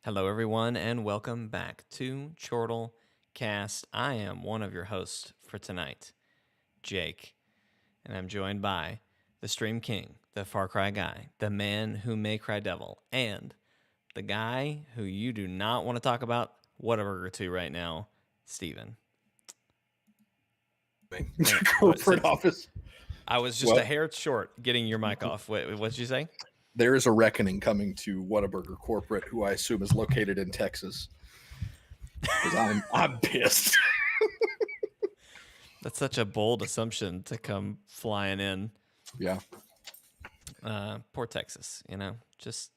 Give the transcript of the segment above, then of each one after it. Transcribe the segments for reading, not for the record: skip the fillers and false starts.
Hello, everyone, and welcome back to ChortleCast. I am one of your hosts for tonight, Jake, and I'm joined by the Stream King, the Far Cry guy, the man who may cry devil, and the guy who you do not want to talk about Whataburger to right now, Steven. Corporate office. I was just a hair short getting your mic off. What did you say? There is a reckoning coming to Whataburger Corporate, who I assume is located in Texas. Because I'm pissed. That's such a bold assumption to come flying in. Yeah. Poor Texas, just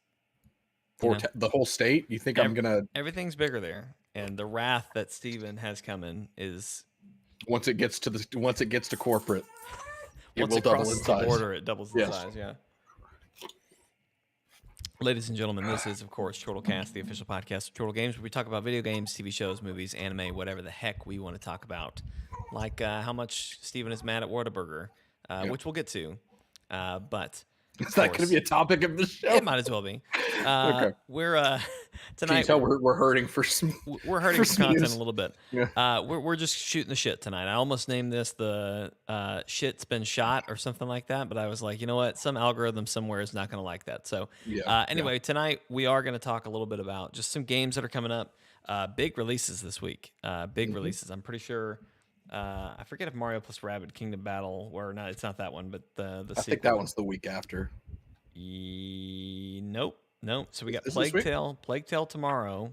the whole state. You think I'm gonna? Everything's bigger there, and the wrath that Steven has coming is once it gets to corporate, it will double in size. Border, it doubles in size. Yeah. Ladies and gentlemen, this is, of course, ChortleCast, the official podcast of Chortle Games, where we talk about video games, TV shows, movies, anime, whatever the heck we want to talk about. Like how much Steven is mad at Whataburger, which we'll get to. But is that going to be a topic of the show? It might as well be. Okay. We're tonight. Can you tell we're hurting for some. We're hurting for content a little bit. Yeah. We're just shooting the shit tonight. I almost named this the shit's been shot or something like that, but I was like, you know what? Some algorithm somewhere is not going to like that. So anyway, tonight we are going to talk a little bit about just some games that are coming up. Big releases this week. Releases. I'm pretty sure. I forget if Mario plus Rabbids Kingdom Battle or not. It's not that one, but the sequel. I think that one's the week after. Nope. So we got Plague Tale tomorrow,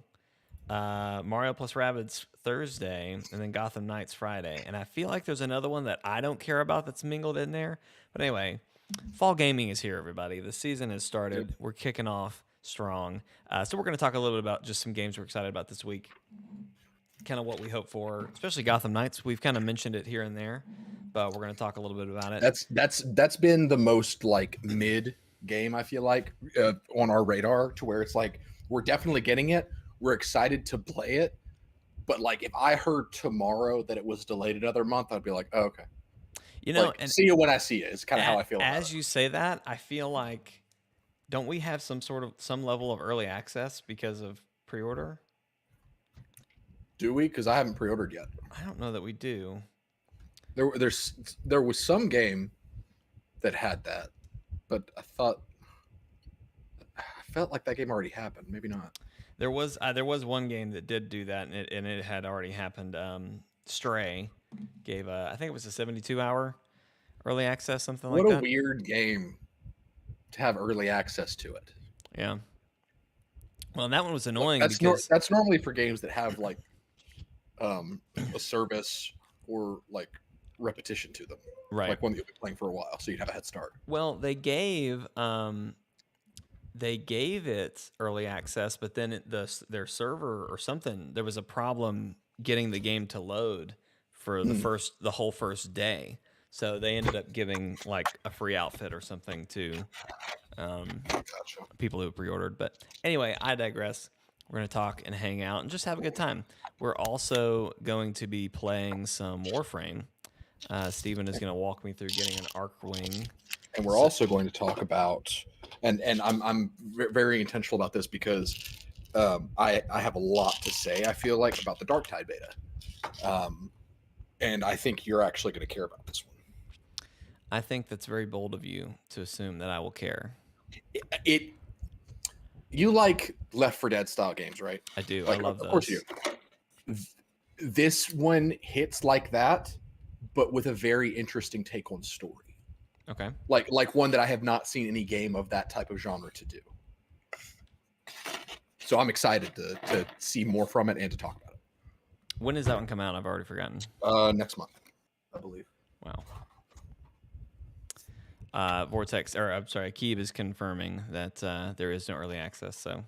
Mario plus Rabbids Thursday, and then Gotham Knights Friday. And I feel like there's another one that I don't care about that's mingled in there. But anyway, fall gaming is here, everybody. The season has started. Yep. We're kicking off strong. So we're going to talk a little bit about just some games we're excited about this week. Kind of what we hope for, especially Gotham Knights. We've kind of mentioned it here and there, but we're going to talk a little bit about it. That's been the most like mid game, I feel like, on our radar, to where it's like we're definitely getting it. We're excited to play it, but like if I heard tomorrow that it was delayed another month, I'd be like, oh, okay. And see it when I see it. It's kind of how I feel. As you say that, I feel like, don't we have some level of early access because of pre-order? Do we? Because I haven't pre-ordered yet. I don't know that we do. There was some game that had that, but I felt like that game already happened. Maybe not. There was one game that did do that, and it had already happened. Stray gave I think it was a 72-hour early access, something like that. What a weird game to have early access to it. Yeah. Well, and that one was annoying. That's normally for games that have like a service or like repetition to them, right? Like one that you'll be playing for a while, so you'd have a head start. Well, they gave it early access, but then their server or something, there was a problem getting the game to load for the whole first day. So they ended up giving like a free outfit or something to people who pre-ordered. But anyway, I digress. We're going to talk and hang out and just have a good time. We're also going to be playing some Warframe. Steven is going to walk me through getting an arc wing. And we're also going to talk about, and I'm very intentional about this because I have a lot to say, I feel like, about the Darktide beta. And I think you're actually going to care about this one. I think that's very bold of you to assume that I will care. You like Left 4 Dead style games, right? I do. Like, I love those. Of course you do. This one hits like that, but with a very interesting take on story. Okay. Like one that I have not seen any game of that type of genre to do. So I'm excited to see more from it and to talk about it. When does that one come out? I've already forgotten. Next month, I believe. Wow. Keeb is confirming that there is no early access, so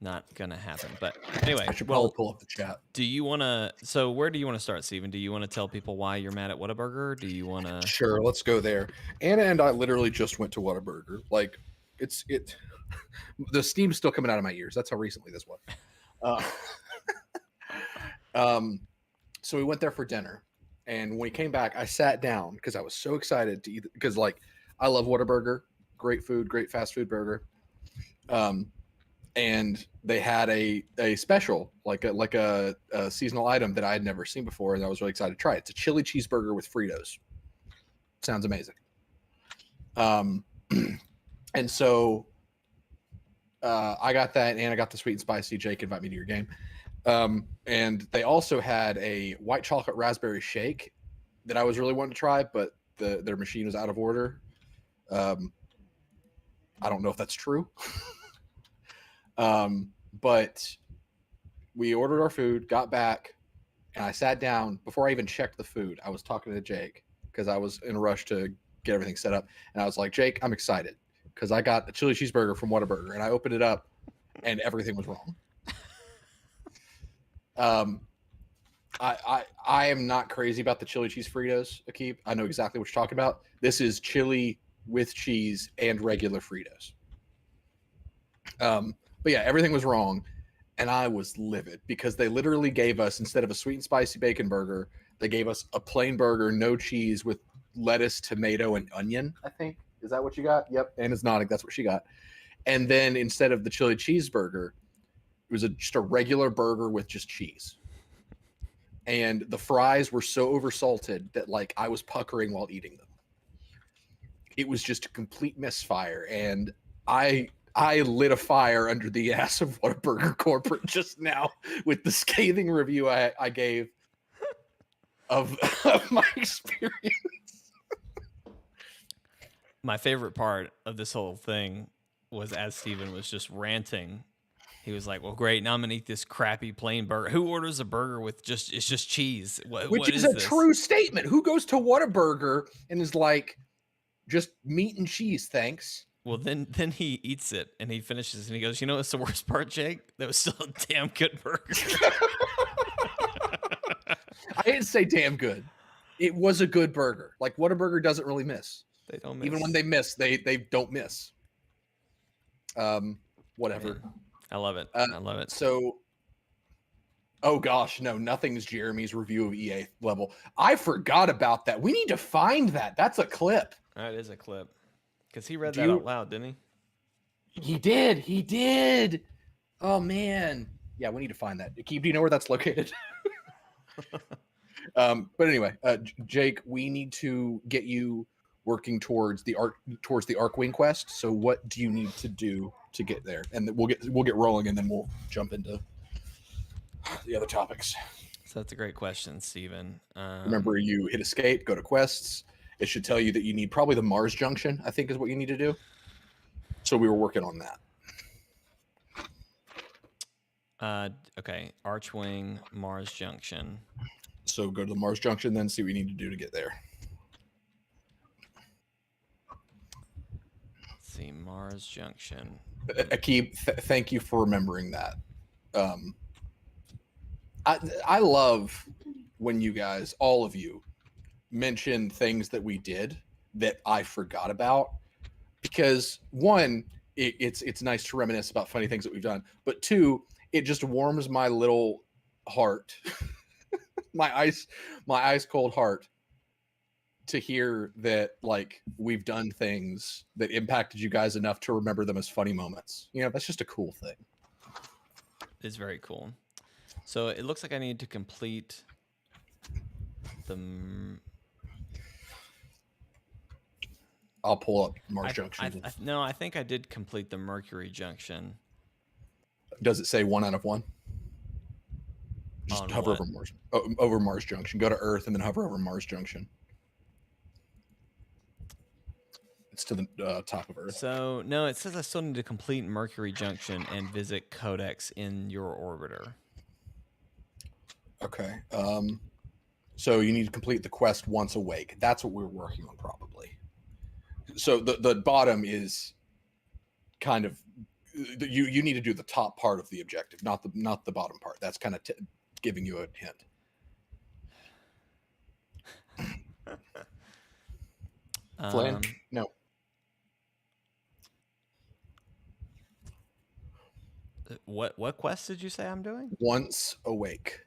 not gonna happen. But anyway, I should probably pull up the chat. Do you want to? So where do you want to start, Steven? Do you want to tell people why you're mad at Whataburger? Do you want to? Sure, let's go there. Anna and I literally just went to Whataburger. Like the steam's still coming out of my ears. That's how recently this was. So we went there for dinner. And when we came back, I sat down because I was so excited to eat. Because like I love Whataburger, great food, great fast food burger. and they had a special, like a seasonal item that I had never seen before, and I was really excited to try it. It's a chili cheeseburger with Fritos. Sounds amazing. And so I got that, and I got the sweet and spicy. Jake, invite me to your game. And they also had a white chocolate raspberry shake that I was really wanting to try, but their machine was out of order. I don't know if that's true. But we ordered our food, got back, and I sat down. Before I even checked the food, I was talking to Jake because I was in a rush to get everything set up. And I was like, Jake, I'm excited because I got a chili cheeseburger from Whataburger, and I opened it up, and everything was wrong. I am not crazy about the chili cheese Fritos, Akib. I know exactly what you're talking about. This is chili with cheese and regular Fritos. But yeah, everything was wrong, and I was livid because they literally gave us, instead of a sweet and spicy bacon burger, they gave us a plain burger, no cheese, with lettuce, tomato, and onion, I think. Is that what you got? Yep. Anna's nodding. That's what she got. And then instead of the chili cheeseburger, it was just a regular burger with just cheese. And the fries were so oversalted that like I was puckering while eating them. It was just a complete misfire, and I lit a fire under the ass of Whataburger corporate just now with the scathing review I gave of my experience. My favorite part of this whole thing was as Steven was just ranting. He was like, well, great, now I'm going to eat this crappy plain burger. Who orders a burger with it's just cheese? Which is a true statement. Who goes to Whataburger and is like, just meat and cheese, thanks? Well, then he eats it and he finishes and he goes, you know what's the worst part, Jake? That was still a damn good burger. I didn't say damn good. It was a good burger. Like Whataburger doesn't really miss. They don't miss. Even when they miss, they don't miss. Whatever. Man, I love it. I love it. So, oh gosh, no, nothing's Jeremy's review of EA level. I forgot about that. We need to find that. That's a clip. That is a clip. Because he read that out loud, didn't he? He did. He did. Oh, man. Yeah, we need to find that. Do you know where that's located? But anyway, Jake, we need to get you working towards the Arcwing quest. So what do you need to do to get there? And we'll get rolling, and then we'll jump into the other topics. So that's a great question, Steven. Remember, you hit escape, go to quests. It should tell you that you need probably the Mars Junction, I think is what you need to do. So we were working on that. Okay. Archwing, Mars Junction. So go to the Mars Junction, then see what you need to do to get there. Let's see, Mars Junction. Akib, thank you for remembering that. I love when you guys, all of you, mention things that we did that I forgot about, because one, it's nice to reminisce about funny things that we've done, but two, it just warms my little heart, my ice cold heart, to hear that like we've done things that impacted you guys enough to remember them as funny moments. You know, that's just a cool thing. It's very cool. So it looks like I need to complete the. I'll pull up Mars Junction. No, I think I did complete the Mercury Junction. Does it say 1 out of 1? Just On hover what? over Mars Junction. Go to Earth and then hover over Mars Junction. It's to the top of Earth. So no, it says I still need to complete Mercury Junction and visit Codex in your orbiter. Okay. So you need to complete the quest once awake. That's what we're working on, probably. So the bottom is kind of you need to do the top part of the objective, not the bottom part. That's kind of giving you a hint. Flynn, no. What quest did you say I'm doing? Once awake.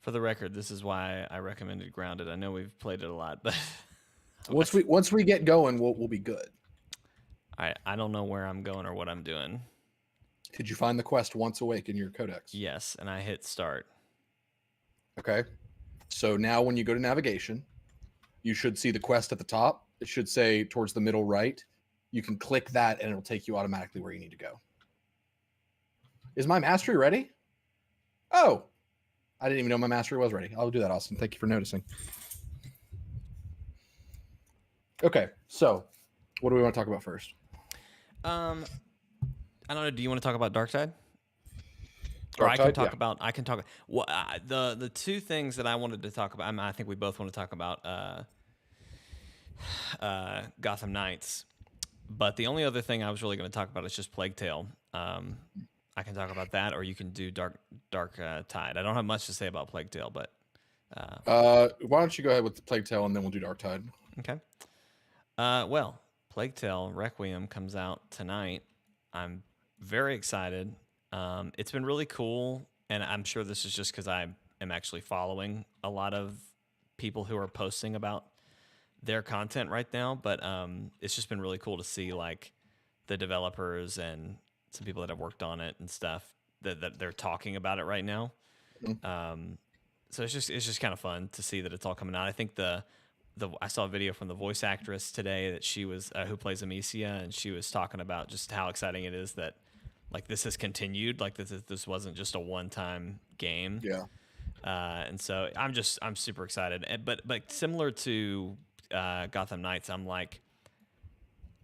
For the record, this is why I recommended Grounded. I know we've played it a lot, but once we get going, we'll be good. I don't know where I'm going or what I'm doing. Did you find the quest Once Awake in your codex? Yes, and I hit start. Okay. So now when you go to navigation, you should see the quest at the top. It should say towards the middle right. You can click that and it'll take you automatically where you need to go. Is my mastery ready? Oh, I didn't even know my mastery was ready. I'll do that, Austin. Thank you for noticing. Okay, so what do we want to talk about first? I don't know. Do you want to talk about Darktide? Or I can talk about. I can talk. Well, the two things that I wanted to talk about. I think we both want to talk about Gotham Knights. But the only other thing I was really going to talk about is just Plague Tale. I can talk about that, or you can do Darktide. I don't have much to say about Plague Tale, but why don't you go ahead with the Plague Tale and then we'll do Darktide. Okay. Well, Plague Tale Requiem comes out tonight. I'm very excited. It's been really cool, and I'm sure this is just because I am actually following a lot of people who are posting about their content right now, but it's just been really cool to see like the developers and some people that have worked on it and stuff that they're talking about it right now. Mm-hmm. So it's just kind of fun to see that it's all coming out. I think I saw a video from the voice actress today that she was who plays Amicia, and she was talking about just how exciting it is that like this has continued, like this wasn't just a one-time game. Yeah. And so I'm super excited. But similar to Gotham Knights, I'm like,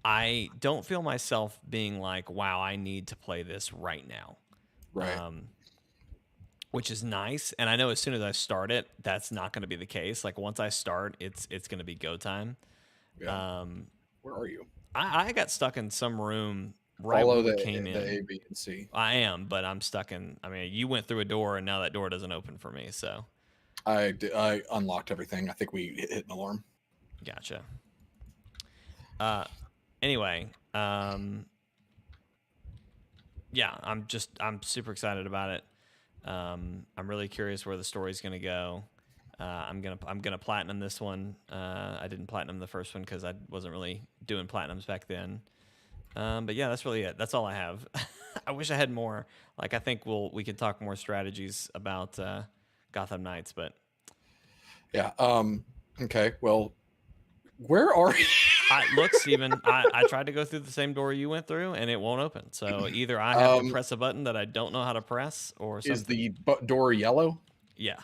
I don't feel myself being like, wow, I need to play this right now. Right. Which is nice. And I know as soon as I start it, that's not going to be the case. Like once I start, it's going to be go time. Yeah. Where are you? I got stuck in some room right Follow when we the came in. A, B, and C. I am, but I'm stuck in. I mean, you went through a door, and now that door doesn't open for me. So I unlocked everything. I think we hit an alarm. Gotcha. Anyway, yeah, I'm super excited about it. I'm really curious where the story's gonna go. I'm gonna platinum this one. I didn't platinum the first one because I wasn't really doing platinums back then. But yeah, that's really it. That's all I have. I wish I had more. Like I think we could talk more strategies about Gotham Knights, but yeah. Okay. Well, where are you? Look, Steven, I tried to go through the same door you went through, and it won't open. So either I have to press a button that I don't know how to press, or something. Is the door yellow? Yeah.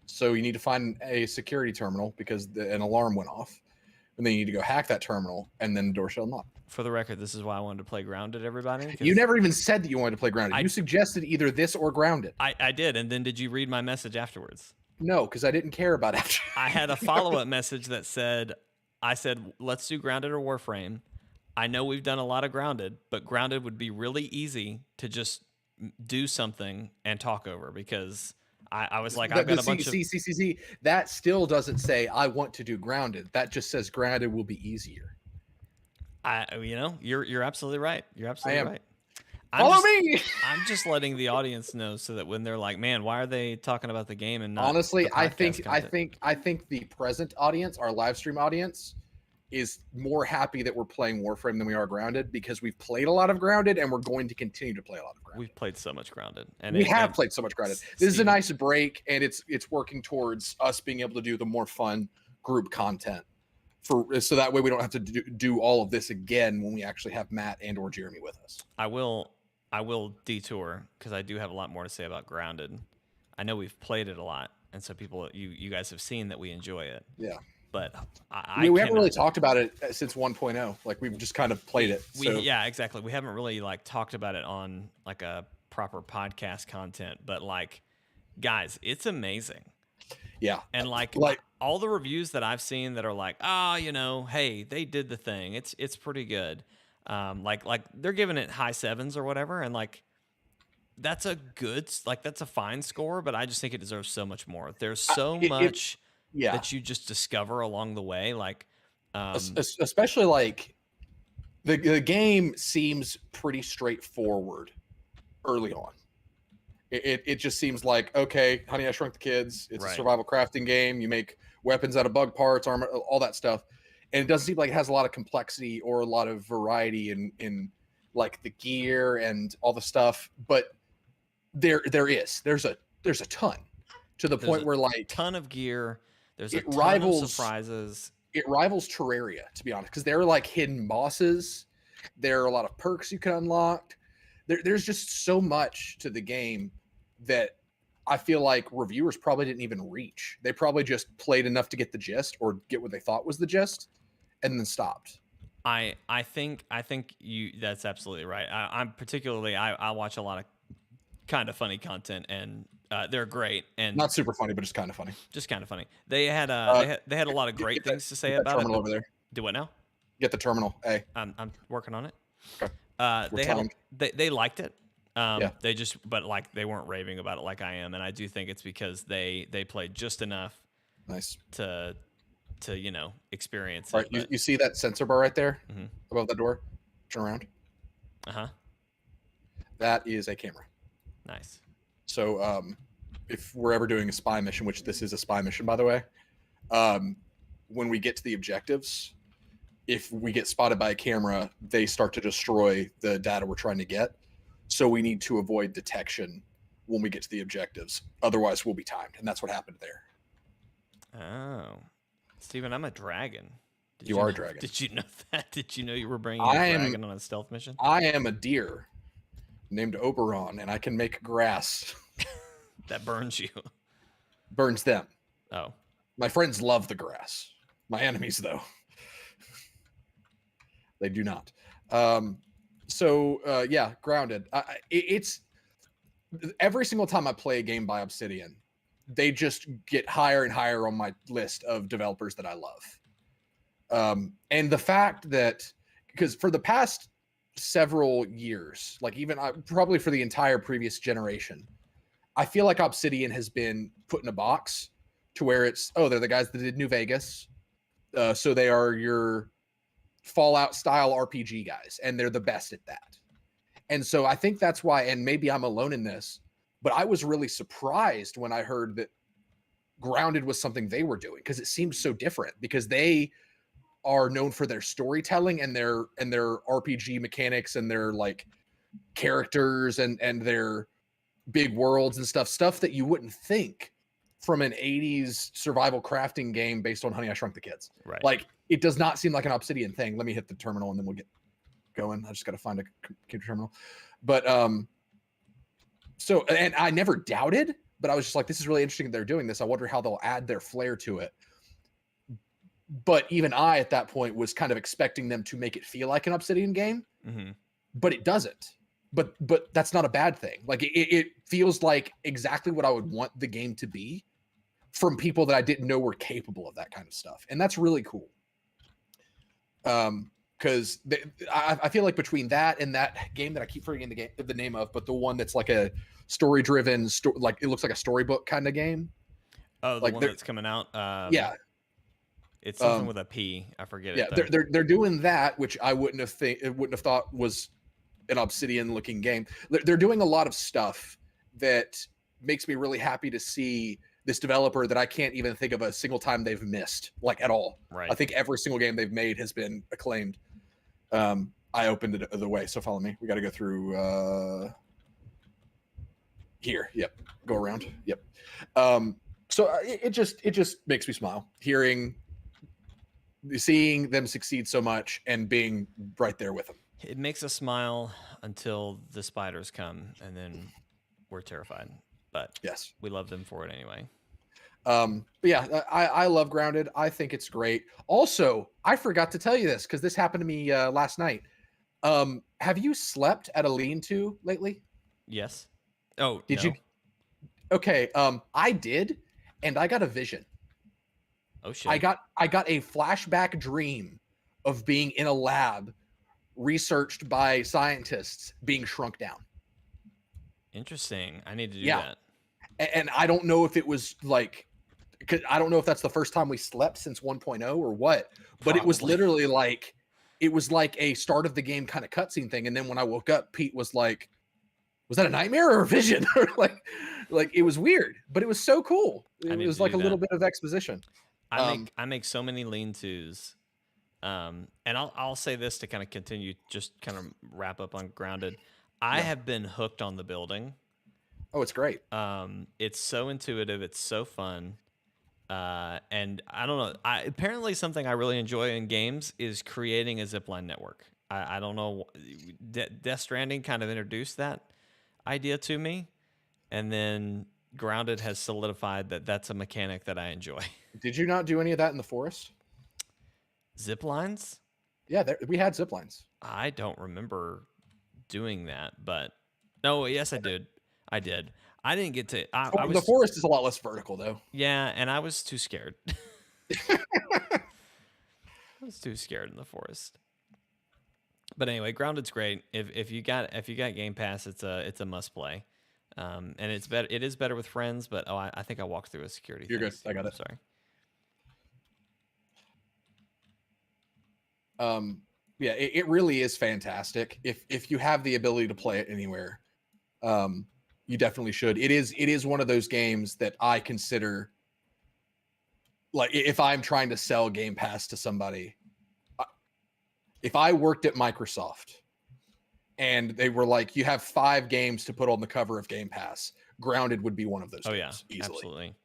So you need to find a security terminal because an alarm went off, and then you need to go hack that terminal, and then the door shall unlock. For the record, this is why I wanted to play Grounded, everybody. You never even said that you wanted to play Grounded. You suggested either this or Grounded. I did, and then did you read my message afterwards? No, because I didn't care about it. I had a follow-up message that said, I said, let's do Grounded or Warframe. I know we've done a lot of Grounded, but Grounded would be really easy to just do something and talk over because I was like, I've got a bunch of... See. That still doesn't say I want to do Grounded. That just says Grounded will be easier. You're absolutely right. You're absolutely right. Follow me. I'm just letting the audience know so that when they're like, "Man, why are they talking about the game and not?" Honestly, I think the present audience, our live stream audience, is more happy that we're playing Warframe than we are Grounded because we've played a lot of Grounded and we're going to continue to play a lot of Grounded. We've played so much Grounded, and we have played so much Grounded. This is a nice break, and it's working towards us being able to do the more fun group content. So that way we don't have to do all of this again when we actually have Matt and or Jeremy with us. I will detour because I do have a lot more to say about Grounded. I know we've played it a lot, and so you guys have seen that we enjoy it. Yeah, but we haven't really talked about it since 1.0. Like we've just kind of played it. Yeah, exactly. We haven't really like talked about it on like a proper podcast content. But like, guys, it's amazing. Yeah, and like all the reviews that I've seen that are like, hey, they did the thing. It's pretty good. Like they're giving it high 7s or whatever, and like that's a fine score, but I just think it deserves so much more. There's so much that you just discover along the way, like especially like the game seems pretty straightforward early on, It just seems like, okay, Honey, I Shrunk the Kids. It's a Right. survival crafting game. You make weapons out of bug parts, armor, all that stuff. And it doesn't seem like it has a lot of complexity or a lot of variety in like the gear and all the stuff. But there's a ton, to the point where like ton of gear. There's a ton rivals of surprises. It rivals Terraria, to be honest, because there are like hidden bosses. There are a lot of perks you can unlock. There's just so much to the game that I feel like reviewers probably didn't even reach. They probably just played enough to get the gist or get what they thought was the gist, and then stopped. I think that's absolutely right. I'm particularly I watch a lot of kind of funny content, and they're great, and not super funny, but just kind of funny. Just kind of funny. They had they had a lot of great things to say about it. Over there. Do what now? Get the terminal. Hey, I'm working on it. Okay. They liked it. Yeah. They just, but like they weren't raving about it like I am, and I do think it's because they played just enough. Nice. To experience it. All right, you see that sensor bar right there above that door? Turn around. That is a camera. Nice. So if we're ever doing a spy mission, which this is a spy mission, by the way, when we get to the objectives, if we get spotted by a camera, they start to destroy the data we're trying to get. So we need to avoid detection when we get to the objectives. Otherwise, we'll be timed. And that's what happened there. Oh. Steven, I'm a dragon. You are a dragon. Did you know that? Did you know you were bringing a dragon on a stealth mission? I am a deer named Oberon, and I can make grass. That burns you. Burns them. Oh. My friends love the grass. My enemies, though. They do not. Yeah, Grounded. It's every single time I play a game by Obsidian, they just get higher and higher on my list of developers that I love. And the fact that, because for the past several years, like even probably for the entire previous generation, I feel like Obsidian has been put in a box to where it's, they're the guys that did New Vegas. So they are your Fallout style RPG guys, and they're the best at that. And so I think that's why, and maybe I'm alone in this, but I was really surprised when I heard that Grounded was something they were doing, because it seems so different, because they are known for their storytelling and their RPG mechanics and their like characters and their big worlds and stuff that you wouldn't think from an 80s survival crafting game based on Honey, I Shrunk the Kids. Right. Like, it does not seem like an Obsidian thing. Let me hit the terminal and then we'll get going. I just got to find a computer terminal. But so, and I never doubted, but I was just like, this is really interesting that they're doing this. I wonder how they'll add their flair to it. But even I, at that point, was kind of expecting them to make it feel like an Obsidian game, but it doesn't. But that's not a bad thing. Like it feels like exactly what I would want the game to be from people that I didn't know were capable of that kind of stuff, and that's really cool. Because I feel like between that and that game that I keep forgetting the name of, but the one that's like a story-driven, like it looks like a storybook kind of game. Oh, the like one that's coming out. Yeah, it's something with a P. I forget. Yeah, they're doing that, which I wouldn't have thought was an Obsidian-looking game. They're doing a lot of stuff that makes me really happy to see this developer that I can't even think of a single time they've missed, like at all. Right. I think every single game they've made has been acclaimed. I opened it the way, so follow me. We got to go through here. Yep. Go around. Yep. So it just makes me smile seeing them succeed so much and being right there with them. It makes us smile until the spiders come, and then we're terrified. But yes, we love them for it anyway. But yeah, I love Grounded. I think it's great. Also, I forgot to tell you this because this happened to me last night. Have you slept at a lean-to lately? Yes. Oh, did you? Okay. I did, and I got a vision. Oh shit! I got a flashback dream of being in a lab, researched by scientists, being shrunk down. Interesting. I need to do that. And I don't know if it was like, because I don't know if that's the first time we slept since 1.0 or what, but It was literally like, it was like a start of the game kind of cutscene thing. And then when I woke up, Pete was like, was that a nightmare or a vision? like it was weird, but it was so cool. It was like a little bit of exposition. I make so many lean-tos. And I'll say this to kind of continue, just kind of wrap up on Grounded. I have been hooked on the building. Oh, it's great. It's so intuitive. It's so fun. And I don't know. Apparently something I really enjoy in games is creating a zipline network. I don't know. Death Stranding kind of introduced that idea to me, and then Grounded has solidified that that's a mechanic that I enjoy. Did you not do any of that in the forest? Zip lines? Yeah, we had zip lines. I don't remember doing that, but no, yes, I did. I did. I didn't get to. The forest is a lot less vertical, though. Yeah, and I was too scared. I was too scared in the forest. But anyway, Grounded's great. If you got Game Pass, it's a must play. And it's better. It is better with friends. But I think I walked through a security. You're good. I got it. Sorry. Yeah, it really is fantastic. If you have the ability to play it anywhere, you definitely should. It is one of those games that I consider, like, if I'm trying to sell Game Pass to somebody, if I worked at Microsoft and they were like, you have 5 games to put on the cover of Game Pass, Grounded would be one of those games, easily. Absolutely.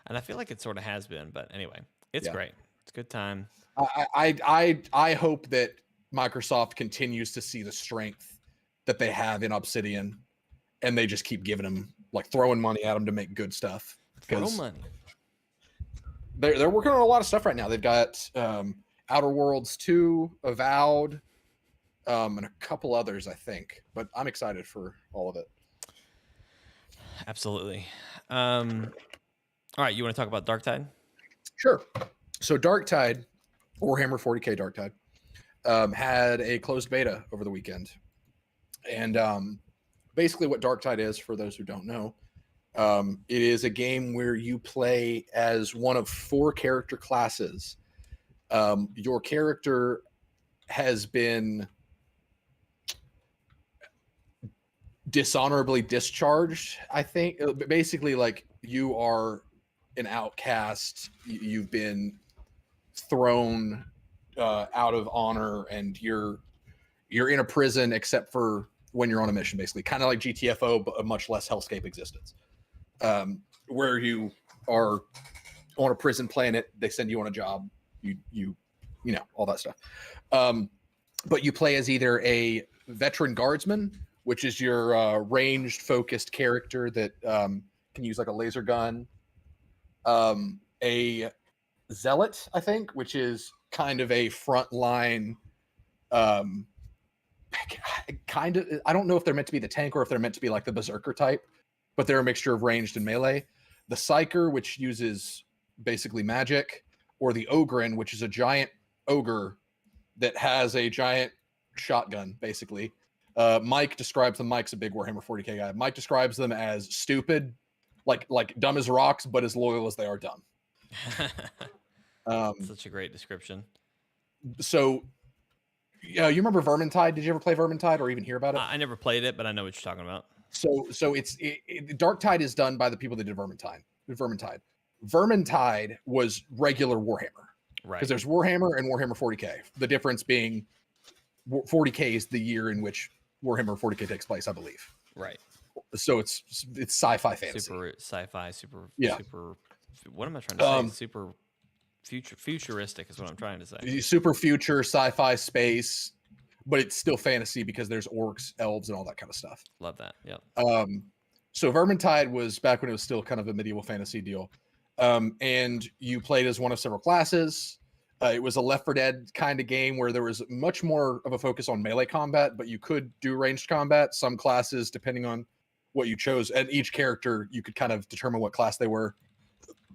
And I feel like it sort of has been, but anyway, it's great. It's a good time. I hope that Microsoft continues to see the strength that they have in Obsidian, and they just keep giving them, like, throwing money at them to make good stuff. Throw money. They're working on a lot of stuff right now. They've got Outer Worlds 2, Avowed, and a couple others, I think. But I'm excited for all of it. Absolutely. All right, you want to talk about Darktide? Sure. So Darktide, Warhammer 40k Darktide, had a closed beta over the weekend. And basically what Darktide is, for those who don't know, it is a game where you play as one of 4 character classes. Your character has been dishonorably discharged, I think. Basically, like, you are an outcast. You've been thrown out of honor, and you're in a prison except for when you're on a mission, basically, kind of like GTFO, but a much less hellscape existence, where you are on a prison planet. They send you on a job, you know, all that stuff. But you play as either a veteran guardsman, which is your ranged focused character that can use like a laser gun, a zealot, I think, which is kind of a frontline, kind of, I don't know if they're meant to be the tank or if they're meant to be like the berserker type, but they're a mixture of ranged and melee. The psyker, which uses basically magic, or the ogren, which is a giant ogre that has a giant shotgun, basically. Mike describes them. Mike's a big Warhammer 40k guy. Mike describes them as stupid, like dumb as rocks, but as loyal as they are dumb. Such a great description. So, you remember Vermintide? Did you ever play Vermintide or even hear about it? I never played it, but I know what you're talking about. So Darktide is done by the people that did Vermintide. Vermintide was regular Warhammer, right? Because there's Warhammer and Warhammer 40k. The difference being 40k is the year in which Warhammer 40k takes place, I believe. Right. So it's sci-fi fantasy. Super sci-fi, super. What am I trying to say? Super futuristic is what I'm trying to say. Super future, sci-fi, space, but it's still fantasy because there's orcs, elves, and all that kind of stuff. Love that. Yeah. So Vermintide was back when it was still kind of a medieval fantasy deal. And you played as one of several classes. It was a Left 4 Dead kind of game where there was much more of a focus on melee combat, but you could do ranged combat. Some classes, depending on what you chose, and each character, you could kind of determine what class they were,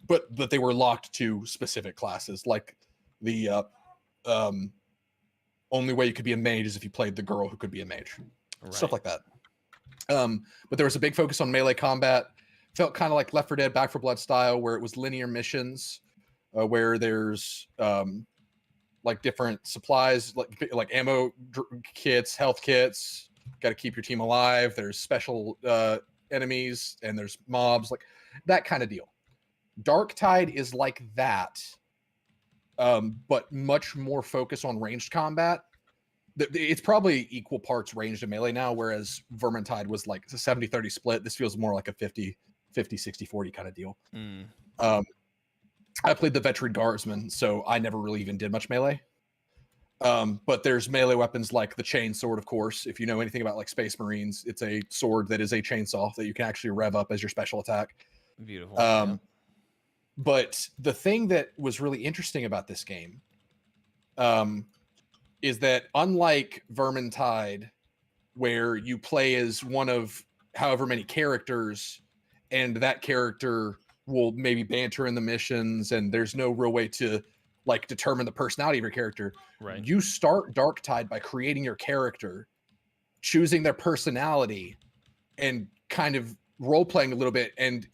but they were locked to specific classes. Like the only way you could be a mage is if you played the girl who could be a mage, stuff like that. But there was a big focus on melee combat. Felt kind of like Left 4 Dead, Back 4 Blood style, where it was linear missions, where there's like different supplies, like ammo kits, health kits, got to keep your team alive. There's special enemies and there's mobs, like that kind of deal. Darktide is like that, but much more focused on ranged combat. It's probably equal parts ranged and melee now, whereas Vermintide was like a 70-30 split. This feels more like a 50-60-40 kind of deal. I played the veteran guardsman, so I never really even did much melee. But there's melee weapons like the chainsword, of course. If you know anything about like Space Marines, it's a sword that is a chainsaw that you can actually rev up as your special attack. Beautiful. Yeah. But the thing that was really interesting about this game is that unlike Vermintide, where you play as one of however many characters, and that character will maybe banter in the missions, and there's no real way to like determine the personality of your character. Right. You start Darktide by creating your character, choosing their personality, and kind of role playing a little bit and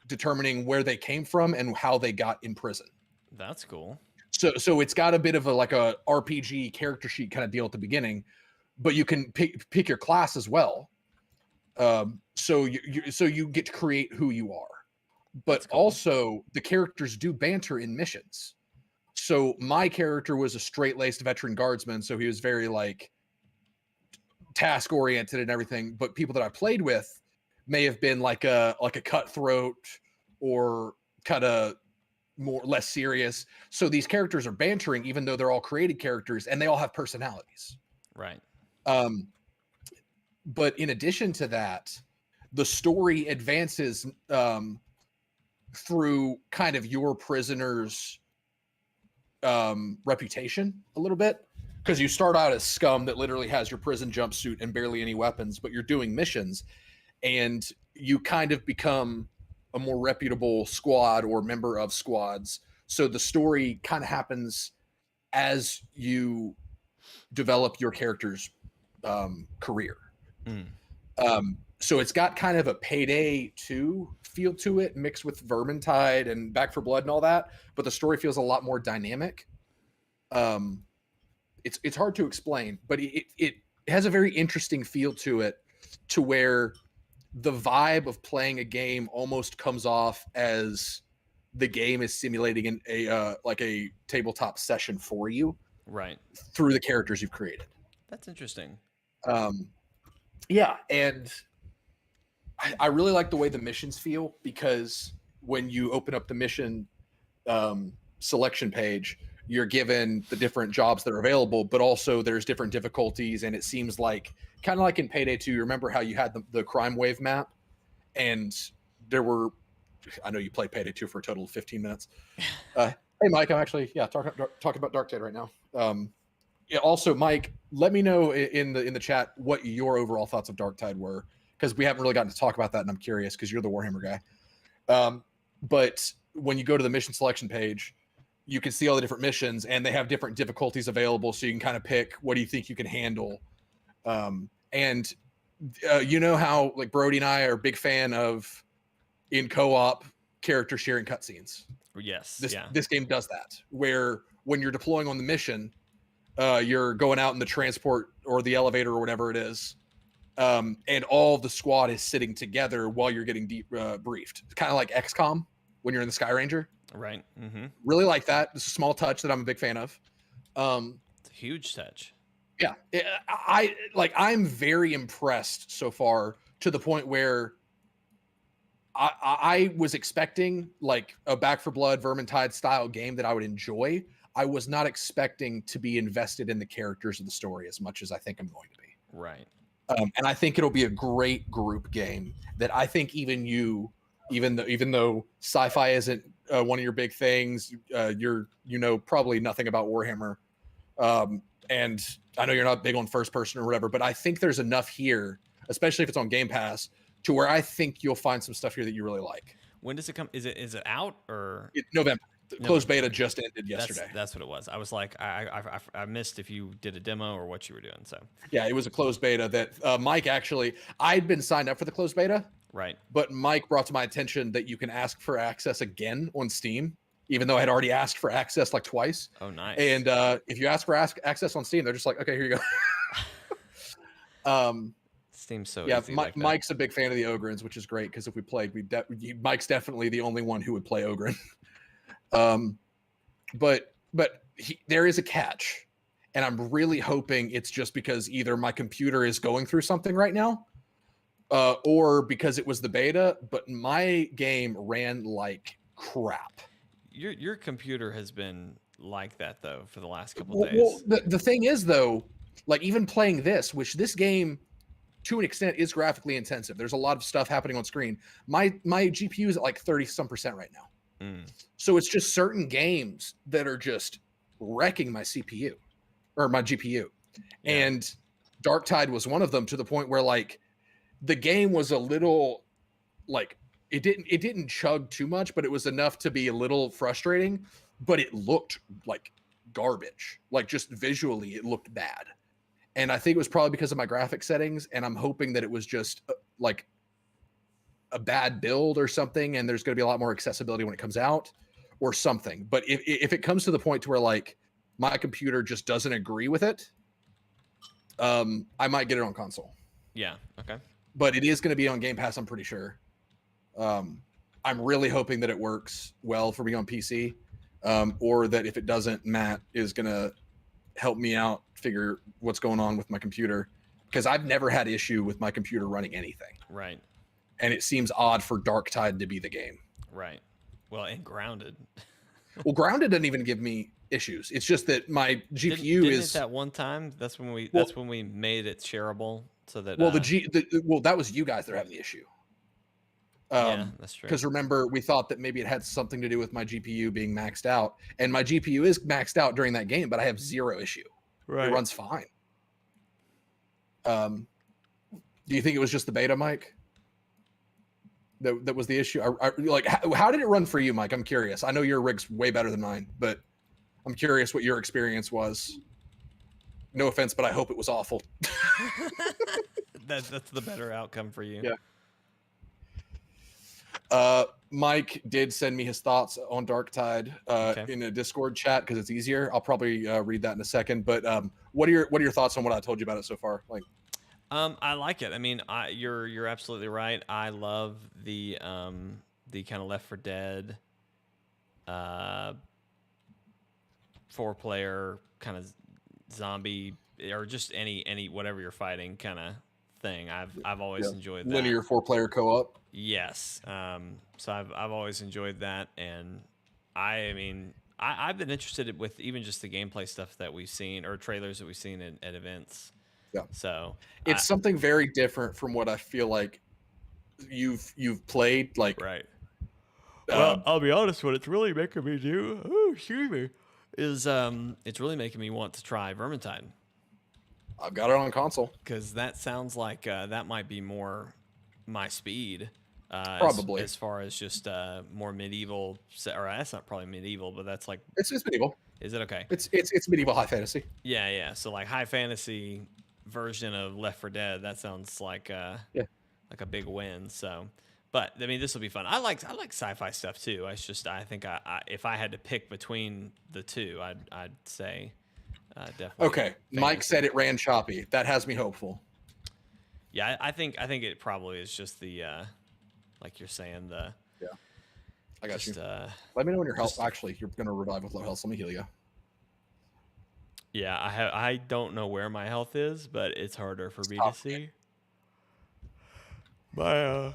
determining where they came from and how they got in prison. That's cool. So it's got a bit of a RPG character sheet kind of deal at the beginning, but you can pick your class as well. So you get to create who you are. But cool. Also the characters do banter in missions. So my character was a straight-laced veteran guardsman, so he was very like task-oriented and everything. But people that I played with may have been like a cutthroat or kind of less serious. So these characters are bantering, even though they're all created characters, and they all have personalities. Right. But in addition to that, the story advances through kind of your prisoner's reputation a little bit, because you start out as scum that literally has your prison jumpsuit and barely any weapons, but you're doing missions, and you kind of become a more reputable squad or member of squads. So the story kind of happens as you develop your character's career. So it's got kind of a Payday 2 feel to it, mixed with Vermintide and Back 4 Blood and all that, but the story feels a lot more dynamic. It's hard to explain, but it has a very interesting feel to it, to where the vibe of playing a game almost comes off as the game is simulating a tabletop session for you, right, through the characters you've created. That's interesting. Yeah, and I really like the way the missions feel, because when you open up the mission selection page, you're given the different jobs that are available, but also there's different difficulties, and it seems like kind of like in Payday 2, you remember how you had the crime wave map, and there were, I know you played Payday 2 for a total of 15 minutes. Hey Mike, I'm actually talking about Darktide right now. Also, Mike, let me know in the chat what your overall thoughts of Darktide were, because we haven't really gotten to talk about that, and I'm curious because you're the Warhammer guy. But when you go to the mission selection page, you can see all the different missions, and they have different difficulties available, so you can kind of pick what do you think you can handle. And you know how like Brody and I are a big fan of in co-op character sharing cutscenes. Yes. This game does that, where when you're deploying on the mission, you're going out in the transport or the elevator or whatever it is, and all the squad is sitting together while you're getting briefed. It's kind of like XCOM when you're in the Sky Ranger. Right. Mm-hmm. Really like that. It's a small touch that I'm a big fan of. It's a huge touch. Yeah, I'm very impressed so far, to the point where I was expecting like a Back 4 Blood Vermintide style game that I would enjoy. I was not expecting to be invested in the characters of the story as much as I think I'm going to be. Right. And I think it'll be a great group game that I think even though sci-fi isn't one of your big things, you're probably nothing about Warhammer. And I know you're not big on first person or whatever, but I think there's enough here, especially if it's on Game Pass, to where I think you'll find some stuff here that you really like. When does it come? Is it out or November? The closed beta just ended yesterday. That's what it was. I was like, I missed if you did a demo or what you were doing. So yeah, it was a closed beta that Mike actually. I'd been signed up for the closed beta, right? But Mike brought to my attention that you can ask for access again on Steam, even though I had already asked for access like twice. Oh, nice. And if you ask for access on Steam, they're just like, okay, here you Seems so yeah, easy like that. Mike's a big fan of the Ogrins, which is great because if we played, Mike's definitely the only one who would play Ogrin. But there is a catch, and I'm really hoping it's just because either my computer is going through something right now, or because it was the beta. But my game ran like crap. Your computer has been like that though for the last couple days. Well, the thing is though, like even playing this, which this game to an extent is graphically intensive. There's a lot of stuff happening on screen. My GPU is at like 30% right now. So it's just certain games that are just wrecking my CPU or my GPU. Yeah. And Darktide was one of them, to the point where like the game was a little like it didn't chug too much, but it was enough to be a little frustrating, but it looked like garbage. Like just visually it looked bad. And I think it was probably because of my graphic settings, and I'm hoping that it was just like a bad build or something, and there's going to be a lot more accessibility when it comes out or something. But if it comes to the point to where like my computer just doesn't agree with it, I might get it on console. Yeah. Okay. But it is going to be on Game Pass, I'm pretty sure. I'm really hoping that it works well for me on PC, or that if it doesn't, Matt is going to help me out figure what's going on with my computer, because I've never had issue with my computer running anything. Right. And it seems odd for Darktide to be the game. Right. Well, and Grounded. Well, Grounded doesn't even give me issues. It's just that my GPU didn't is it that one time. That's when we made it shareable so that well that was you guys that are having the issue. Yeah, that's true. Because remember, we thought that maybe it had something to do with my GPU being maxed out, and my GPU is maxed out during that game, but I have zero issue. Right. It runs fine. Do you think it was just the beta, Mike? That was the issue. Like, how did it run for you, Mike? I'm curious. I know your rig's way better than mine, but I'm curious what your experience was. No offense, but I hope it was awful. That's the better outcome for you. Yeah. Mike did send me his thoughts on Darktide in a Discord chat because it's easier. I'll probably read that in a second. But what are your thoughts on what I told you about it so far? Like, I like it. I mean, you're absolutely right. I love the kind of Left 4 Dead 4-player kind of zombie, or just any whatever you're fighting kind of thing. I've always enjoyed that. Linear 4-player co-op. Yes. So I've always enjoyed that, and I mean I've been interested with even just the gameplay stuff that we've seen, or trailers that we've seen at events. Yeah. So it's something very different from what I feel like you've played. Like, right. Well, I'll be honest. What it's really making me do, is it's really making me want to try Vermintide. I've got it on console because that sounds like that might be more my speed. Probably as far as just more medieval, or that's not probably medieval, but that's like it's medieval. Is it okay? It's medieval high fantasy. Yeah. So like high fantasy version of Left 4 Dead. That sounds like like a big win. So, but I mean, this will be fun. I like sci-fi stuff too. I think I if I had to pick between the two, I'd say definitely. Okay, fantasy. Mike said it ran choppy. That has me hopeful. Yeah, I think it probably is just the like you're saying the. Yeah, I got you. Let me know when your health. Actually, you're gonna revive with low health. So let me heal you. Yeah, I don't know where my health is, but it's harder for me to see. My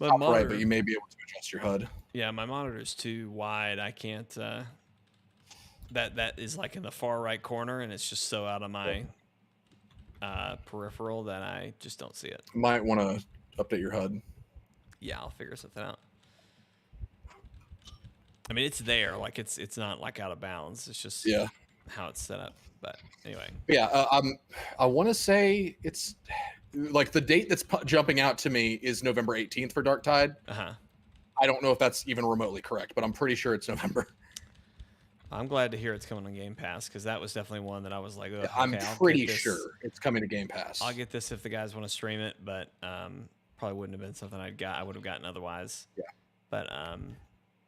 monitor, right, but you may be able to adjust your HUD. Yeah, my monitor's too wide. I can't. That is like in the far right corner, and it's just so out of my peripheral that I just don't see it. Might want to update your HUD. Yeah, I'll figure something out. I mean, it's there. Like it's not like out of bounds. It's just how it's set up. But anyway. Yeah, I want to say it's like the date that's jumping out to me is November 18th for Darktide. I don't know if that's even remotely correct, but I'm pretty sure it's November. I'm glad to hear it's coming on Game Pass, because that was definitely one that I was like, okay, I'm pretty sure it's coming to Game Pass. I'll get this if the guys want to stream it, but probably wouldn't have been something I would have gotten otherwise. Yeah. But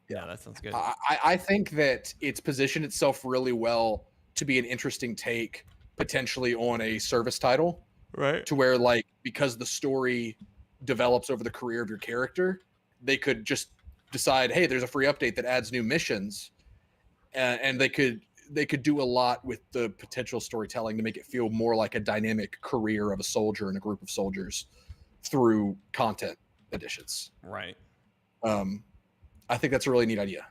yeah, that sounds good. I think that it's positioned itself really well to be an interesting take potentially on a service title, Right. to where like because the story develops over the career of your character, they could just decide, hey, there's a free update that adds new missions, and they could do a lot with the potential storytelling to make it feel more like a dynamic career of a soldier and a group of soldiers through content additions. Right. I think that's a really neat idea.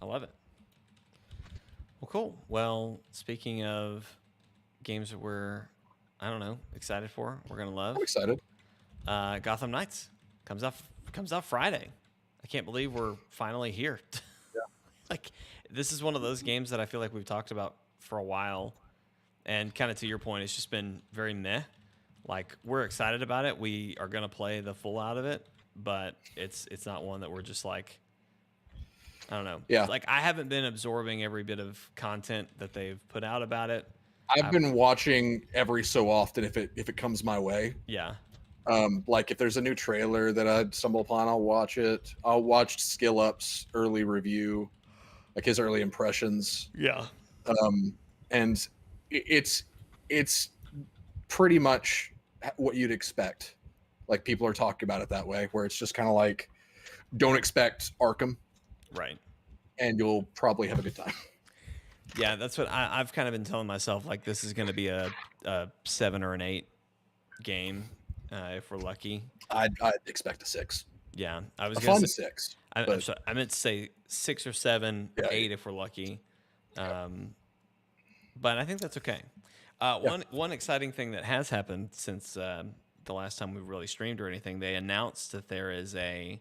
I love it. Well, cool. Well, speaking of games that we're, I don't know, excited for, we're gonna love. I'm excited. Gotham Knights comes out Friday. I can't believe we're finally here. Yeah. Like, this is one of those games that I feel like we've talked about for a while, and kind of to your point, it's just been very meh. Like, we're excited about it. We are gonna play the full out of it, but it's not one that we're just like, I don't know. Yeah. Like, I haven't been absorbing every bit of content that they've put out about it. I've been watching every so often if it comes my way. Yeah. Like if there's a new trailer that I stumble upon, I'll watch it. I'll watch Skill Up's early review, like his early impressions. Yeah. And it's pretty much what you'd expect. Like people are talking about it that way, where it's just kind of like, don't expect Arkham. Right. And you'll probably have a good time. Yeah, that's what I've kind of been telling myself. Like, this is going to be a 7 or an 8 game if we're lucky. I'd expect a 6. Yeah, I was a gonna fun say, 6. I'm sorry, I meant to say 6 or 7, Yeah. 8 if we're lucky. But I think that's okay. One exciting thing that has happened since the last time we really streamed or anything, they announced that there is a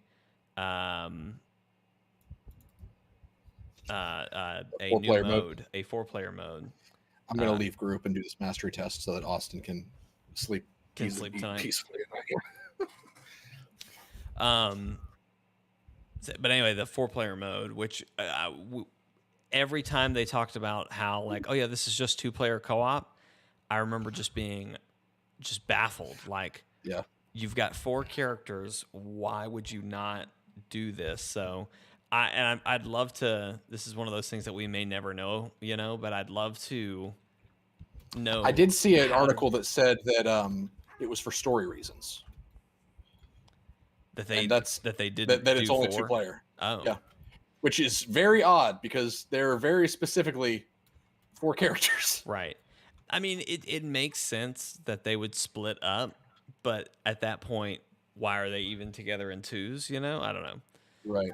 new mode, a 4-player mode. I'm going to leave group and do this mastery test so that Austin can sleep tonight. Peacefully. But anyway, the 4-player mode, which every time they talked about how like, oh yeah, this is just 2-player co-op, I remember just being baffled. Like, yeah, you've got 4 characters. Why would you not do this? So I'd love to. This is one of those things that we may never know, but I'd love to know. I did see an article that said that it was for story reasons. That they did that it's only 2-player. Oh, yeah, which is very odd because they're very specifically 4 characters. Right. I mean, it makes sense that they would split up, but at that point, why are they even together in 2s? I don't know. Right.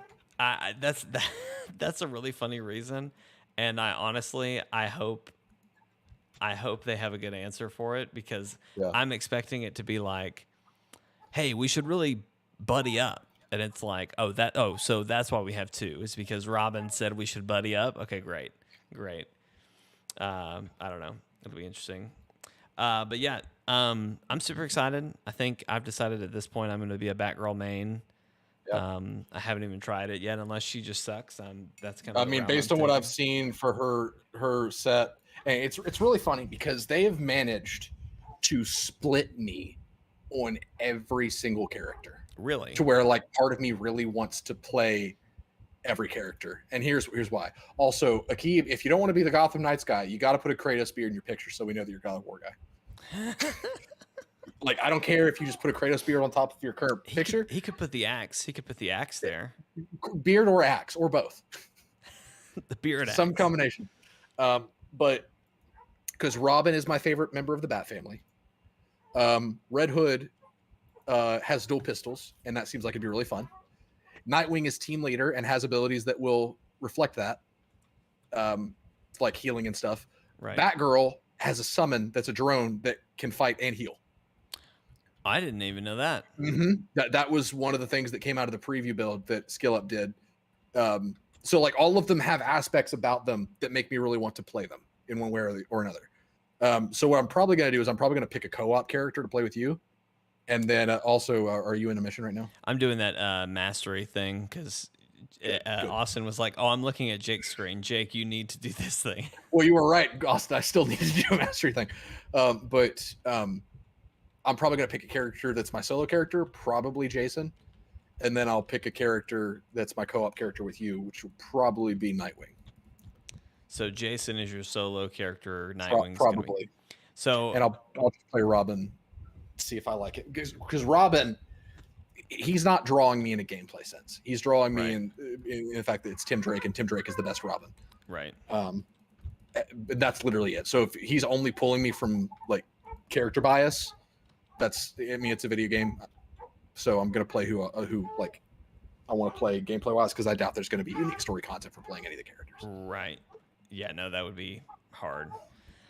That's a really funny reason, and I honestly hope they have a good answer for it, because I'm expecting it to be like, hey, we should really buddy up, and it's like, so that's why we have 2. It's because Robin said we should buddy up. Okay, great. I don't know. It'll be interesting. But yeah, I'm super excited. I think I've decided at this point I'm going to be a Batgirl main. Yep. I haven't even tried it yet, unless she just sucks. That's kind of. I mean, based on what I've seen for her set, and it's really funny because they have managed to split me on every single character. Really? To where like part of me really wants to play every character, and here's why. Also, Akib, if you don't want to be the Gotham Knights guy, you got to put a Kratos beard in your picture so we know that you're God of War guy. Like, I don't care if you just put a Kratos beard on top of your current picture. He could put the axe. He could put the axe there. Beard or axe or both. The beard axe. Some combination. But because Robin is my favorite member of the Bat family. Red Hood has dual pistols, and that seems like it'd be really fun. Nightwing is team leader and has abilities that will reflect that, like healing and stuff. Right. Batgirl has a summon that's a drone that can fight and heal. I didn't even know that. Mm-hmm. That was one of the things that came out of the preview build that Skill Up did. So like all of them have aspects about them that make me really want to play them in one way or another. So what I'm probably going to do is I'm probably going to pick a co-op character to play with you. And then also, are you in a mission right now? I'm doing that mastery thing because Austin was like, oh, I'm looking at Jake's screen. Jake, you need to do this thing. Well, you were right, Austin. I still need to do a mastery thing. But I'm probably going to pick a character that's my solo character, probably Jason. And then I'll pick a character that's my co-op character with you, which will probably be Nightwing. So Jason is your solo character. Nightwing's probably. So, and I'll just play Robin, see if I like it, because Robin, he's not drawing me in a gameplay sense. He's drawing me in the fact that it's Tim Drake, and Tim Drake is the best Robin. Right. But that's literally it. So if he's only pulling me from like character bias, it's a video game. So I'm gonna play who like I want to play gameplay wise, because I doubt there's gonna be unique story content for playing any of the characters. Right. Yeah. No, that would be hard.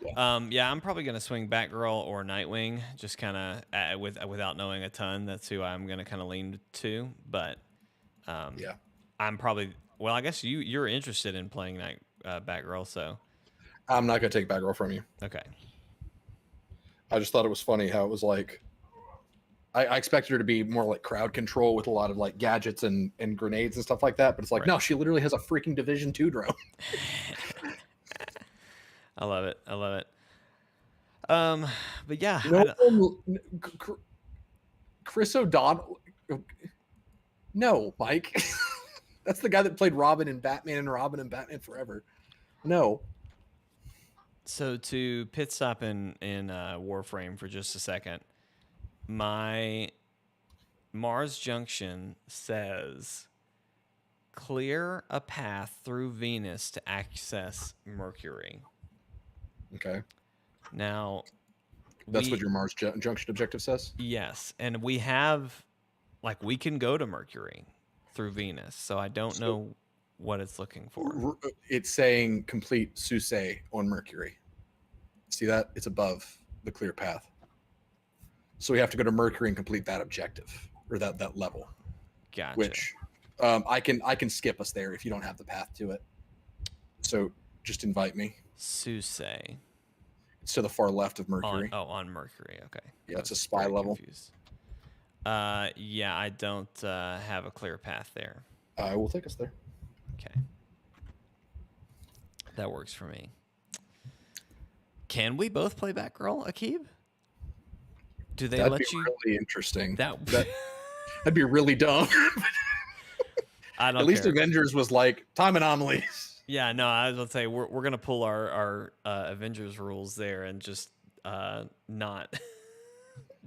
Yeah, I'm probably gonna swing Batgirl or Nightwing, just kind of without knowing a ton. That's who I'm gonna kind of lean to. But I'm probably I guess you're interested in playing Batgirl, so I'm not gonna take Batgirl from you. Okay. I just thought it was funny how it was like I expected her to be more like crowd control with a lot of like gadgets and grenades and stuff like that, but it's like no, she literally has a freaking Division 2 drone. I love it. But yeah, Chris O'Donnell. No, Mike. That's the guy that played Robin in Batman and Robin and Batman Forever. No. So to pit stop in Warframe for just a second, my Mars Junction says clear a path through Venus to access Mercury. Okay. Now, that's what your Mars Junction objective says? Yes. And we have, we can go to Mercury through Venus. So I don't know what it's looking for. It's saying complete Susei on Mercury. See that? It's above the clear path. So we have to go to Mercury and complete that objective, or that level. Gotcha. Which I can skip us there if you don't have the path to it. So just invite me. Susei. It's to the far left of Mercury. On Mercury. Okay. Yeah, it's a spy level. Confused. Yeah, I don't have a clear path there. I will take us there. Okay. That works for me. Can we both play Batgirl, Akib? Do they let you? That'd be really interesting. That'd be really dumb. I don't. At least Avengers was like time anomalies. Yeah, no, I was gonna say we're gonna pull our Avengers rules there and just not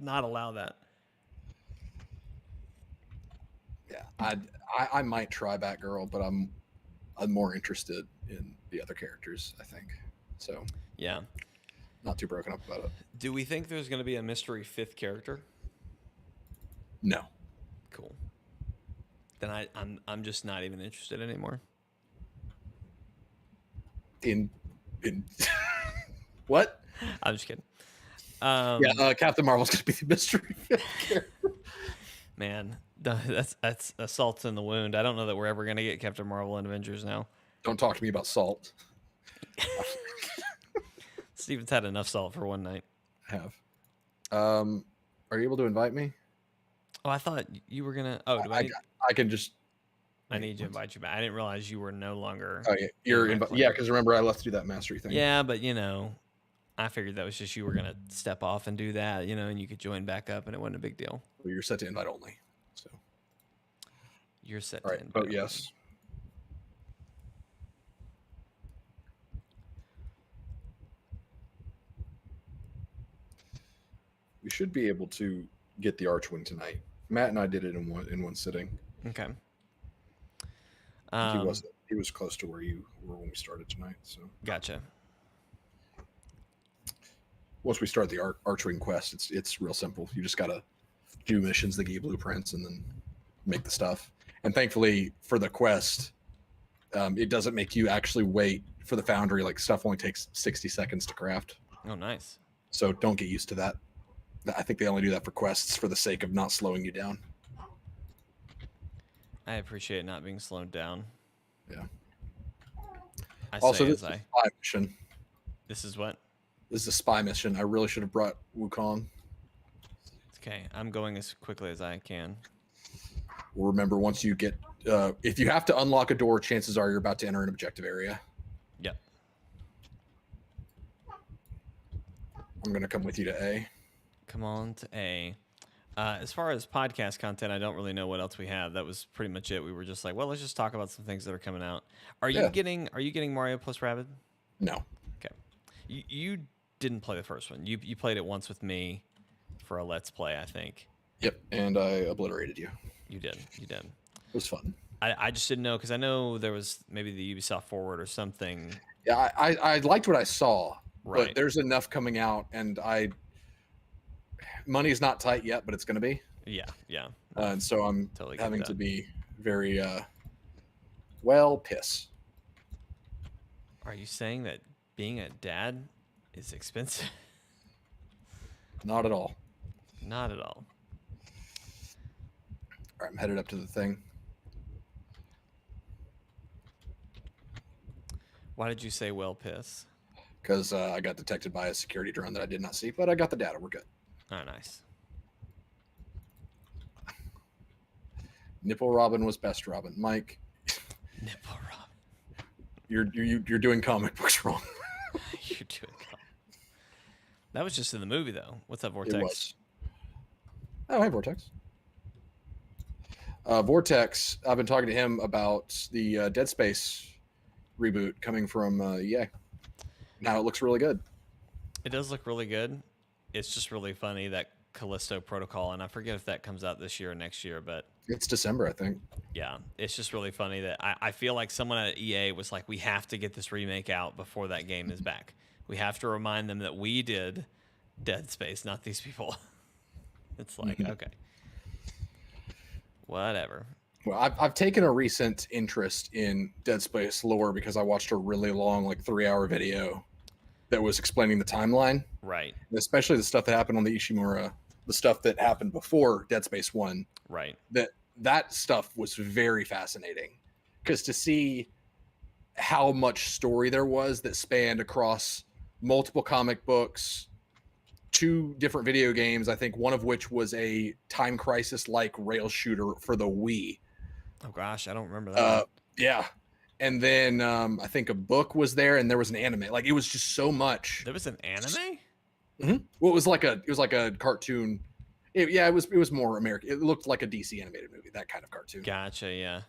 allow that. Yeah, I might try Batgirl, but I'm more interested in the other characters, I think. So yeah, not too broken up about it. Do we think there's gonna be a mystery fifth character? No. Cool. Then I'm just not even interested anymore. In what? I'm just kidding. Captain Marvel's gonna be the mystery character. Man, that's a salt in the wound. I don't know that we're ever gonna get Captain Marvel in Avengers now. Don't talk to me about salt. Steven's had enough salt for one night. I have. Are you able to invite me? Oh, I thought you were gonna. Oh, do I can just. I need to invite you back. I didn't realize you were no longer. Oh yeah, you're yeah. Because remember, I left to do that mastery thing. Yeah, but I figured that was just you were gonna step off and do that, and you could join back up, and it wasn't a big deal. Well, you're set to invite only. So. You're set. All right. Vote yes. We should be able to get the Archwing tonight. Matt and I did it in one sitting. Okay. He was close to where you were when we started tonight. So gotcha. Once we start the Archwing quest, it's real simple. You just gotta do missions that give you blueprints and then make the stuff. And thankfully for the quest, it doesn't make you actually wait for the foundry. Like stuff only takes 60 seconds to craft. Oh, nice. So don't get used to that. I think they only do that for quests for the sake of not slowing you down. I appreciate not being slowed down. Yeah. Also, this is a spy mission. This is what? This is a spy mission. I really should have brought Wukong. Okay, I'm going as quickly as I can. Remember, once you get, if you have to unlock a door, chances are you're about to enter an objective area. Yep. I'm going to come with you to A. Come on to A. As far as podcast content, I don't really know what else we have. That was pretty much it. We were just like, well, let's just talk about some things that are coming out. Are you getting Mario plus Rabbids? No. Okay. You didn't play the first one. You played it once with me for a Let's Play, I think. Yep, and I obliterated you. You did. It was fun. I just didn't know, because I know there was maybe the Ubisoft Forward or something. Yeah, I liked what I saw, Right. but there's enough coming out, and money's not tight yet, but it's going to be. Yeah. And so I'm totally having to be very, piss. Are you saying that being a dad is expensive? Not at all. Not at all. All right, I'm headed up to the thing. Why did you say well piss? Because I got detected by a security drone that I did not see, but I got the data. We're good. Oh, nice. Nipple Robin was best Robin. Mike. Nipple Robin. You're doing comic books wrong. You're doing comic. That was just in the movie, though. What's up, Vortex? It was. Oh, hey, Vortex. Vortex, I've been talking to him about the Dead Space reboot coming from EA. Now it looks really good. It does look really good. It's just really funny, that Callisto Protocol, and I forget if that comes out this year or next year, but it's December, I think. Yeah, it's just really funny that I feel like someone at EA was like, we have to get this remake out before that game is back. We have to remind them that we did Dead Space, not these people. It's like, okay. Whatever. Well, I've taken a recent interest in Dead Space lore because I watched a really long, 3-hour video that was explaining the timeline. Right. Especially the stuff that happened on the Ishimura, the stuff that happened before Dead Space 1. Right. That stuff was very fascinating, because to see how much story there was that spanned across multiple comic books, 2 different video games, I think one of which was a Time Crisis-like rail shooter for the Wii. Oh gosh, I don't remember that. Yeah. And then I think a book was there, and there was an anime. It was just so much. There was an anime? Mm-hmm. Well, it was like a cartoon. It was more American. It looked like a DC animated movie, that kind of cartoon. Gotcha, yeah.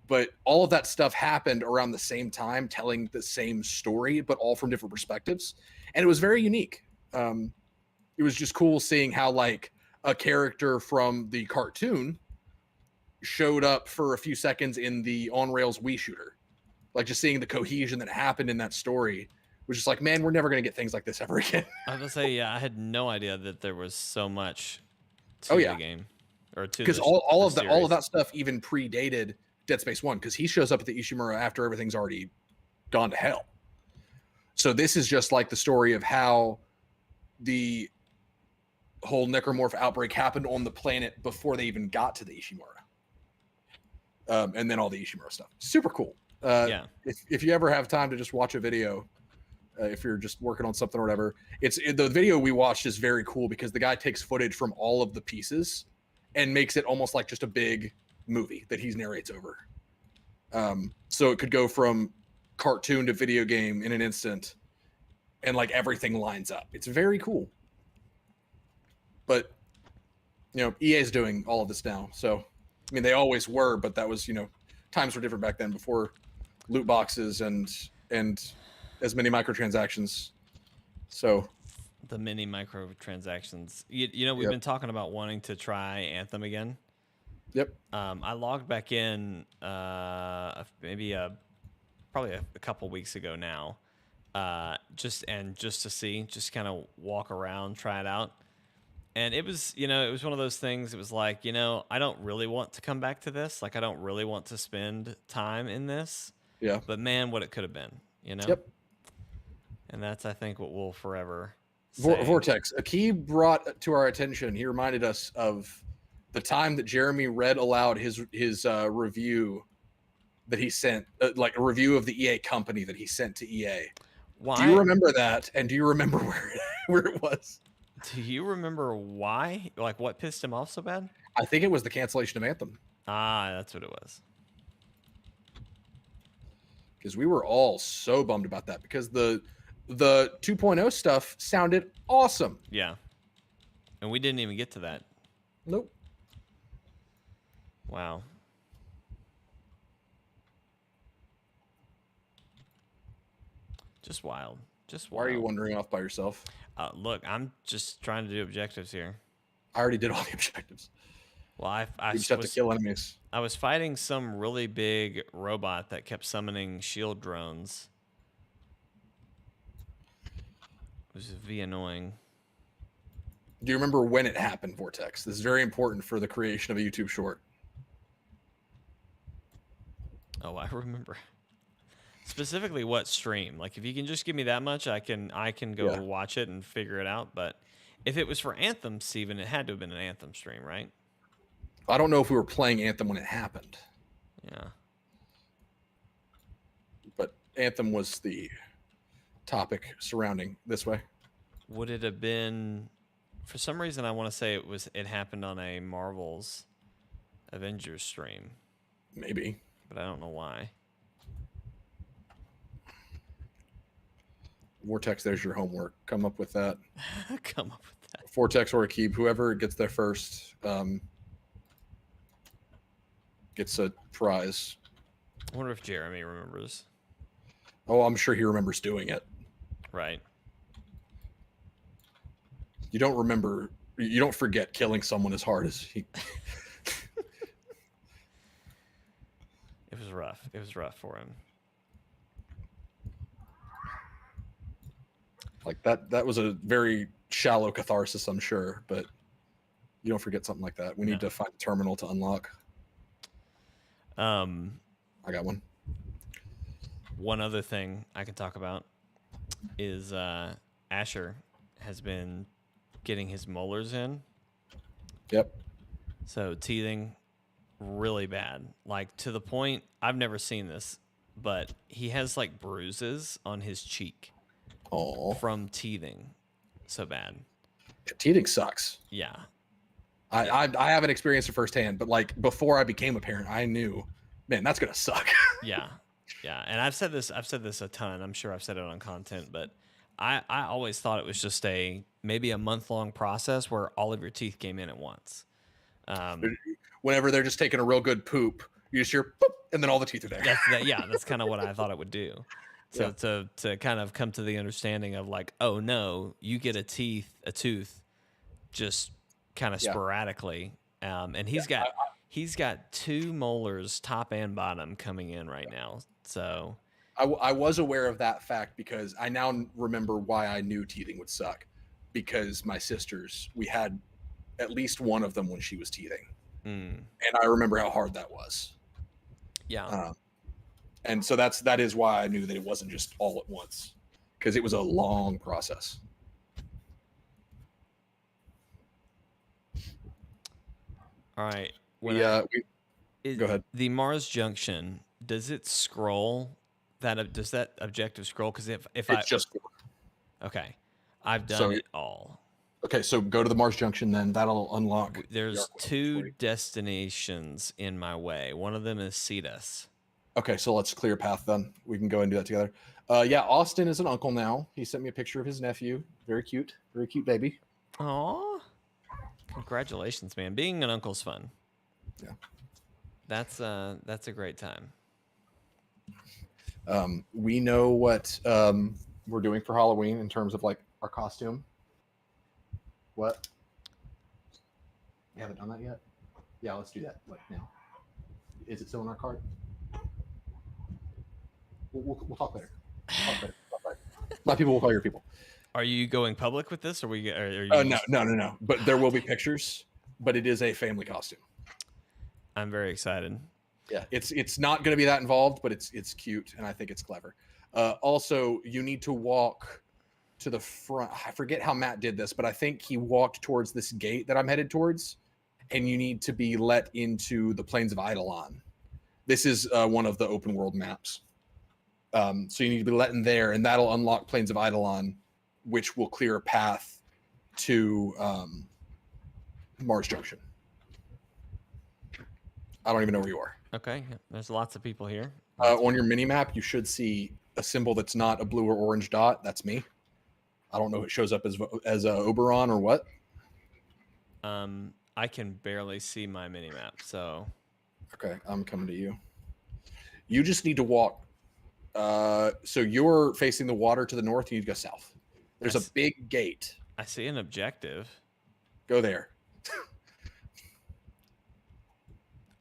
But all of that stuff happened around the same time, telling the same story, but all from different perspectives. And it was very unique. It was just cool seeing how a character from the cartoon showed up for a few seconds in the on-rails Wii shooter. Just seeing the cohesion that happened in that story was just like, man, we're never going to get things like this ever again. I was going to say, yeah, I had no idea that there was so much to the game. Because all of that stuff even predated Dead Space 1, because he shows up at the Ishimura after everything's already gone to hell. So this is just the story of how the whole necromorph outbreak happened on the planet before they even got to the Ishimura. And then all the Ishimura stuff. Super cool. Yeah. If you ever have time to just watch a video, if you're just working on something or whatever, the video we watched is very cool, because the guy takes footage from all of the pieces and makes it almost like just a big movie that he narrates over. So it could go from cartoon to video game in an instant, and everything lines up. It's very cool. But EA's doing all of this now. So I mean, they always were, but that was times were different back then, before loot boxes and as many microtransactions. So the mini microtransactions. We've been talking about wanting to try Anthem again. Yep. I logged back in probably a couple weeks ago now, just to see, just kind of walk around, try it out. And it was, it was one of those things. It was like, I don't really want to come back to this. I don't really want to spend time in this. Yeah. But man, what it could have been, Yep. And that's, I think, what we'll forever say. Vortex. Akib brought to our attention. He reminded us of the time that Jeremy read aloud his review that he sent, a review of the EA company that he sent to EA. Why? Do you remember that? And do you remember where it was? Do you remember why? What pissed him off so bad? I think it was the cancellation of Anthem. Ah, that's what it was. Because we were all so bummed about that, because the 2.0 stuff sounded awesome. Yeah. And we didn't even get to that. Nope. Wow. Just wild. Just Why are you wild. wandering off by yourself? Look, I'm just trying to do objectives here. I already did all the objectives. Well, You just have to kill enemies. I was fighting some really big robot that kept summoning shield drones. It was V annoying. Do you remember when it happened, Vortex? This is very important for the creation of a YouTube short. Oh, I remember. Specifically what stream? Like if you can just give me that much, I can go watch it and figure it out. But if it was for Anthem, Steven, it had to have been an Anthem stream, right? I don't know if we were playing Anthem when it happened. Yeah. But Anthem was the topic surrounding this way. Would it have been, for some reason I want to say it happened on a Marvel's Avengers stream. Maybe. But I don't know why. Vortex, there's your homework. Come up with that. Come up with that. Vortex or Akib, whoever gets there first gets a prize. I wonder if Jeremy remembers. Oh, I'm sure he remembers doing it. Right. You don't forget killing someone as hard as he... It was rough. It was rough for him. Like that was a very shallow catharsis, I'm sure, but you don't forget something like that. We need to find a terminal to unlock. I got one. One other thing I can talk about is Asher has been getting his molars in. Yep. So teething really bad. Like to the point, I've never seen this, but he has like bruises on his cheek. Oh. From teething. So bad. Teething sucks. Yeah. I haven't experienced it firsthand, but like before I became a parent, I knew, man, that's gonna suck. Yeah. Yeah. And I've said this a ton. I'm sure I've said it on content, but I always thought it was just maybe a month-long process where all of your teeth came in at once. Whenever they're just taking a real good poop, you just hear boop, and then all the teeth are there. That's kind of what I thought it would do. So to kind of come to the understanding of like, oh no, you get a tooth just kind of sporadically. And he's got 2 molars, top and bottom, coming in right now. So I was aware of that fact because I now remember why I knew teething would suck. Because my sisters, we had at least one of them when she was teething. And I remember how hard that was. Yeah. And so that is why I knew that it wasn't just all at once, because it was a long process. All right. Go ahead. The Mars Junction, does it scroll? Does that objective scroll? Because if it's just 4. Okay, I've done it all. Okay, so go to the Mars Junction, then that'll unlock. There's 2 destinations in my way. One of them is Cetus. Okay, so let's clear a path then. We can go and do that together. Yeah, Austin is an uncle now. He sent me a picture of his nephew. Very cute baby. Aw. Congratulations, man. Being an uncle's fun. Yeah. That's a great time. We know what we're doing for Halloween in terms of like our costume. What? We haven't done that yet? Yeah, let's do that now. Is it still in our card? We'll talk later. My people will call your people. Are you going public with this, or are you? No. But there will be pictures. But it is a family costume. I'm very excited. Yeah, it's not going to be that involved, but it's cute, and I think it's clever. Also, you need to walk to the front. I forget how Matt did this, but I think he walked towards this gate that I'm headed towards, and you need to be let into the Plains of Eidolon. This is one of the open world maps. So you need to be let in there, and that'll unlock Plains of Eidolon, which will clear a path to Mars Junction. I don't even know where you are. Okay, there's lots of people here. On your mini map, you should see a symbol that's not a blue or orange dot. That's me. I don't know if it shows up as Oberon or what. I can barely see my mini map, so. Okay, I'm coming to you. You just need to walk So you're facing the water to the north. You need to go south. There's a big gate. I see an objective. Go there.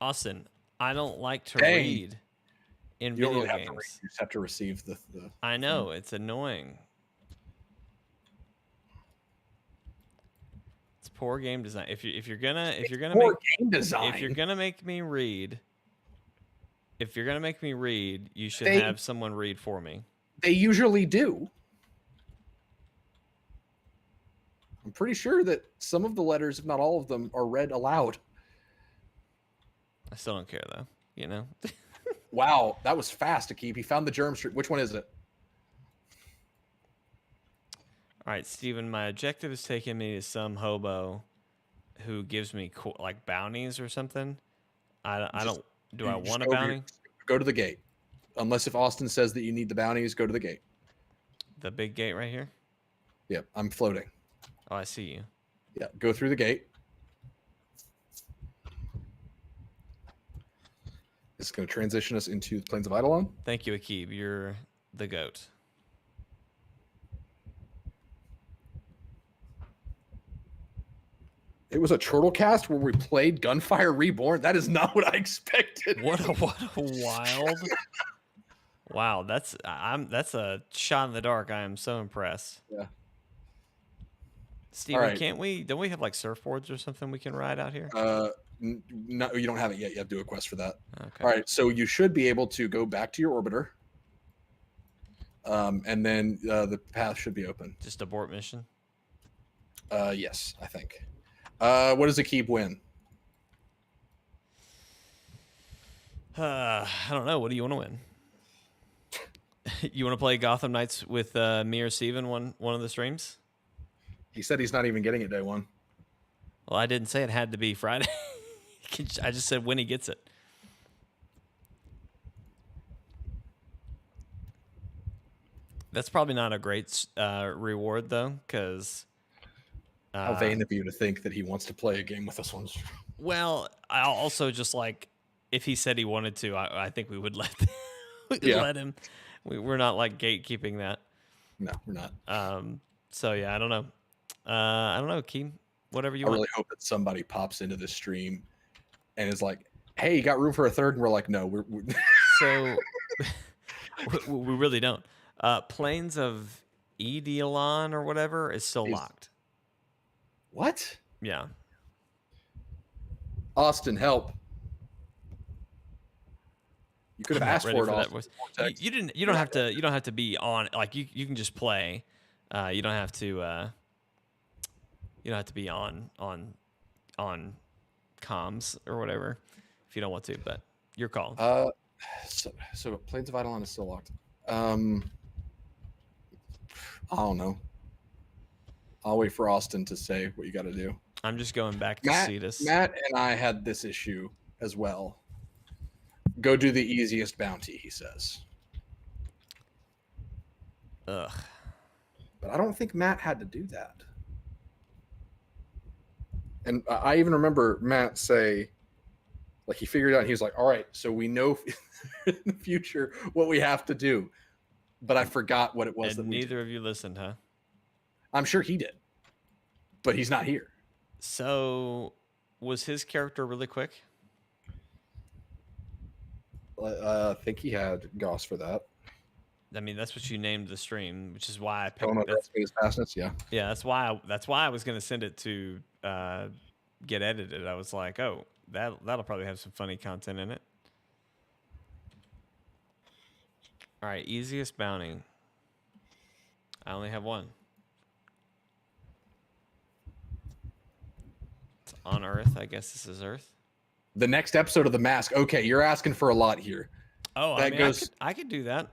Austin, I don't like to read in video games. You just have to receive the I know, it's annoying. It's poor game design. If you're gonna make me read, you should have someone read for me. They usually do. I'm pretty sure that some of the letters, if not all of them, are read aloud. I still don't care though, you know. Wow, that was fast to keep. He found the germ stream. Which one is it? All right, Steven, my objective is taking me to some hobo who gives me like bounties or something. Do I want a bounty? Go to the gate. Unless if Austin says that you need the bounties, go to the gate. The big gate right here? Yep, I'm floating. Oh, I see you. Yeah, go through the gate. It's going to transition us into the Plains of Eidolon. Thank you, Akib. You're the goat. It was a ChortleCast where we played Gunfire Reborn. That is not what I expected. What a wild! Wow, that's a shot in the dark. I am so impressed. Yeah. Steven, don't we have like surfboards or something we can ride out here? No, you don't have it yet. You have to do a quest for that. Okay. All right, so you should be able to go back to your orbiter. And then the path should be open. Just abort mission? Yes, I think. What does Akib win? I don't know. What do you want to win? You want to play Gotham Knights with me or Steven one of the streams? He said he's not even getting it day one. Well, I didn't say it had to be Friday. I just said when he gets it. That's probably not a great reward, though, because... How vain of you to think that he wants to play a game with us one. Well, I'll also just like, if he said he wanted to, I think we would let him. We're not like gatekeeping that. No, we're not. So yeah, I don't know. Keem, whatever you want. I really hope that somebody pops into the stream and is like, "Hey, you got room for a third?" And we're like, "No, we're... So we really don't. Plains of Eidolon or whatever is still locked. What? Yeah. Austin, help. You could have asked for it, Austin. You don't have to be on, like you can just play. You don't have to be on comms or whatever if you don't want to, but your call. So Plains of Eidolon is still locked. I don't know. I'll wait for Austin to say what you got to do. I'm just going back to Cetus. Matt and I had this issue as well. Go do the easiest bounty, he says. Ugh. But I don't think Matt had to do that. And I even remember Matt say, like, he figured out, he was like, all right, so we know in the future what we have to do. But I forgot what it was. And neither of you listened, huh? I'm sure he did, but he's not here. So, was his character really quick? I think he had Goss for that. I mean, that's what you named the stream, which is why I picked. His fastness, yeah. Yeah, that's why I was going to send it to get edited. I was like, oh, that'll probably have some funny content in it. All right, easiest bounty. I only have one. It's on Earth. I guess this is Earth. The next episode of The Mask. Okay, you're asking for a lot here. Oh, I could do that.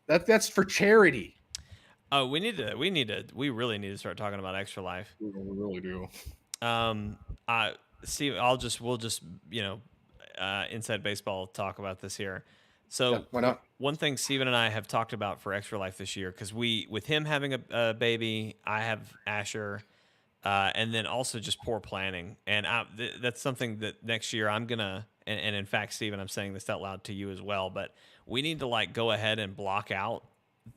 That's for charity. Oh, we really need to start talking about Extra Life. We really do. Steve, we'll just inside baseball talk about this here. So yeah, why not? One thing Steven and I have talked about for Extra Life this year, because with him having a baby, I have Asher, and then also just poor planning, and that's something that next year I'm gonna and in fact, Steven, I'm saying this out loud to you as well, but we need to like go ahead and block out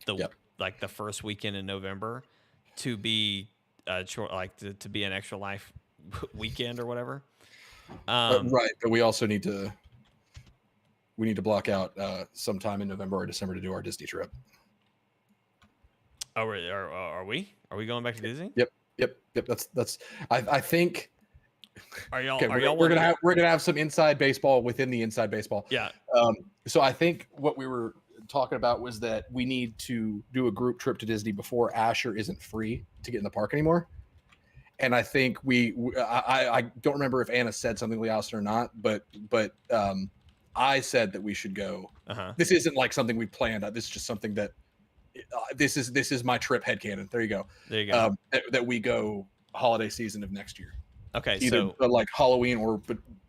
the like the first weekend in November to be to be an Extra Life weekend or whatever. Right, but we also need to block out sometime in November or December to do our Disney trip. Oh, are we? Are we going back to Disney? Yep. That's. I think. Are y'all? Okay, are y'all? We're gonna have some inside baseball within the inside baseball. Yeah. So I think what we were talking about was that we need to do a group trip to Disney before Asher isn't free to get in the park anymore. And I think I don't remember if Anna said something to Austin or not, but I said that we should go. This isn't like something we planned. This is just something that this is my trip headcanon. There you go. That we go holiday season of next year. Okay, either so like Halloween or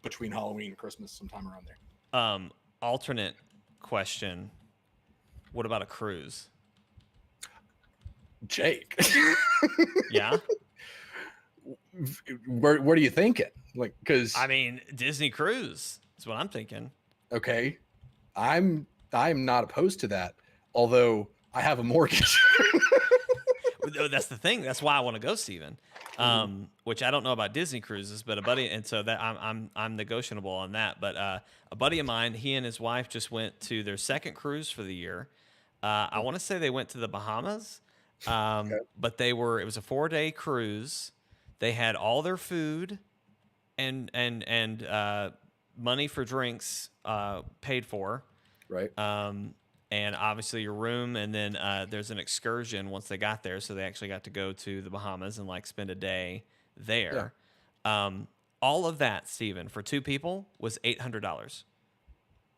between Halloween and Christmas, sometime around there. Alternate question: what about a cruise? Jake. Yeah. Where are you thinking? Like, because I mean, Disney cruise is what I'm thinking. Okay, I'm not opposed to that. Although I have a mortgage. That's the thing. That's why I want to go, Steven. Which I don't know about Disney cruises, but a buddy, and so that I'm negotiable on that. But a buddy of mine, he and his wife just went to their second cruise for the year. I want to say they went to the Bahamas, but it was a 4-day cruise. They had all their food and money for drinks paid for, right? And obviously your room, and then there's an excursion once they got there, so they actually got to go to the Bahamas and like spend a day there. Yeah. All of that, Steven, for 2 people was $800.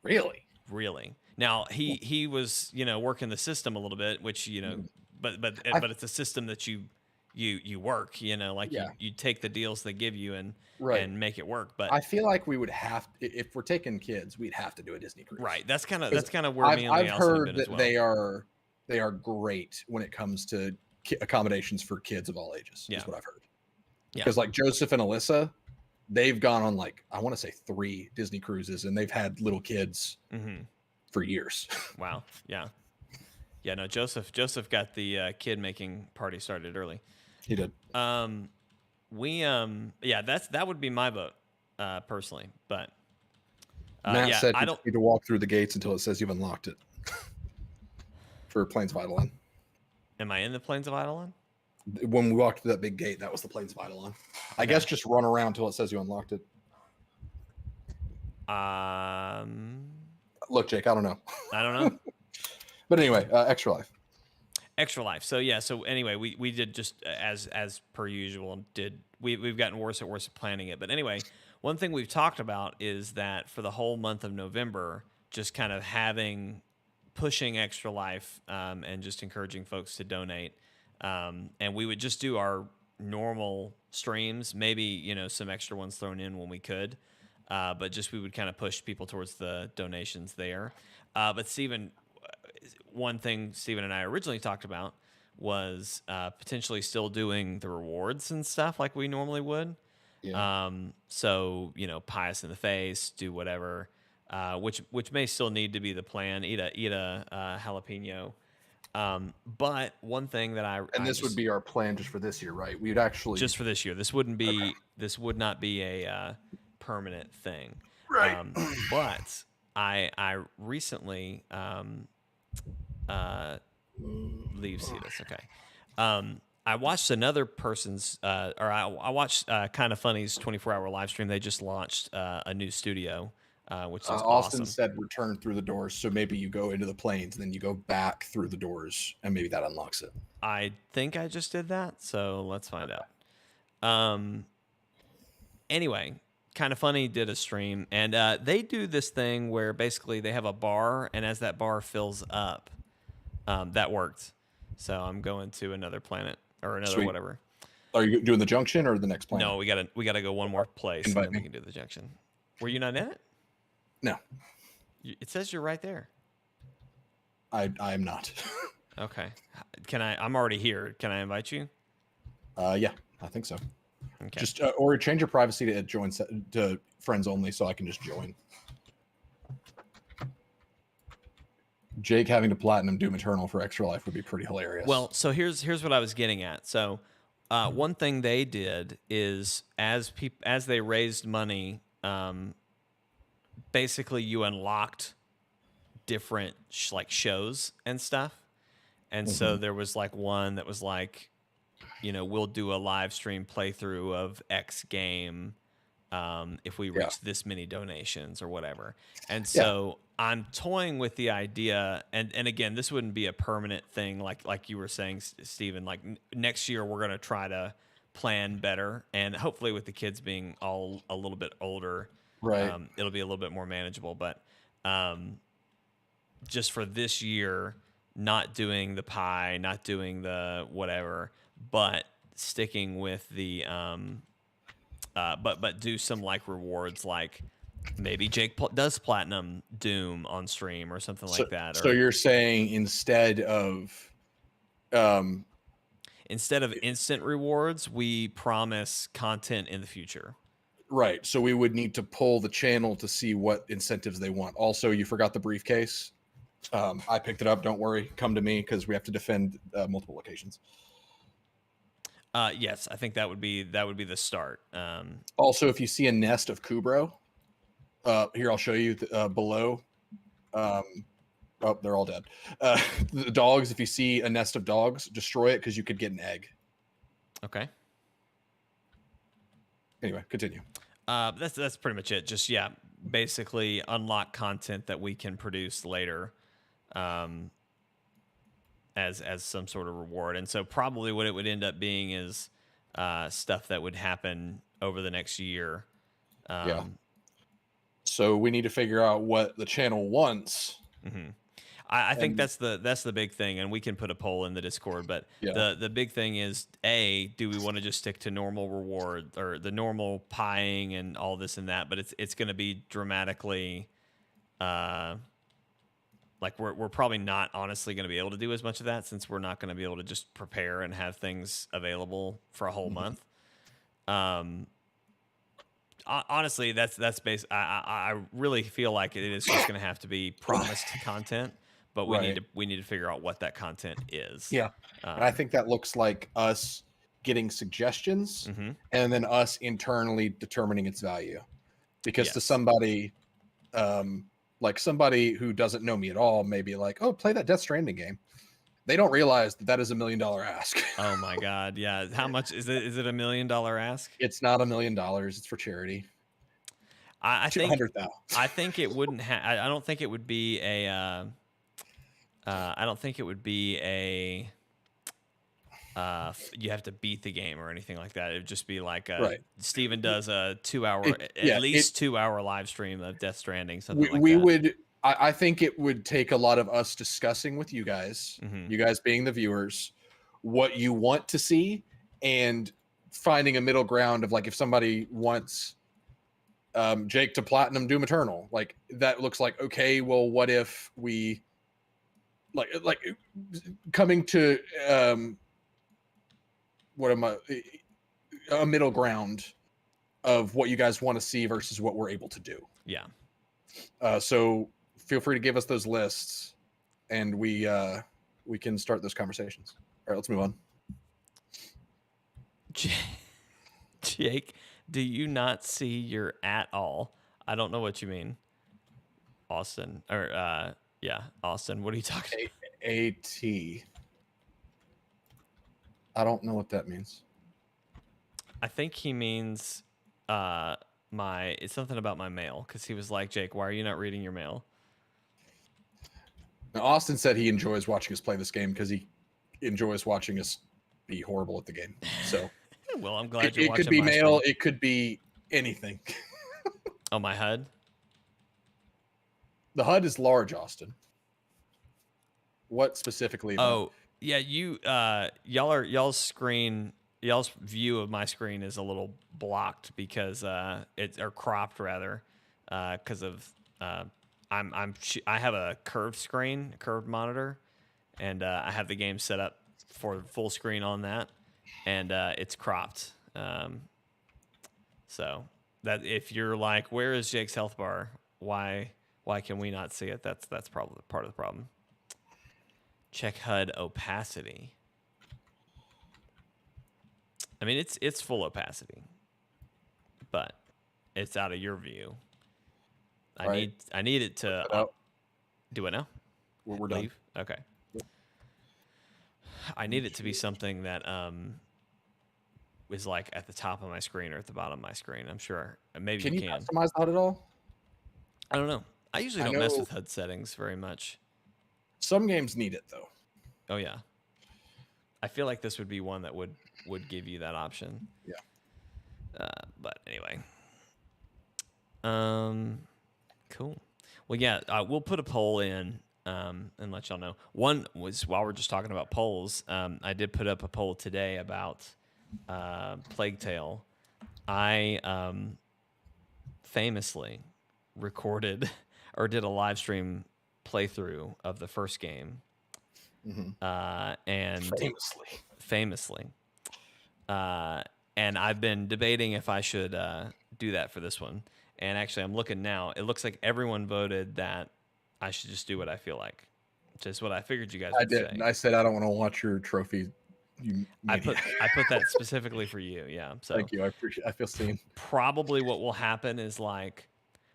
Really. Now he was working the system a little bit, which but it's a system that you work, you take the deals they give you and make it work. But I feel like we would have, if we're taking kids, we'd have to do a Disney cruise. Right. That's kind of where me and I've Allison heard have been that as well. they are great when it comes to accommodations for kids of all ages. Yeah. Is what I've heard. Yeah. Because like Joseph and Alyssa, they've gone on like, I want to say 3 Disney cruises, and they've had little kids for years. Wow. Yeah. Yeah. No, Joseph got the kid making party started early. He did. That would be my vote, personally. But Matt said you don't need to walk through the gates until it says you've unlocked it. For Plains of Eidolon. Am I in the Plains of Eidolon? When we walked through that big gate, that was the Plains of Eidolon. I guess just run around until it says you unlocked it. Look, Jake, I don't know. But anyway, Extra Life. Extra Life. So yeah. So anyway, we did just as per usual. We've gotten worse at planning it. But anyway, one thing we've talked about is that for the whole month of November, just kind of pushing Extra Life and just encouraging folks to donate. And we would just do our normal streams, maybe some extra ones thrown in when we could. But just we would kind of push people towards the donations there. But Steven, one thing Steven and I originally talked about was potentially still doing the rewards and stuff like we normally would. Yeah. So pie us in the face, do whatever, which may still need to be the plan. Eat a jalapeno. But one thing that this would be our plan just for this year, right? We'd actually just for this year. This would not be a permanent thing, right? But I recently leave see this. Okay. I watched another person's I watched Kind of Funny's 24-hour live stream. They just launched a new studio, which is Austin awesome. said return through the doors, so maybe you go into the plains and then you go back through the doors, and maybe that unlocks it. I think I just did that, so let's find out. Anyway, Kind of Funny did a stream, and they do this thing where basically they have a bar, and as that bar fills up, that worked. So I'm going to another planet or another Sweet. Whatever. Are you doing the junction or the next planet? No, we gotta go one more place, and then we can do the junction. Were you not in it? No. It says you're right there. I am not. Okay. I'm already here. Can I invite you? Yeah, I think so. Okay. Just or change your privacy to join to friends only, so I can just join. Jake having to platinum Doom Eternal for Extra Life would be pretty hilarious. Well, so here's what I was getting at. So, one thing they did is as they raised money, basically you unlocked different like shows and stuff. And so there was like one that was like, we'll do a live stream playthrough of X game if we reach this many donations or whatever. And so I'm toying with the idea, and again, this wouldn't be a permanent thing, like you were saying, Steven. Like next year, we're gonna try to plan better, and hopefully, with the kids being all a little bit older, right, it'll be a little bit more manageable. But just for this year, not doing the pie, not doing the whatever, but sticking with the but do some like rewards, like maybe Jake does platinum Doom on stream or something like that. So you're saying instead of instant rewards, we promise content in the future. Right. So we would need to pull the channel to see what incentives they want. Also, you forgot the briefcase. I picked it up. Don't worry. Come to me because we have to defend multiple locations. Yes, I think that would be the start. Also, if you see a nest of Kubro, here I'll show you below. Oh, they're all dead. The dogs. If you see a nest of dogs, destroy it because you could get an egg. Okay. Anyway, continue. That's pretty much it. Just basically unlock content that we can produce later, as some sort of reward. And so probably what it would end up being is stuff that would happen over the next year. So we need to figure out what the channel wants. Mm-hmm. I think that's the big thing, and we can put a poll in the Discord. But the big thing is, do we want to just stick to normal reward or the normal pieing and all this and that? But it's going to be dramatically, like we're probably not honestly going to be able to do as much of that, since we're not going to be able to just prepare and have things available for a whole month. Honestly, that's base. I really feel like it is just going to have to be promised content. But we need to figure out what that content is. Yeah, and I think that looks like us getting suggestions, and then us internally determining its value. Because to somebody, like somebody who doesn't know me at all, may be like, "Oh, play that Death Stranding game." They don't realize that is $1 million ask. Oh my God! Yeah, how much is it? Is it $1 million ask? It's not $1 million. It's for charity. I think 200,000. I think it wouldn't have. I don't think it would be a. I don't think it would be a. You have to beat the game or anything like that. It would just be like Steven does a 2-hour, at least 2-hour live stream of Death Stranding. Something like that. I think it would take a lot of us discussing with you guys, you guys being the viewers, what you want to see, and finding a middle ground of like if somebody wants Jake to platinum Doom Eternal, like that looks like okay. Well, what if we like coming to a middle ground of what you guys want to see versus what we're able to do. Yeah. So feel free to give us those lists, and we can start those conversations. All right, let's move on. Jake, do you not see your at all? I don't know what you mean. Austin, or Austin, what are you talking about? AT. I don't know what that means. I think he means it's something about my mail, because he was like, Jake, why are you not reading your mail? Now, Austin said he enjoys watching us play this game because he enjoys watching us be horrible at the game. So, well, I'm glad you're watching. It could be mail. Stream. It could be anything. Oh, my HUD. The HUD is large, Austin. What specifically? Oh, yeah, y'all's view of my screen is a little blocked because or cropped rather, because of I have a curved monitor, and I have the game set up for full screen on that, and it's cropped. So that if you're like, where is Jake's health bar? Why can we not see it? That's probably part of the problem. Check HUD opacity. I mean, it's full opacity, but it's out of your view. I need it to do it now. We're Leave. done. Okay. I need it to be something that is like at the top of my screen or at the bottom of my screen. I'm sure. Maybe Can you you can. customize that at all? I don't know. I usually don't mess with HUD settings very much. Some games need it though. Oh yeah. I feel like this would be one that would give you that option. Yeah. But anyway. Cool. Well, yeah, we'll put a poll in and let y'all know. One was, while we're just talking about polls, I did put up a poll today about Plague Tale. I famously recorded or did a live stream playthrough of the first game. And famously. And I've been debating if I should do that for this one. And actually, I'm looking now. It looks like everyone voted that I should just do what I feel like, which is what I figured you guys would say. I said I don't want to watch your trophy. I put that specifically for you. Yeah. So thank you. I feel seen. Probably what will happen is like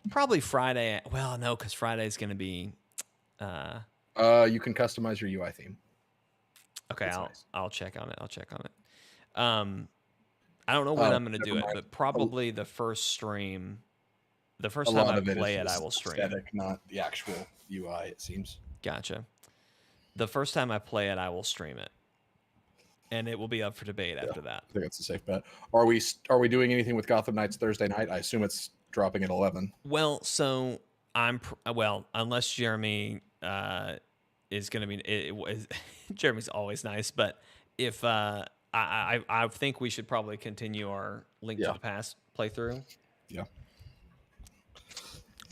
probably Friday. Well, no, because Friday is going to be. You can customize your UI theme. Okay, I'll check on it. I don't know when I'm going to do it, but probably the first stream. The first time I play it, I will stream. Aesthetic, not the actual UI, it seems. Gotcha. The first time I play it, I will stream it, and it will be up for debate after that. I think that's a safe bet. Are we doing anything with Gotham Knights Thursday night? I assume it's dropping at 11. Well, so unless Jeremy is going to be. Jeremy's always nice, but if I think we should probably continue our Link to the Past playthrough. Yeah.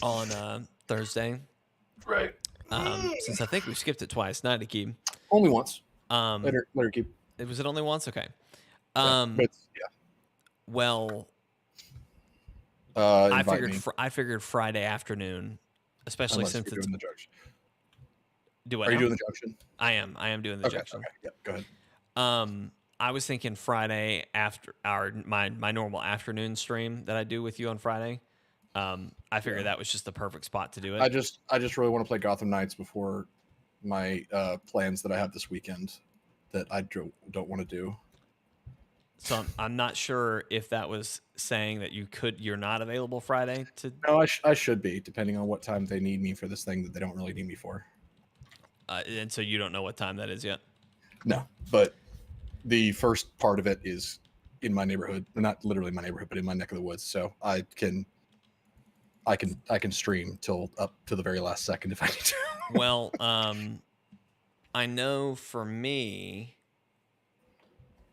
On Thursday, right? Since I think we skipped it twice, not to keep. Only once. Later keep. Was it only once? Okay. Well, I figured Friday afternoon, especially unless since it's doing the junction. Do I? Are you doing the junction? I am doing the junction. Okay. Yep. Go ahead. I was thinking Friday after my normal afternoon stream that I do with you on Friday. I figured that was just the perfect spot to do it. I just really want to play Gotham Knights before my plans that I have this weekend that I don't want to do. So I'm not sure if that was saying that you're not available Friday to. No, I should be, depending on what time they need me for this thing that they don't really need me for. And so you don't know what time that is yet? No, but the first part of it is in my neighborhood, not literally my neighborhood, but in my neck of the woods. So I can stream till up to the very last second if I need to. Well, I know for me,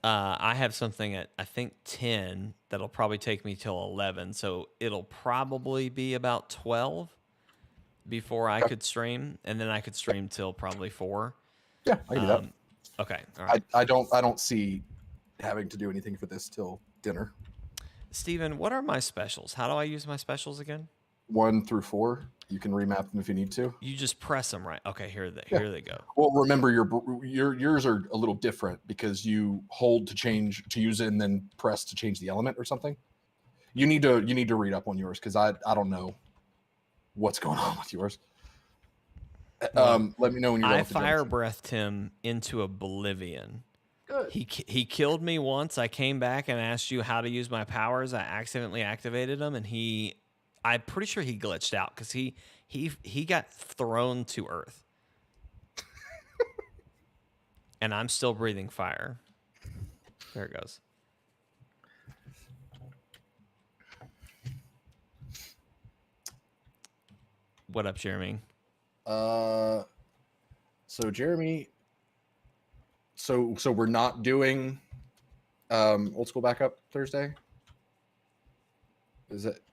I have something at I think 10 that'll probably take me till 11, so it'll probably be about 12 before I could stream, and then I could stream till probably 4. Yeah, I can do that. Okay, all right. I don't see having to do anything for this till dinner. Steven, what are my specials? How do I use my specials again? 1 through 4. You can remap them if you need to. You just press them, right? Okay, here they go. Well, remember yours are a little different because you hold to use it and then press to change the element or something. You need to read up on yours because I don't know what's going on with yours. Let me know when you're. I fire breathed him into oblivion. Good. He killed me once. I came back and asked you how to use my powers. I accidentally activated them, and I'm pretty sure he glitched out because he got thrown to earth. And I'm still breathing fire. There it goes. What up, Jeremy? So Jeremy, so we're not doing old school backup Thursday? Is it?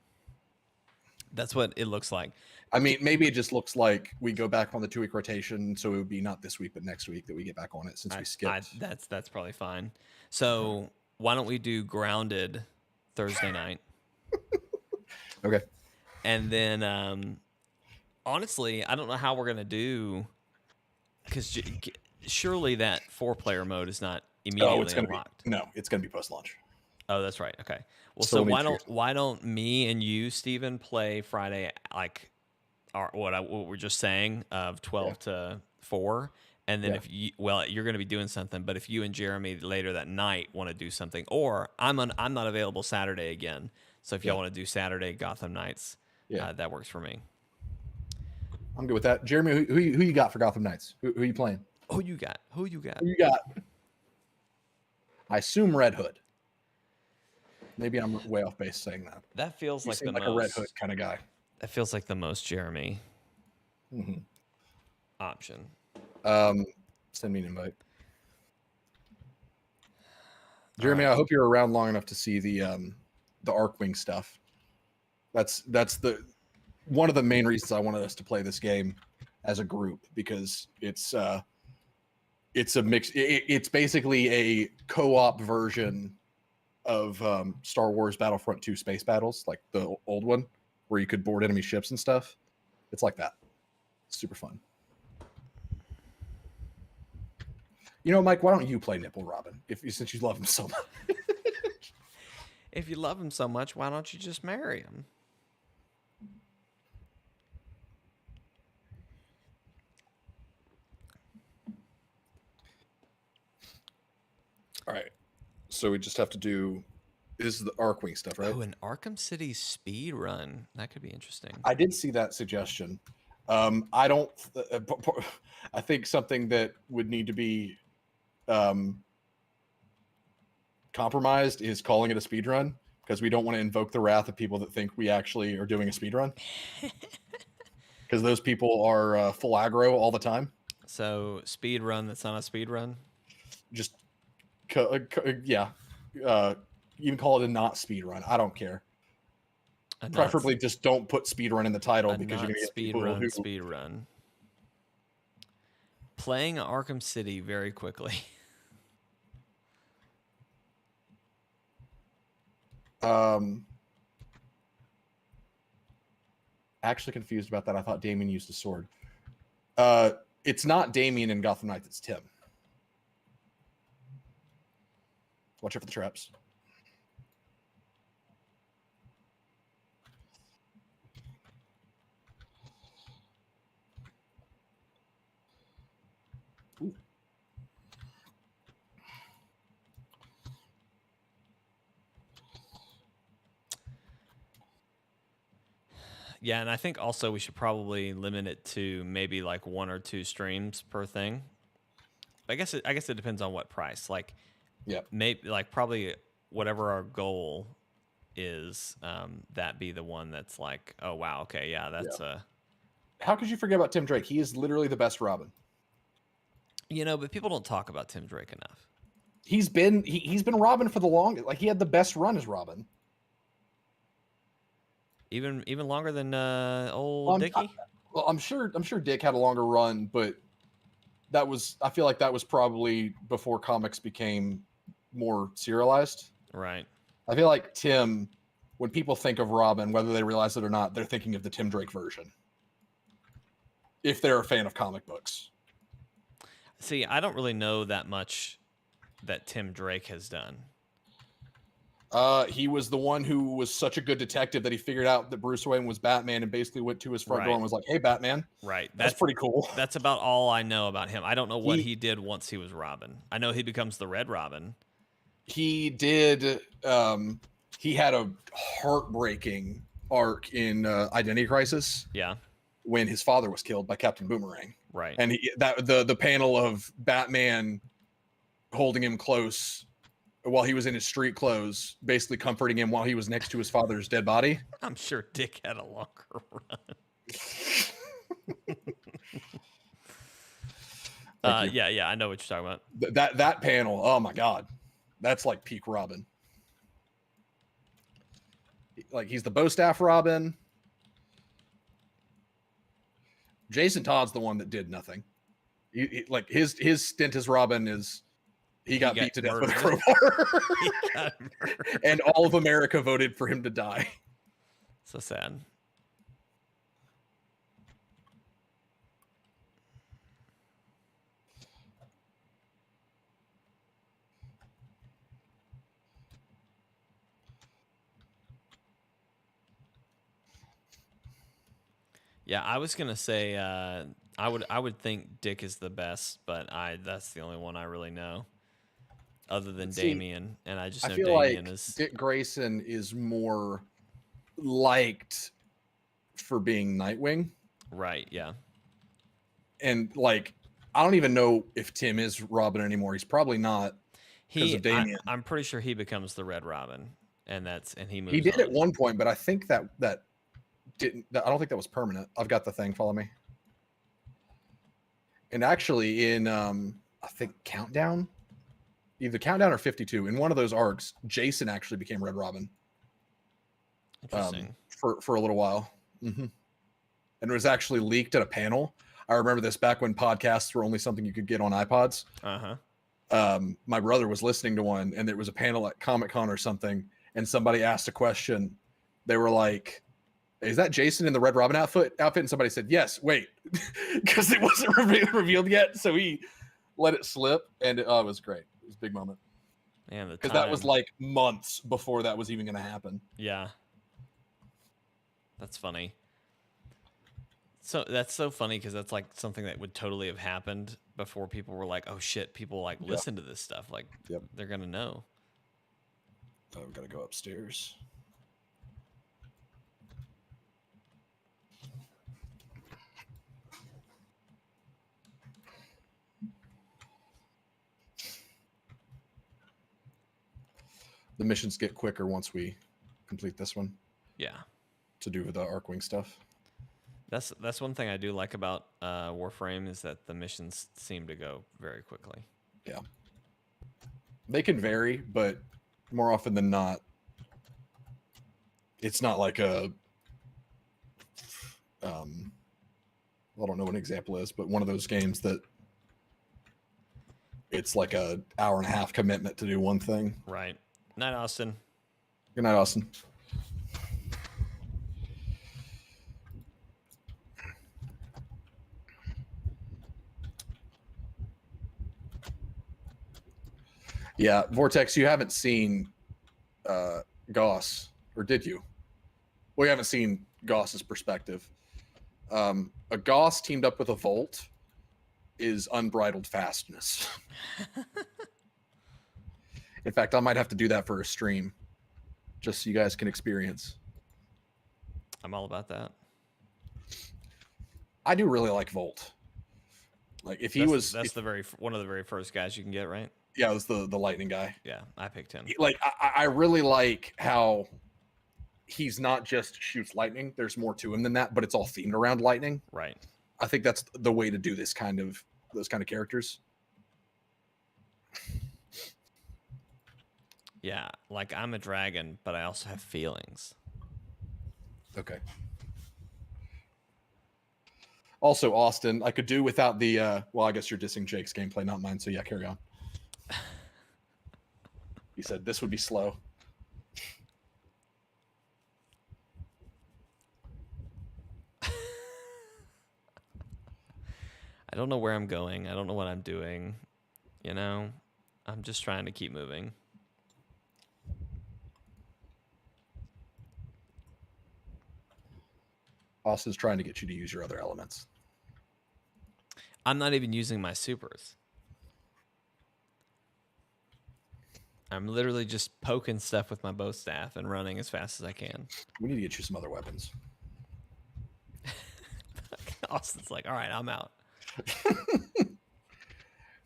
That's what it looks like. I mean, maybe it just looks like we go back on the 2-week rotation, so it would be not this week, but next week that we get back on it since we skipped. That's probably fine. So why don't we do Grounded Thursday night? Okay. And then, honestly, I don't know how we're gonna do because surely that 4-player mode is not immediately unlocked. It's gonna be post launch. Oh, that's right. Okay. Well, Still so need why don't me and you, Steven, play Friday like what we're just saying of 12 to 4, and then if you you're going to be doing something, but if you and Jeremy later that night want to do something, or I'm not available Saturday again, so if y'all want to do Saturday Gotham Knights, that works for me. I'm good with that. Jeremy, who you got for Gotham Knights? Who you playing? Who you got? Who you got? I assume Red Hood. Maybe I'm way off base saying that. That feels like a Red Hood kind of guy. That feels like the most Jeremy option. Send me an invite. Jeremy, right. I hope you're around long enough to see the Arcwing stuff. That's the one of the main reasons I wanted us to play this game as a group, because it's a mix. It's basically a co-op version of Star Wars Battlefront 2 Space Battles, like the old one, where you could board enemy ships and stuff. It's like that. It's super fun. You know, Mike, why don't you play Nipple Robin since you love him so much? If you love him so much, why don't you just marry him? All right. So we just have to do... This is the Arcwing stuff, right? Oh, an Arkham City speed run. That could be interesting. I did see that suggestion. I don't... I think something that would need to be compromised is calling it a speed run, because we don't want to invoke the wrath of people that think we actually are doing a speed run. Because those people are full aggro all the time. So speed run that's not a speed run? Just... yeah. You can call it a not speed run. I don't care. Preferably just don't put speed run in the title, because you're going to get people who... Speed run. Playing Arkham City very quickly. Actually confused about that. I thought Damien used a sword. It's not Damien in Gotham Knights. It's Tim. Watch out for the traps. Ooh. Yeah, and I think also we should probably limit it to maybe like 1 or 2 streams per thing. I guess it depends on what price. Like, maybe like probably whatever our goal is, that be the one that's like, oh wow, okay, yeah, that's a... How could you forget about Tim Drake? He is literally the best Robin. You know, but people don't talk about Tim Drake enough. He's been Robin for the longest. Like, he had the best run as Robin. Even longer than old Dickie? I'm sure Dick had a longer run, but I feel like that was probably before comics became more serialized. Right. I feel like Tim, when people think of Robin, whether they realize it or not, they're thinking of the Tim Drake version. If they're a fan of comic books. See, I don't really know that much that Tim Drake has done. He was the one who was such a good detective that he figured out that Bruce Wayne was Batman and basically went to his front door and was like, "Hey, Batman." Right. That's pretty cool. That's about all I know about him. I don't know what he did once he was Robin. I know he becomes the Red Robin. He did. He had a heartbreaking arc in Identity Crisis. Yeah. When his father was killed by Captain Boomerang. Right. And the panel of Batman holding him close while he was in his street clothes, basically comforting him while he was next to his father's dead body. I'm sure Dick had a longer run. Yeah, I know what you're talking about. That panel, oh my God. That's like peak Robin. Like, he's the bow staff Robin. Jason Todd's the one that did nothing. Like his stint as Robin is He got beat to death with a murdered. crowbar. He got murdered. And all of America voted for him to die. So sad. Yeah, I was gonna say I would think Dick is the best, but that's the only one I really know, other than Damien, and I just know feel Damien like is Dick Grayson is more liked for being Nightwing. Right, yeah. And like I don't even know if Tim is Robin anymore. He's probably not because of Damien. I'm pretty sure he becomes the Red Robin, and he moves. He did on. at one point, but I think that didn't. I don't think that was permanent. I've got the thing. Follow me. And actually, in I think Countdown, either Countdown or 52, in one of those arcs, Jason actually became Red Robin. Interesting. For a little while. Mm-hmm. And it was actually leaked at a panel. I remember this back when podcasts were only something you could get on iPods. My brother was listening to one, and there was a panel at Comic-Con or something, and somebody asked a question. They were like, "Is that Jason in the Red Robin outfit?" And somebody said, "Yes." Wait, because it wasn't revealed yet, so he let it slip, and it was great. It was a big moment. Man, because that was like months before that was even going to happen. Yeah, that's funny. So that's so funny because that's like something that would totally have happened before people were like, "Oh shit!" People like listen to this stuff. Like, they're gonna know. Oh, I've got to go upstairs. The missions get quicker once we complete this one. Yeah. To do with the Arcwing stuff. That's one thing I do like about Warframe is that the missions seem to go very quickly. Yeah. They can vary, but more often than not, it's not like a I don't know what an example is, but one of those games that it's like a hour and a half commitment to do one thing. Right. Night, Austin. Good night, Austin. Yeah, Vortex, you haven't seen Goss, or did you? Well, you haven't seen Goss's perspective. A Goss teamed up with a Volt is unbridled fastness. In fact, I might have to do that for a stream, just so you guys can experience. I'm all about that. I do really like Volt. Like if that's one of the very first guys you can get, right? Yeah, it was the lightning guy. Yeah, I picked him. Like I really like how he's not just shoots lightning. There's more to him than that, but it's all themed around lightning. Right. I think that's the way to do those kind of characters. Yeah, like I'm a dragon, but I also have feelings. Okay. Also, Austin, I could do without the well, I guess you're dissing Jake's gameplay, not mine, so yeah, carry on. He said this would be slow. I don't know where I'm going. I don't know what I'm doing. You know, I'm just trying to keep moving. Austin's trying to get you to use your other elements. I'm not even using my supers. I'm literally just poking stuff with my bow staff and running as fast as I can. We need to get you some other weapons. Austin's like, all right, I'm out.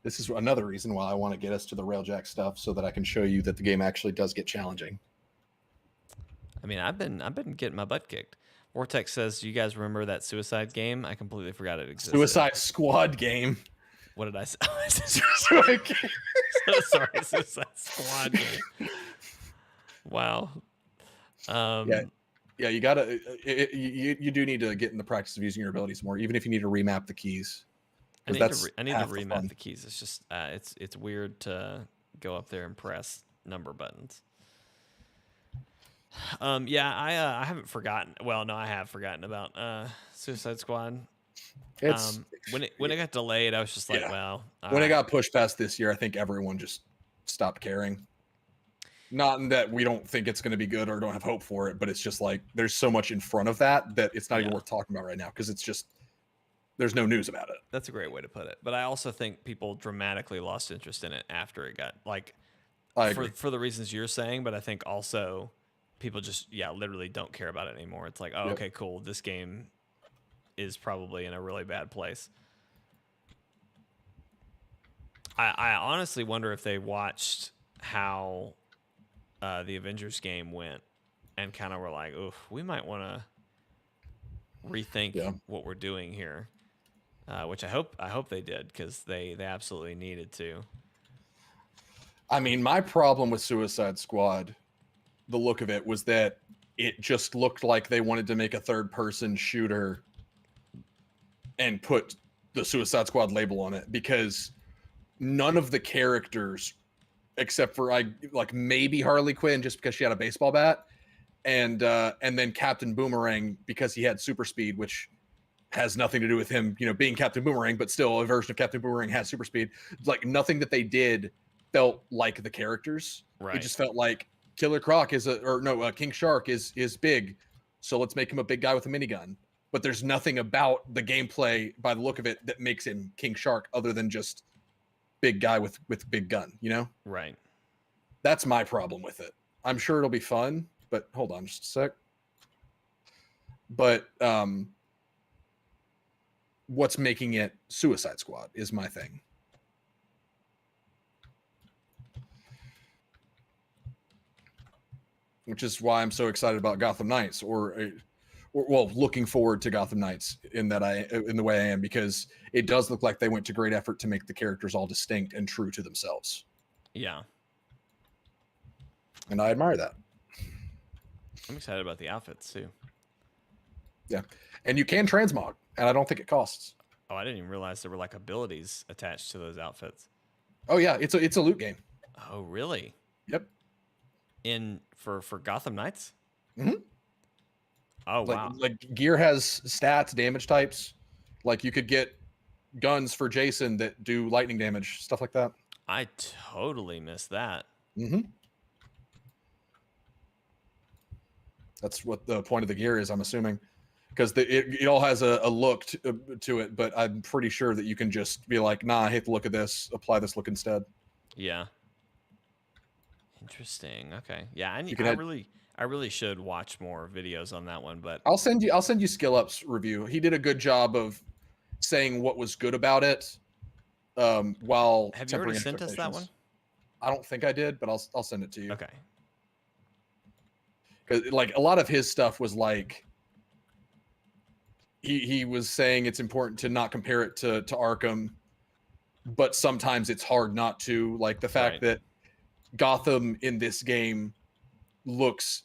This is another reason why I want to get us to the Railjack stuff so that I can show you that the game actually does get challenging. I mean, I've been getting my butt kicked. Vortex says, "You guys remember that Suicide game? I completely forgot it existed." Suicide Squad game. What did I say? Suicide So sorry, Suicide Squad game. Wow. Yeah, you gotta. You do need to get in the practice of using your abilities more, even if you need to remap the keys. I because need to that's I need to half the remap fun. the keys. It's just it's weird to go up there and press number buttons. Yeah, I haven't forgotten. Well, no, I have forgotten about Suicide Squad. It's When it got delayed, I was just like, yeah. well, all When it right. got pushed past this year, I think everyone just stopped caring. Not in that we don't think it's going to be good or don't have hope for it, but it's just like there's so much in front of that it's not even worth talking about right now because it's just there's no news about it. That's a great way to put it. But I also think people dramatically lost interest in it after it got like I agree. for the reasons you're saying, but I think also people just literally don't care about it anymore. It's like, oh, Yep. okay, cool. This game is probably in a really bad place. I honestly wonder if they watched how the Avengers game went and kind of were like, oof, we might want to rethink what we're doing here. Which I hope they did because they absolutely needed to. I mean, my problem with Suicide Squad, the look of it was that it just looked like they wanted to make a third-person shooter and put the Suicide Squad label on it because none of the characters, except for like maybe Harley Quinn just because she had a baseball bat, and then Captain Boomerang because he had super speed, which has nothing to do with him, being Captain Boomerang, but still a version of Captain Boomerang has super speed. Like nothing that they did felt like the characters. Right. It just felt like Killer Croc King Shark is big, so let's make him a big guy with a minigun. But there's nothing about the gameplay by the look of it that makes him King Shark other than just big guy with big gun, Right. That's my problem with it. I'm sure it'll be fun, but hold on just a sec. But what's making it Suicide Squad is my thing. Which is why I'm so excited about Gotham Knights, or looking forward to Gotham Knights in the way I am, because it does look like they went to great effort to make the characters all distinct and true to themselves. Yeah. And I admire that. I'm excited about the outfits too. Yeah. And you can transmog, and I don't think it costs. Oh, I didn't even realize there were like abilities attached to those outfits. Oh yeah, it's a loot game. Oh, really? Yep. For Gotham Knights? Mm-hmm. Oh, wow. Like gear has stats, damage types. Like you could get guns for Jason that do lightning damage, stuff like that. I totally missed that. Mm-hmm. That's what the point of the gear is, I'm assuming, because it all has a look to it, but I'm pretty sure that you can just be like, nah, I hate the look of this, apply this look instead. Yeah. Interesting. Okay. Yeah, I really should watch more videos on that one, but I'll send you Skill Up's review. He did a good job of saying what was good about it. While have you already sent us that one? I don't think I did, but I'll send it to you. Okay. Because like a lot of his stuff was like he was saying it's important to not compare it to Arkham, but sometimes it's hard not to. Like the fact that Gotham in this game looks,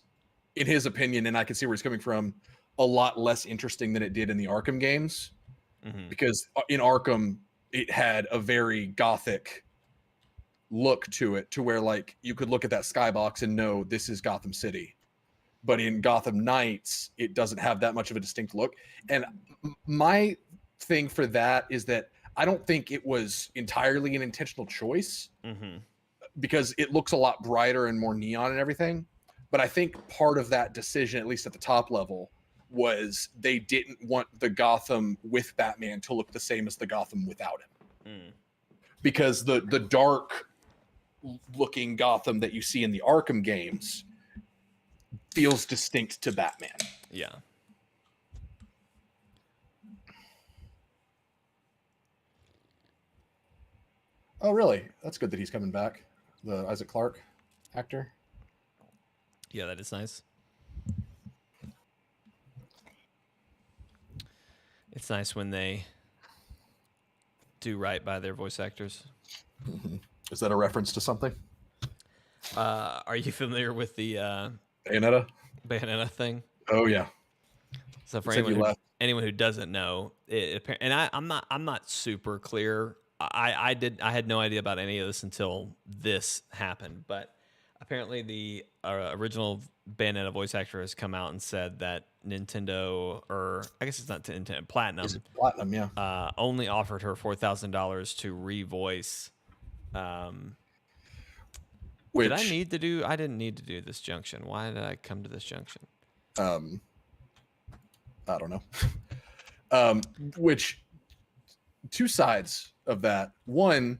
in his opinion, and I can see where he's coming from, a lot less interesting than it did in the Arkham games. Mm-hmm. Because in Arkham, it had a very gothic look to it, to where like you could look at that skybox and know this is Gotham City. But in Gotham Knights, it doesn't have that much of a distinct look. And my thing for that is that I don't think it was entirely an intentional choice, because it looks a lot brighter and more neon and everything. But I think part of that decision, at least at the top level, was they didn't want the Gotham with Batman to look the same as the Gotham without him. Because the dark looking Gotham that you see in the Arkham games feels distinct to Batman. Yeah. Oh, really? That's good that he's coming back. The Isaac Clarke actor. Yeah, that is nice. It's nice when they do right by their voice actors. Is that a reference to something? Are you familiar with the Bayonetta thing? Oh yeah. So for Said you left. anyone who doesn't know, and I'm not super clear. I had no idea about any of this until this happened. But apparently, the original Bayonetta voice actor has come out and said that Nintendo, or I guess it's not Nintendo, Platinum, Is it Platinum? Yeah. only offered her $4,000 to revoice. Which I didn't need to do this junction. Why did I come to this junction? I don't know. Which two sides of that. One,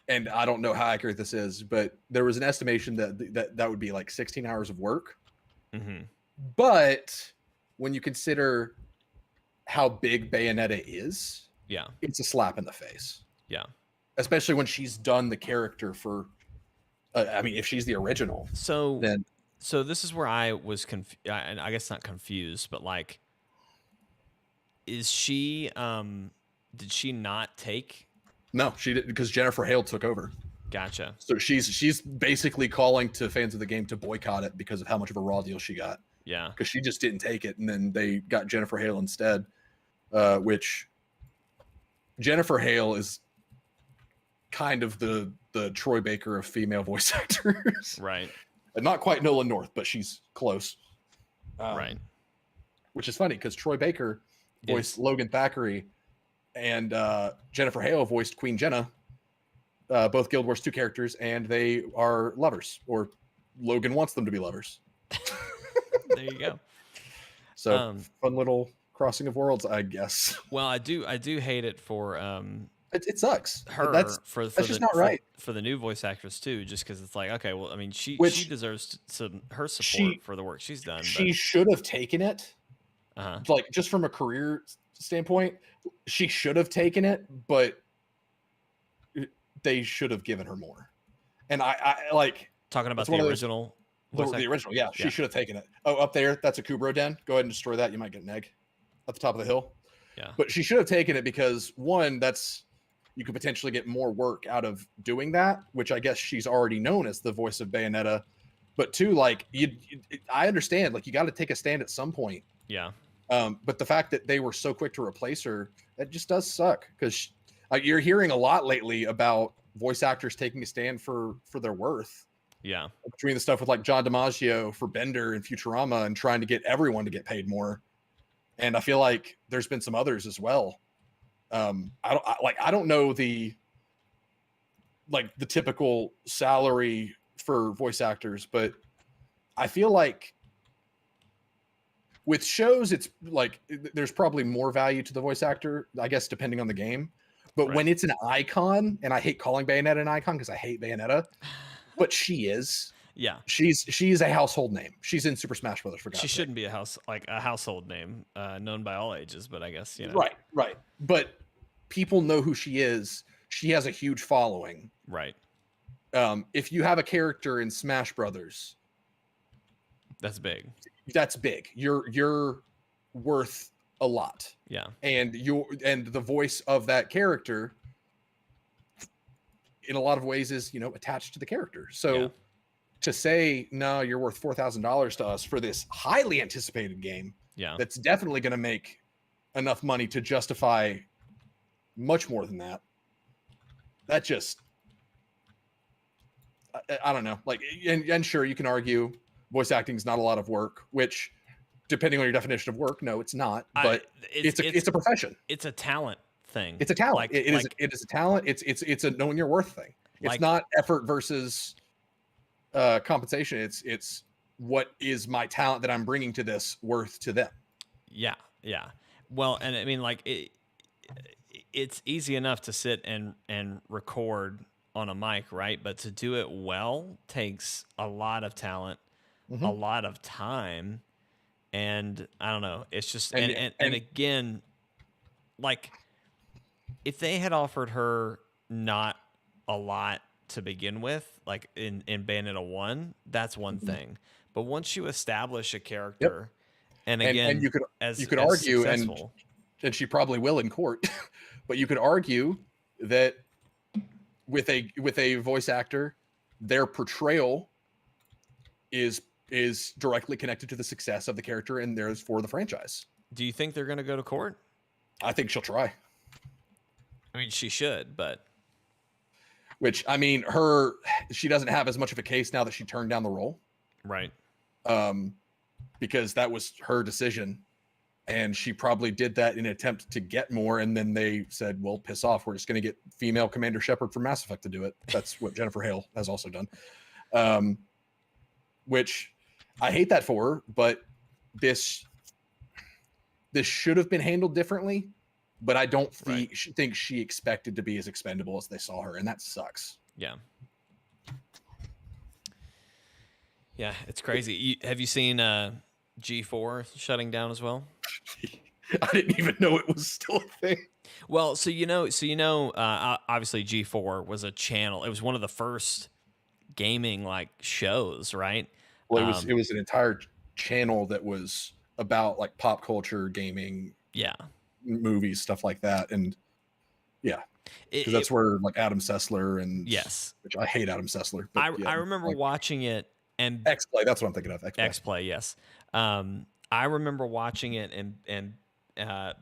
and I don't know how accurate this is, but there was an estimation that would be like 16 hours of work. Mm-hmm. But when you consider how big Bayonetta is, yeah, it's a slap in the face. Yeah. Especially when she's done the character for, I mean, if she's the original. So then this is where I was confused. I guess not confused, but like, is she, did she not take? No, she didn't, because Jennifer Hale took over. Gotcha. So she's basically calling to fans of the game to boycott it because of how much of a raw deal she got. Yeah. Because she just didn't take it, and then they got Jennifer Hale instead, which Jennifer Hale is kind of the Troy Baker of female voice actors. Right. Not quite Nolan North, but she's close. Right. Which is funny because Troy Baker voiced Logan Thackeray, and Jennifer Hale voiced Queen Jenna, both Guild Wars 2 characters, and they are lovers, or Logan wants them to be lovers. There you go. So fun little crossing of worlds, I guess. Well, I do hate it for it sucks. That's just not right for the new voice actress too. Just because it's like, okay, well, I mean, she deserves her support for the work she's done. She should have taken it. Like, just from a career standpoint, she should have taken it, but they should have given her more. And I like talking about the original. The original, yeah. She should have taken it. Oh, up there, that's a Kubro Den. Go ahead and destroy that. You might get an egg at the top of the hill. Yeah. But she should have taken it because, one, you could potentially get more work out of doing that, which I guess she's already known as the voice of Bayonetta. But two, like, I understand, like, you got to take a stand at some point. Yeah. But the fact that they were so quick to replace her, that just does suck, because you're hearing a lot lately about voice actors taking a stand for their worth. Yeah. Between the stuff with like John DiMaggio for Bender and Futurama and trying to get everyone to get paid more. And I feel like there's been some others as well. I don't know the typical salary for voice actors, but I feel like with shows, it's like there's probably more value to the voice actor, I guess, depending on the game. But when it's an icon, and I hate calling Bayonetta an icon because I hate Bayonetta, but she is. Yeah. She's a household name. She's in Super Smash Brothers, for God's sake. She shouldn't be a household name, known by all ages, but I guess, you know. Right. But people know who she is. She has a huge following. Right. If you have a character in Smash Brothers, that's big. That's big. You're worth a lot. Yeah. And the voice of that character, in a lot of ways, is, you know, attached to the character. So to say, no, you're worth $4,000 to us for this highly anticipated game, that's definitely going to make enough money to justify much more than that. That just, I don't know. Like, and sure, you can argue voice acting is not a lot of work, which, depending on your definition of work, no, it's not. But it's a profession. It's a talent thing. It's a talent. It is a talent. It's a knowing your worth thing. It's not effort versus compensation. It's what is my talent that I'm bringing to this worth to them. Yeah. Well, and I mean, like, it's easy enough to sit and record on a mic, right? But to do it well takes a lot of talent, a lot of time. And I don't know. It's just, and again, like, if they had offered her not a lot to begin with, like in Bayonetta 1, that's one thing. But once you establish a character, and again, and you could argue, successful, and she probably will in court, but you could argue that with a voice actor, their portrayal is is directly connected to the success of the character and theirs for the franchise. Do you think they're going to go to court? I think she'll try. I mean, she should, but which, I mean, she doesn't have as much of a case now that she turned down the role. Right. Because that was her decision. And she probably did that in an attempt to get more. And then they said, well, piss off. We're just going to get female Commander Shepard from Mass Effect to do it. That's what Jennifer Hale has also done. Which I hate that for her, but this should have been handled differently. But I don't think she expected to be as expendable as they saw her. And that sucks. Yeah. Yeah, it's crazy. Have you seen G4 shutting down as well? I didn't even know it was still a thing. Well, obviously G4 was a channel. It was one of the first gaming like shows, right? Well, it was an entire channel that was about like pop culture, gaming, movies, stuff like that, and because that's where like Adam Sessler and which I hate Adam Sessler. But I remember watching it and X-Play. That's what I'm thinking of. X-Play, yes. I remember watching it and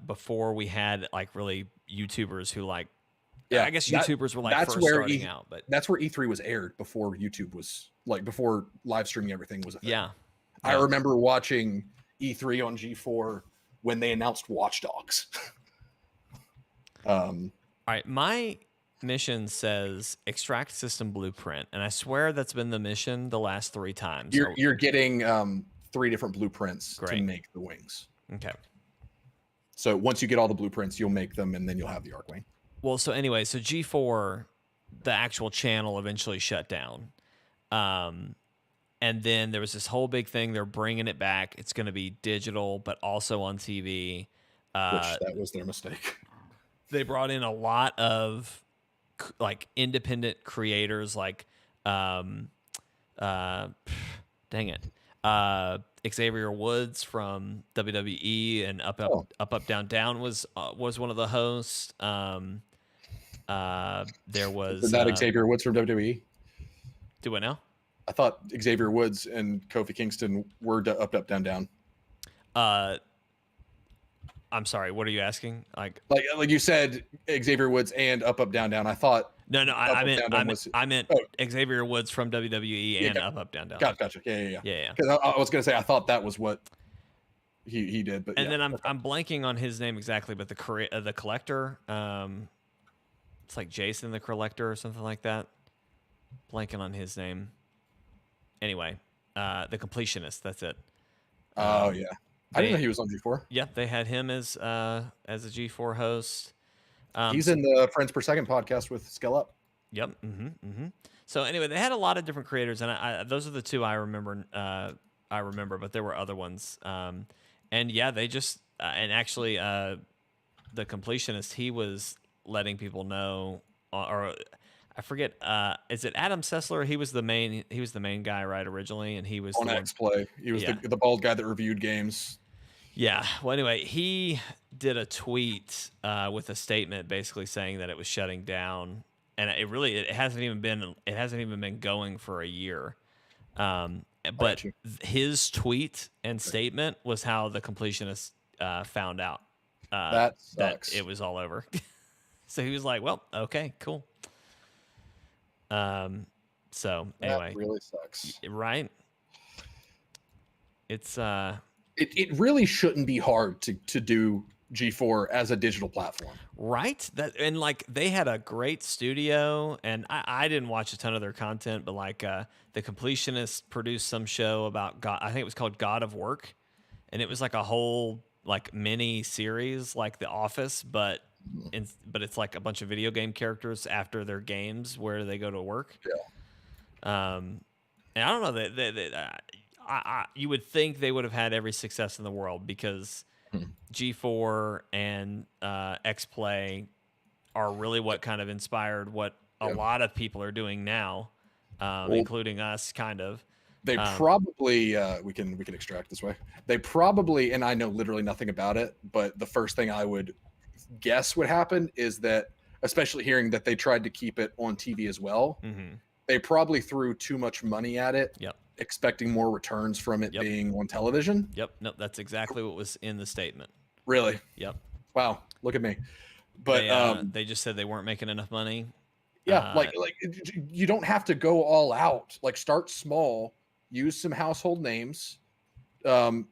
before we had like really YouTubers who like, I guess YouTubers were like first starting out, but that's where E3 was aired before YouTube was like before live streaming everything was a thing. Yeah. I remember watching E3 on G4 when they announced Watch Dogs. All right, my mission says extract system blueprint, and I swear that's been the mission the last 3 times. You're getting 3 different blueprints to make the wings. Okay. So once you get all the blueprints, you'll make them, and then you'll have the Arc-Wing. Well, so anyway, so G4, the actual channel eventually shut down. And then there was this whole big thing. They're bringing it back. It's going to be digital, but also on TV. Which that was their mistake. They brought in a lot of like independent creators, like dang it, Xavier Woods from WWE and Up Down Down was one of the hosts. There was that Xavier Woods from WWE. Do what now? I thought Xavier Woods and Kofi Kingston were Up Down Down. I'm sorry. What are you asking? Like you said, Xavier Woods and Up Down Down. I thought. No. I meant Xavier Woods from WWE and Up Down Down. Gotcha. Yeah. Because I was gonna say I thought that was what he did, but then I'm blanking on his name exactly, but the collector, it's like Jason the Collector or something like that. Blanking on his name. Anyway, the completionist. That's it. Oh yeah. I didn't know he was on G4. Yep, they had him as a G4 host. He's in the Friends Per Second podcast with Scale Up. Yep. So anyway, they had a lot of different creators, and those are the 2 I remember. But there were other ones. And yeah, they just and actually, the completionist, he was letting people know, or I forget. Is it Adam Sessler? He was the main guy, right? Originally, and he was on X-Play. He was the bald guy that reviewed games. Yeah. Well, anyway, he did a tweet with a statement basically saying that it was shutting down, and it hasn't even been going for a year. But his tweet and statement was how the completionist found out that it was all over. So he was like, "Well, okay, cool." So anyway, that really sucks, right? It's It really shouldn't be hard to do G4 as a digital platform, right? And like they had a great studio, and I didn't watch a ton of their content, but like the completionist produced some show about God. I think it was called God of Work, and it was like a whole like mini series like The Office, but it's like a bunch of video game characters after their games where they go to work. Yeah. And I don't know that. You would think they would have had every success in the world because G4 and X-Play are really what kind of inspired what a lot of people are doing now, including us, kind of. They probably we can extract this way. They probably, and I know literally nothing about it, but the first thing I would guess would happen is that, especially hearing that they tried to keep it on TV as well, they probably threw too much money at it. Yep. expecting more returns from it being on television. Yep. Nope. That's exactly what was in the statement. Really? Yep. Wow. Look at me. But they just said they weren't making enough money. Yeah, like you don't have to go all out. Like start small, use some household names, and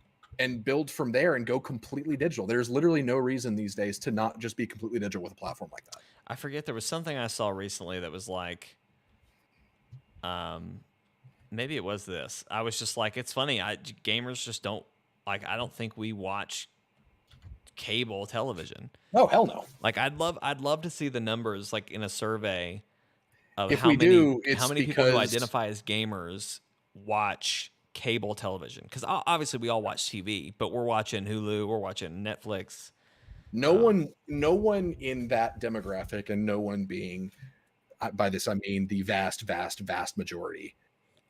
build from there and go completely digital. There's literally no reason these days to not just be completely digital with a platform like that. I forget, there was something I saw recently that was like, maybe it was this. I was just like, it's funny. Gamers just don't like. I don't think we watch cable television. Oh hell no! Like I'd love to see the numbers like in a survey of If how we many do, it's how many people who identify as gamers watch cable television. Because obviously we all watch TV, but we're watching Hulu, we're watching Netflix. No one in that demographic, and no one being, by this I mean the vast majority.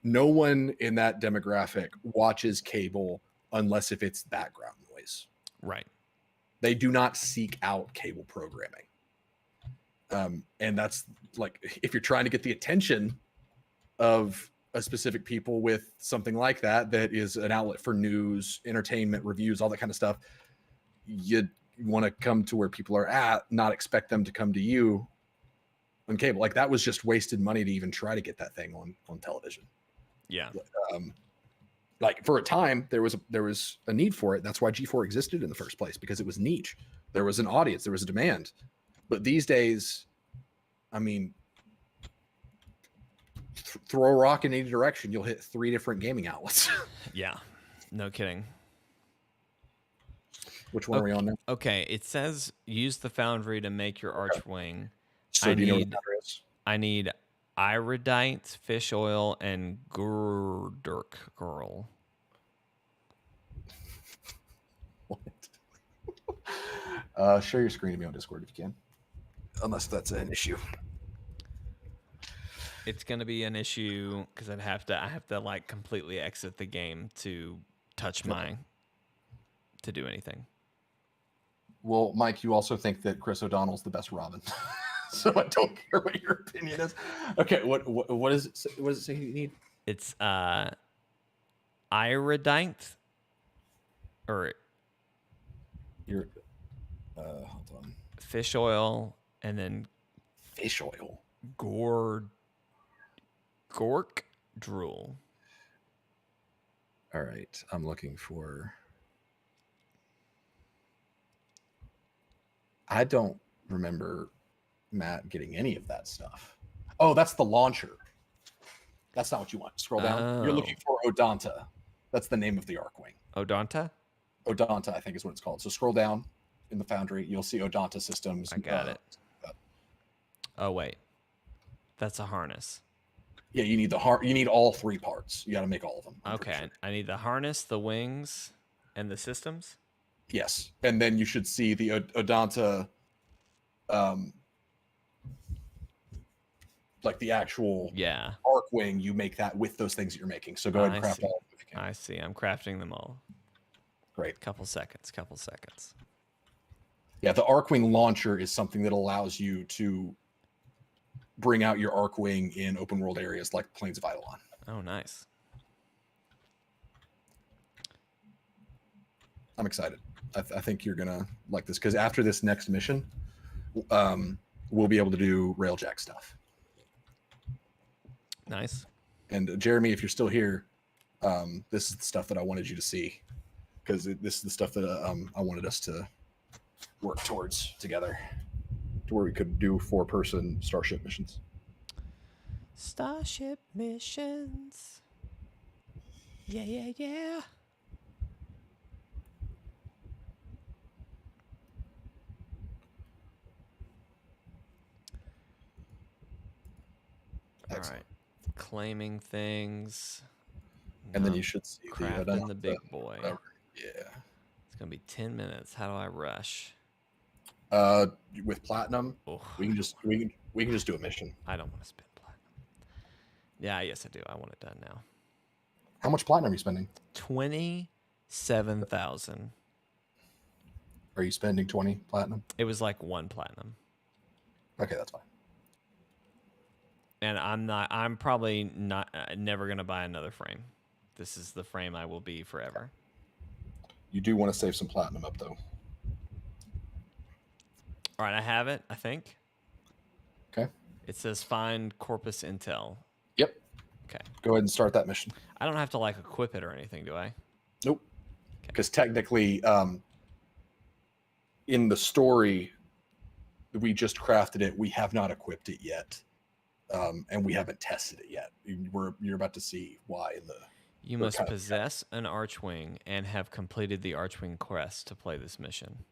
No one in that demographic watches cable unless if it's background noise. Right. They do not seek out cable programming. And that's like, if you're trying to get the attention of a specific people with something like that is an outlet for news, entertainment, reviews, all that kind of stuff, you want to come to where people are at, not expect them to come to you on cable. Like that was just wasted money to even try to get that thing on television. Yeah. Like for a time there was a need for it. That's why G4 existed in the first place, because it was niche. There was an audience, there was a demand. But these days, I mean, throw a rock in any direction, you'll hit 3 different gaming outlets. Yeah. No kidding. Which one are we on now? Okay, it says use the foundry to make your Archwing. So do you know what the foundry is? I need iridite, fish oil, and Gurdirk Girl. What? Share your screen to me on Discord if you can. Unless that's an issue. It's gonna be an issue because I have to like completely exit the game to touch mine to do anything. Well, Mike, you also think that Chris O'Donnell's the best Robin. So I don't care what your opinion is. Okay, what is it? What does it say you need? It's iridite, or your hold on. Fish oil, and then fish oil. Gork drool. All right, I'm looking for. I don't remember Matt getting any of that stuff. Oh, that's the launcher. That's not what you want. Scroll down. Oh. You're looking for Odonta. That's the name of the Archwing. Odonta? Odonta, I think is what it's called. So scroll down in the Foundry. You'll see Odonta Systems. I got it. Oh, wait. That's a harness. Yeah, you need you need all 3 parts. You got to make all of them. Okay. Sure. I need the harness, the wings, and the systems? Yes. And then you should see the Odonta, like the actual Archwing. You make that with those things that you're making. So go ahead and craft all of them if you can. I see. I'm crafting them all. Great. Couple seconds. Yeah, the Archwing launcher is something that allows you to bring out your Archwing in open world areas like Plains of Eidolon. Oh, nice. I'm excited. I think you're gonna like this, because after this next mission, we'll be able to do Railjack stuff. Nice. And Jeremy, if you're still here, this is the stuff that I wanted you to see, because this is the stuff that I wanted us to work towards together, to where we could do 4-person Starship missions. Starship missions. Yeah. Excellent. All right. Claiming things. And then you should see crafting the big boy. Whatever. Yeah. It's going to be 10 minutes. How do I rush? With platinum, we can just do a mission. I don't want to spend platinum. Yeah, yes I do. I want it done now. How much platinum are you spending? 27,000. Are you spending 20 platinum? It was like 1 platinum. Okay, that's fine. And I'm probably never going to buy another frame. This is the frame I will be forever. You do want to save some platinum up, though. All right, I have it, I think. Okay. It says find Corpus Intel. Yep. Okay. Go ahead and start that mission. I don't have to like equip it or anything, do I? Nope. Because technically, in the story, we just crafted it. We have not equipped it yet, and we haven't tested it yet. You're about to see why in the. You must possess an Archwing and have completed the Archwing quest to play this mission.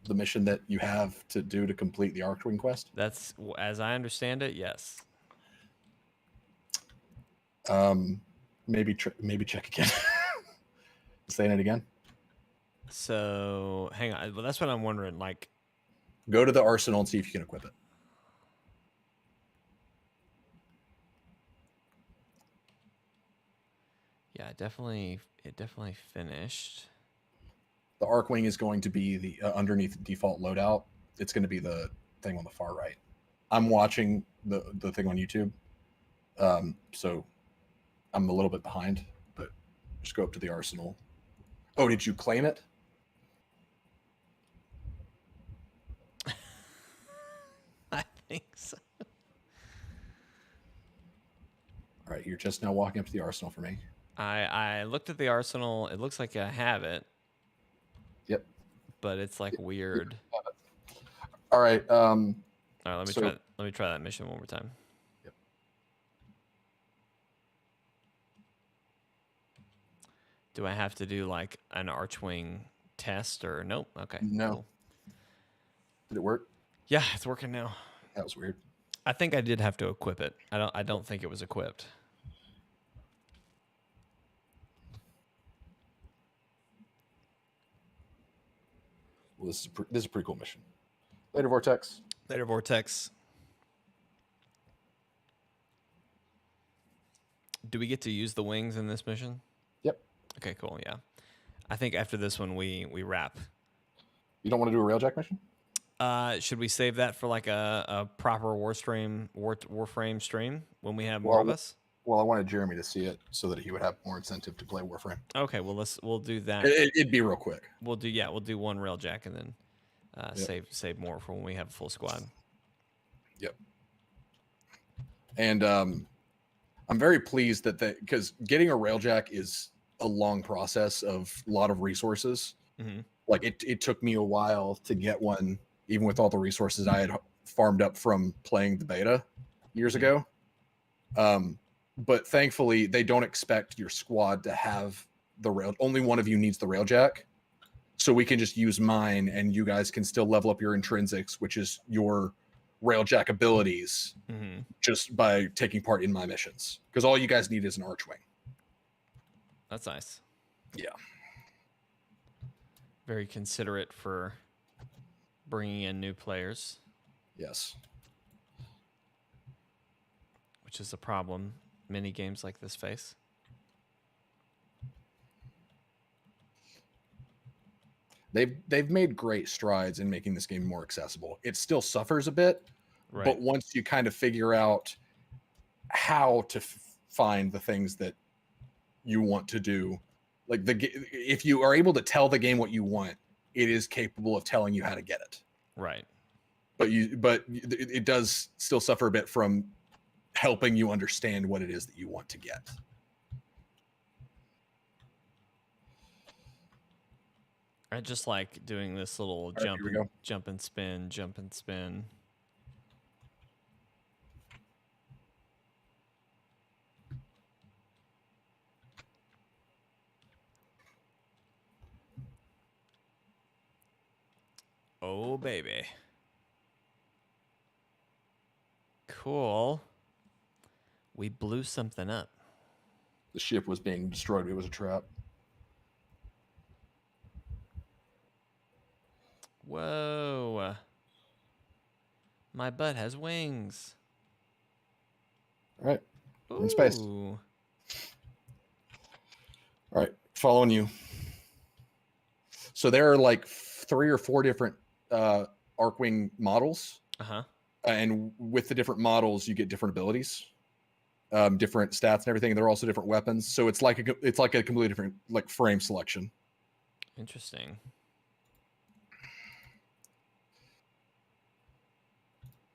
The mission that you have to do to complete the Archwing quest? That's, as I understand it, yes. Maybe check again. Saying it again? So, hang on. Well, that's what I'm wondering. Like, go to the arsenal and see if you can equip it. Yeah, it definitely finished. The Archwing is going to be the underneath the default loadout. It's going to be the thing on the far right. I'm watching the thing on YouTube, so I'm a little bit behind. But just go up to the arsenal. Oh, did you claim it? I think so. All right, you're just now walking up to the arsenal for me. I looked at the arsenal. It looks like I have it. Yep. But it's like weird. All right. All right. Let me try that mission one more time. Yep. Do I have to do like an Archwing test or nope? Okay. No. Cool. Did it work? Yeah, it's working now. That was weird. I think I did have to equip it. I don't think it was equipped. Well, this is a pretty cool mission. Later, Vortex. Later, Vortex. Do we get to use the wings in this mission? Yep. Okay, cool. Yeah. I think after this one, we wrap. You don't want to do a railjack mission? Should we save that for like a proper Warframe stream when we have more of us? Well, I wanted Jeremy to see it so that he would have more incentive to play Warframe. Okay, well we'll do that. It'd be real quick. We'll do one railjack and then save more for when we have a full squad. Yep. And I'm very pleased that because getting a railjack is a long process of a lot of resources. Mm-hmm. Like it took me a while to get one, even with all the resources I had farmed up from playing the beta years ago. But thankfully, they don't expect your squad to have the rail. Only one of you needs the railjack. So we can just use mine and you guys can still level up your intrinsics, which is your railjack abilities, just by taking part in my missions. Because all you guys need is an Archwing. That's nice. Yeah. Very considerate for bringing in new players. Yes. Which is a problem many games like this face. They've made great strides in making this game more accessible. It still suffers a bit, right, but once you kind of figure out how to find the things that you want to do, like if you are able to tell the game what you want, it is capable of telling you how to get it. Right. But it does still suffer a bit from helping you understand what it is that you want to get. I just like doing this little jump and spin. Oh, baby. Cool. We blew something up. The ship was being destroyed. It was a trap. Whoa. My butt has wings. All right. In space. All right. Following you. So there are like 3 or 4 different Archwing models. Uh-huh. And with the different models, you get different abilities. different stats and everything. And they're also different weapons. So it's like a completely different like frame selection. Interesting.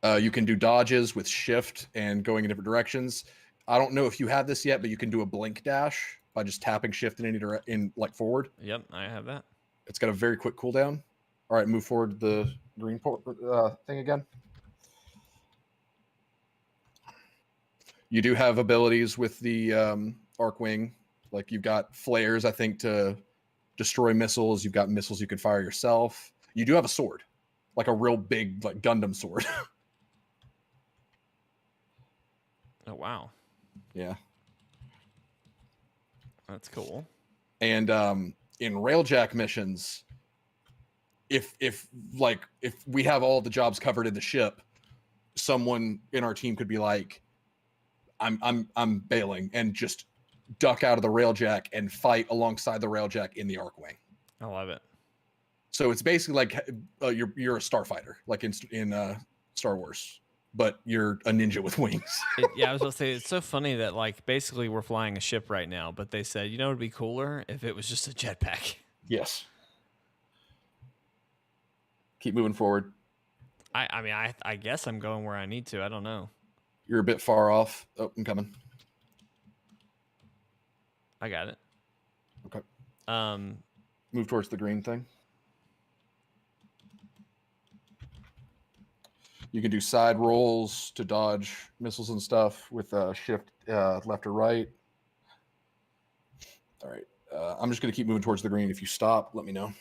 You can do dodges with shift and going in different directions. I don't know if you have this yet, but you can do a blink dash by just tapping shift in any direction, like forward. Yep, I have that. It's got a very quick cooldown. All right, move forward the green thing again. You do have abilities with the Arcwing. Like you've got flares, I think, to destroy missiles. You've got missiles you can fire yourself. You do have a sword, like a real big like Gundam sword. Oh, wow. Yeah. That's cool. And in Railjack missions, if we have all the jobs covered in the ship, someone in our team could be like, I'm bailing, and just duck out of the Railjack and fight alongside the Railjack in the Arcwing. I love it. So it's basically like you're a starfighter, like in Star Wars, but you're a ninja with wings. Yeah, I was going to say, it's so funny that like basically we're flying a ship right now, but they said, you know, it'd be cooler if it was just a jetpack. Yes. Keep moving forward. I mean, I guess I'm going where I need to. I don't know. You're a bit far off. Oh, I'm coming. I got it. Okay. Move towards the green thing. You can do side rolls to dodge missiles and stuff with shift left or right. All right. I'm just going to keep moving towards the green. If you stop, let me know.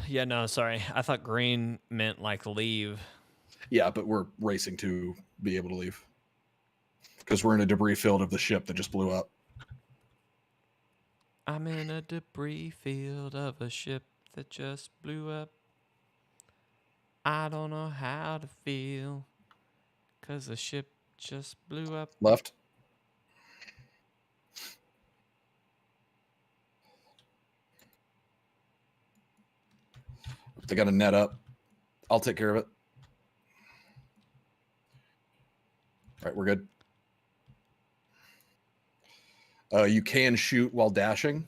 Yeah, no, sorry. I thought green meant like leave. Yeah, but we're racing to be able to leave because we're in a debris field of the ship that just blew up. I'm in a debris field of a ship that just blew up. I don't know how to feel because the ship just blew up. Left. They got a net up. I'll take care of it. All right, we're good. You can shoot while dashing,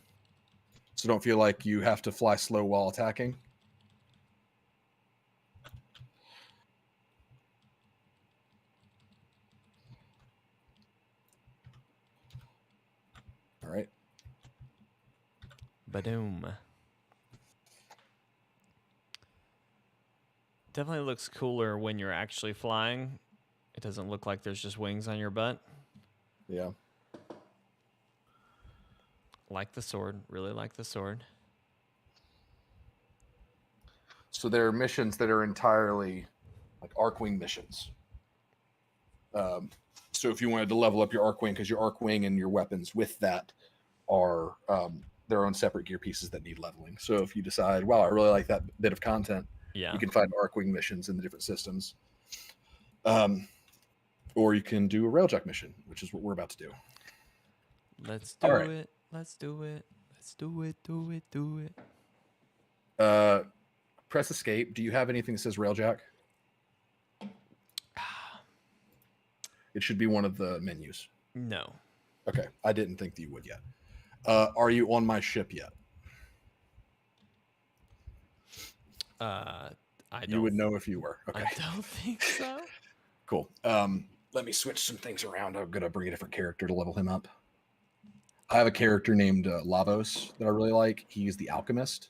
so don't feel like you have to fly slow while attacking. All right. Badoom. Definitely looks cooler when you're actually flying. It doesn't look like there's just wings on your butt. Yeah. Like the sword. Really like the sword. So there are missions that are entirely like Arcwing missions. So if you wanted to level up your Arcwing, because your Arcwing and your weapons with that are their own separate gear pieces that need leveling. So if you decide, wow, I really like that bit of content, you can find Arcwing missions in the different systems. Or you can do a Railjack mission, which is what we're about to do. Let's do it. Let's do it. Let's do it. Do it. Do it. Press escape. Do you have anything that says Railjack? It should be one of the menus. No. Okay. I didn't think that you would yet. Are you on my ship yet? I don't. You would know if you were. Okay. I don't think so. Cool. Let me switch some things around. I'm going to bring a different character to level him up. I have a character named Lavos that I really like. He's the alchemist.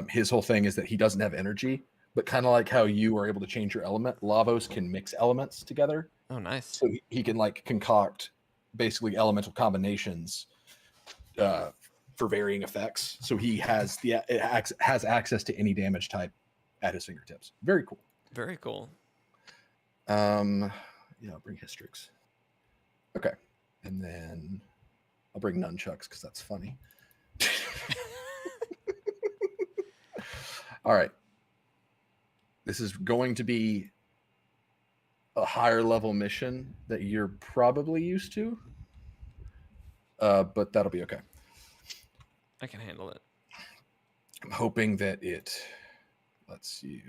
His whole thing is that he doesn't have energy, but kind of like how you are able to change your element, Lavos can mix elements together. Oh, nice. So he can like concoct basically elemental combinations for varying effects. So he has has access to any damage type at his fingertips. Very cool. Very cool. Yeah, I'll bring Hystrix. Okay. And then I'll bring nunchucks because that's funny. All right. This is going to be a higher level mission that you're probably used to. But that'll be okay. I can handle it. I'm hoping that it lets you.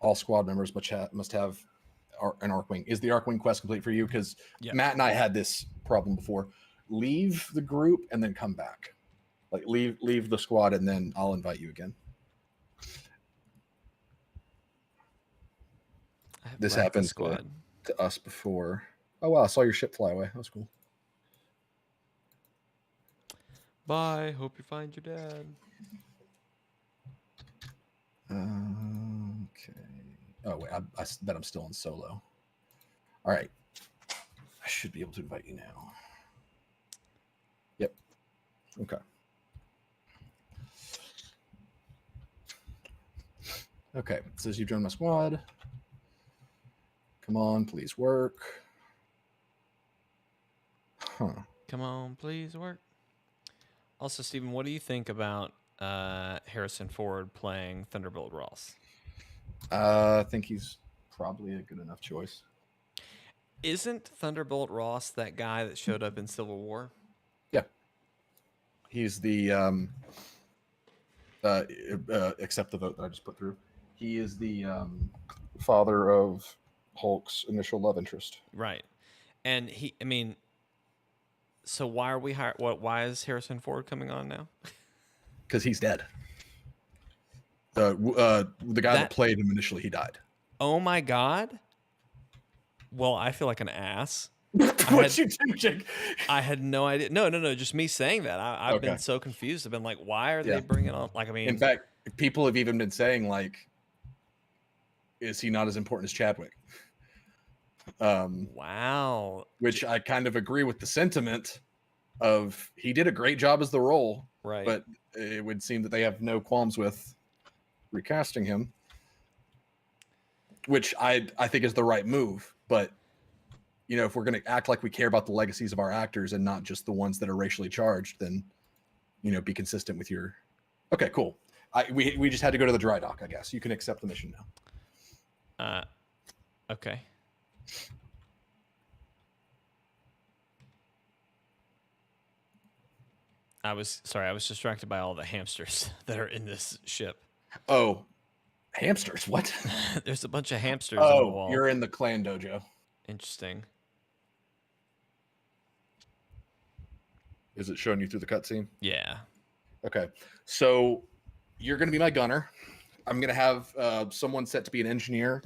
All squad members must have an Arcwing. Is the Arcwing quest complete for you? Because Matt and I had this problem before. Leave the group and then come back. Like leave the squad and then I'll invite you again. This happened to us before. Oh wow, I saw your ship fly away. That was cool. Bye. Hope you find your dad. Okay. Oh wait, I bet I'm still in solo. All right. I should be able to invite you now. Yep. Okay. Okay. It says you joined my squad. Come on, please work. Huh. Come on, please work. Also, Steven, what do you think about Harrison Ford playing Thunderbolt Ross? I think he's probably a good enough choice. Isn't Thunderbolt Ross that guy that showed up in Civil War? Yeah. He's the accept the vote that I just put through. He is the father of Hulk's initial love interest. Right. And so why are we why is Harrison Ford coming on now? Because he's dead. The guy that played him initially, he died. Oh my God. Well, I feel like an ass. What you do, Jake? I had no idea. No. Just me saying that. I've been so confused. I've been like, why are they bringing on? Like, I mean, in fact, people have even been saying, like, is he not as important as Chadwick? Wow. Which I kind of agree with the sentiment of he did a great job as the role, right? But it would seem that they have no qualms with recasting him, which I think is the right move. But you know, if we're going to act like we care about the legacies of our actors and not just the ones that are racially charged, then you know, be consistent with your. Okay, cool. We just had to go to the dry dock. I guess you can accept the mission now. Okay. I was distracted by all the hamsters that are in this ship. Oh, hamsters? What? There's a bunch of hamsters on the wall. You're in the clan dojo. Interesting. Is it showing you through the cutscene? Yeah. Okay. So you're going to be my gunner. I'm going to have someone set to be an engineer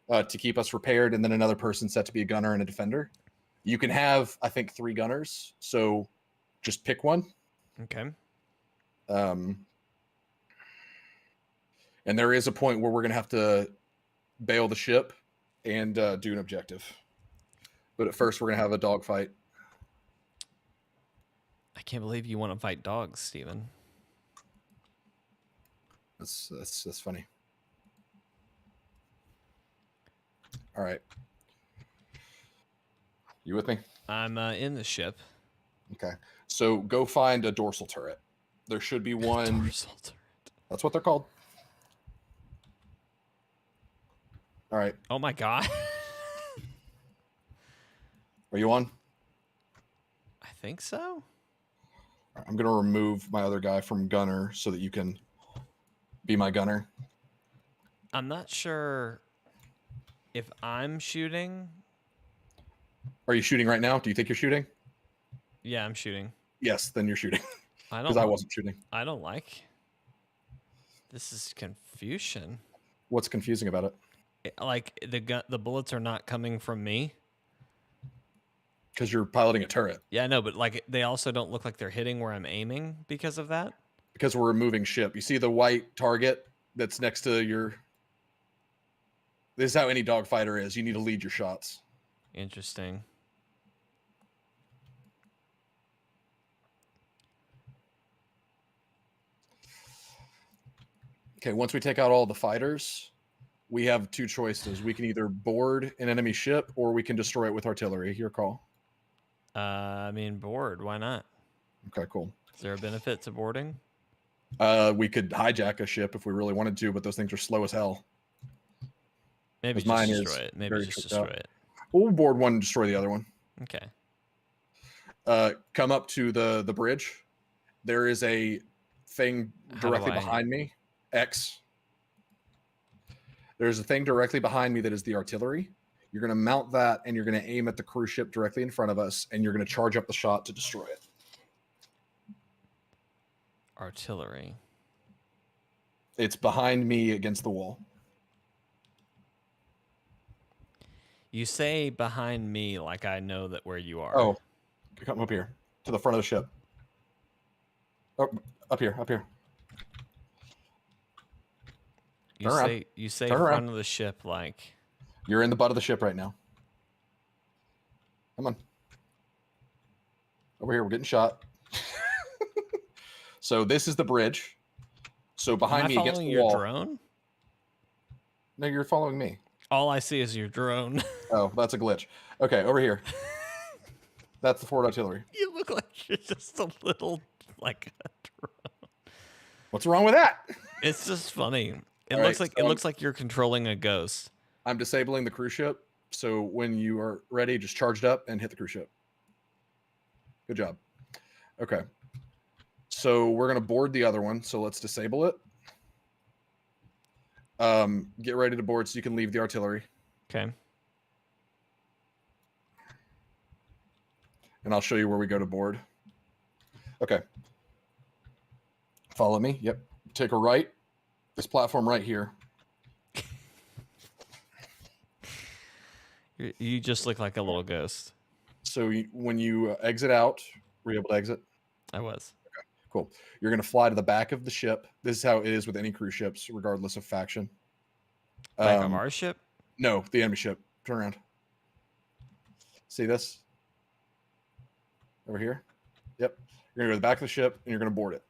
to keep us repaired, and then another person set to be a gunner and a defender. You can have, I think, 3 gunners. So just pick one. Okay. And there is a point where we're going to have to bail the ship and do an objective. But at first, we're going to have a dogfight. I can't believe you want to fight dogs, Steven. That's funny. All right. You with me? I'm in the ship. Okay. So go find a dorsal turret. There should be one. Dorsal turret. That's what they're called. All right. Oh my God. Are you on? I think so. I'm going to remove my other guy from gunner so that you can be my gunner. I'm not sure if I'm shooting. Are you shooting right now? Do you think you're shooting? Yeah, I'm shooting. Yes, then you're shooting. Because I wasn't shooting. I don't like. This is confusion. What's confusing about it? Like the bullets are not coming from me. Because you're piloting a turret. Yeah, I know, but like they also don't look like they're hitting where I'm aiming because of that. Because we're a moving ship. You see the white target that's next to your. This is how any dogfighter is. You need to lead your shots. Interesting. Okay, once we take out all the fighters, we have 2 choices. We can either board an enemy ship or we can destroy it with artillery. Your call. I mean, board. Why not? Okay, cool. Is there a benefit to boarding? We could hijack a ship if we really wanted to, but those things are slow as hell. Maybe just destroy it. Maybe just destroy it. We'll board one and destroy the other one. Okay. Come up to the bridge. There is a thing directly behind me. X. There's a thing directly behind me that is the artillery. You're going to mount that, and you're going to aim at the cruise ship directly in front of us, and you're going to charge up the shot to destroy it. Artillery. It's behind me against the wall. You say behind me like I know that where you are. Oh, come up here to the front of the ship. Oh, up here. You say front of the ship like you're in the butt of the ship right now. Come on. Over here, we're getting shot. So this is the bridge. So behind me against the wall. Am I following your drone? No, you're following me. All I see is your drone. Oh, that's a glitch. Okay, over here. That's the forward artillery. You look like you're just a little like a drone. What's wrong with that? It's just funny. It looks like you're controlling a ghost. I'm disabling the cruise ship. So when you are ready, just charge it up and hit the cruise ship. Good job. Okay. So we're going to board the other one. So let's disable it. Get ready to board so you can leave the artillery. Okay. And I'll show you where we go to board. Okay. Follow me. Yep. Take a right. This platform right here. You just look like a little ghost. So when you exit out, were you able to exit? I was. Okay, cool. You're going to fly to the back of the ship. This is how it is with any cruise ships, regardless of faction. Back of our ship? No, the enemy ship. Turn around. See this? Over here? Yep. You're going to go to the back of the ship, and you're going to board it.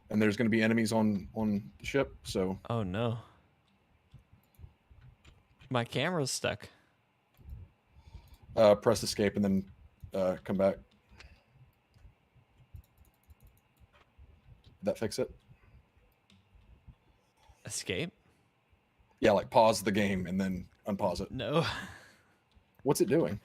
And there's going to be enemies on the ship, so... Oh, no. My camera's stuck. Press escape and then come back. Did that fix it? Escape? Yeah, like pause the game and then unpause it. No. What's it doing?